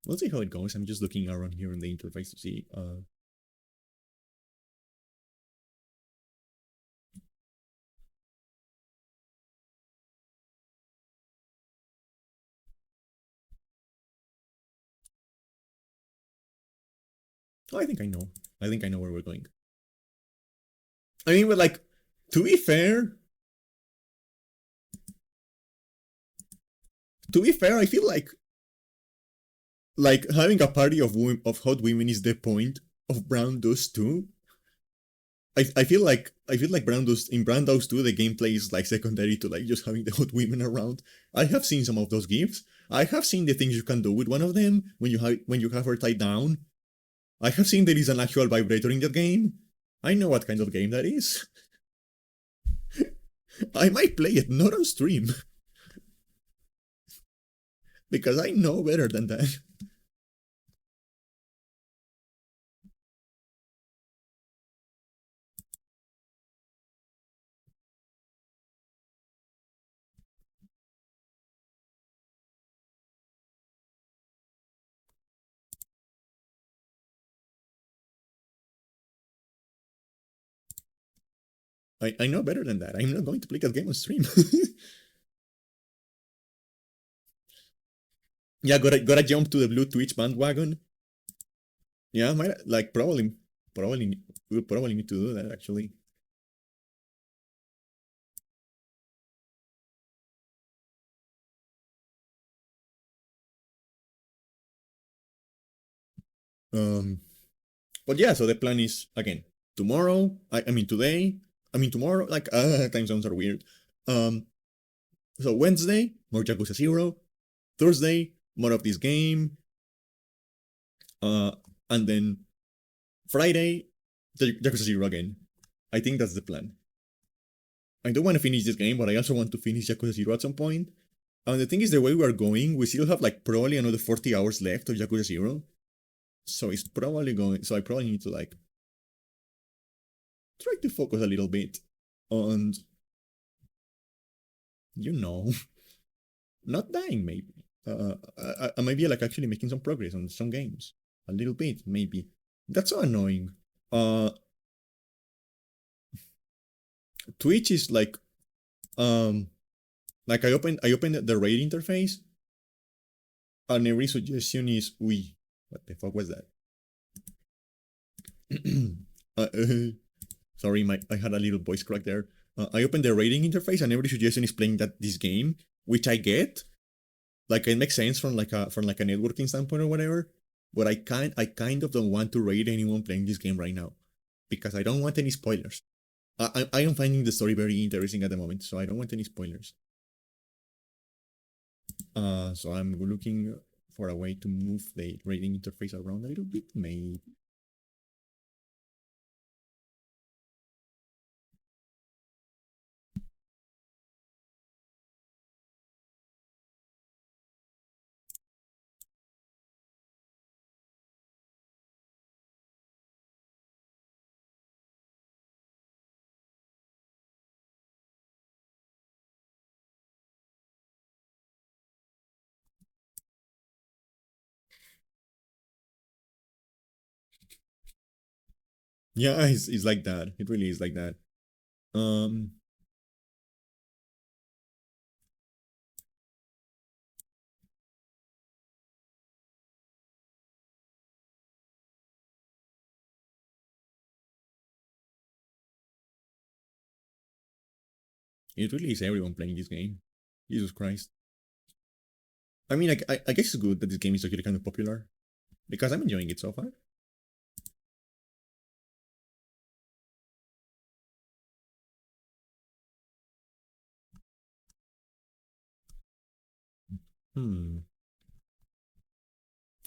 We'll see how it goes. I'm just looking around here in the interface to see. Oh, I think I know. I think I know where we're going. I mean, but like, to be fair, I feel like having a party of hot women is the point of Brown Dust 2. I feel like Brown Dust in Brown Dust 2 the gameplay is like secondary to like just having the hot women around. I have seen some of those gifs. I have seen the things you can do with one of them when you have her tied down. I have seen there is an actual vibrator in that game. I know what kind of game that is. I might play it, not on stream. Because I know better than that. I know better than that. I'm not going to play that game on stream. Yeah, gotta jump to the blue Twitch bandwagon. Yeah, probably we'll probably need to do that actually. But yeah, so the plan is again tomorrow. I mean today. I mean tomorrow. Like time zones are weird. So Wednesday more Yakuza 0. Thursday more of this game. And then Friday Yakuza 0 again. I think that's the plan. I don't want to finish this game, but I also want to finish Yakuza 0 at some point. And the thing is, the way we are going, we still have like probably another 40 hours left of Yakuza 0. So it's probably going. So I probably need to like try to focus a little bit on, not dying maybe. I might be like actually making some progress on some games. A little bit, maybe. That's so annoying. Twitch is like I open the raid interface and every suggestion is we. What the fuck was that? uh, uh, sorry, I had a little voice crack there. I opened the rating interface and every suggestion is playing this game, which I get. Like it makes sense from like a networking standpoint or whatever. But I kind of don't want to rate anyone playing this game right now because I don't want any spoilers. I am finding the story very interesting at the moment, so I don't want any spoilers. So I'm looking for a way to move the rating interface around a little bit, maybe. Yeah, it's like that. It really is like that. Um, it really is everyone playing this game. Jesus Christ. I mean, I guess it's good that this game is actually kind of popular because I'm enjoying it so far.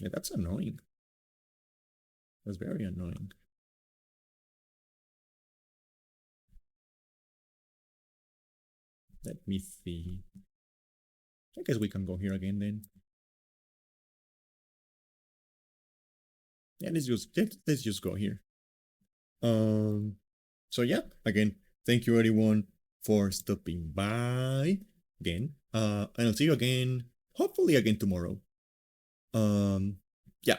Yeah, that's annoying. That's very annoying. Let me see. I guess we can go here again then. Yeah, let's just go here. So yeah, again, thank you everyone for stopping by again. And I'll see you again, hopefully again tomorrow. Yeah,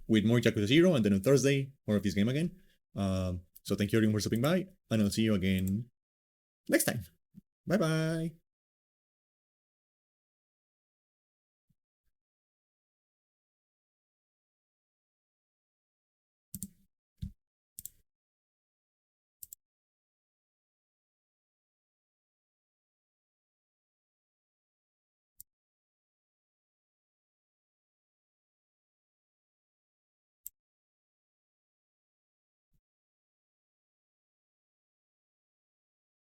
with more Yakuza 0 and then on Thursday, more of this game again. So thank you everyone for stopping by, and I'll see you again next time. Bye bye.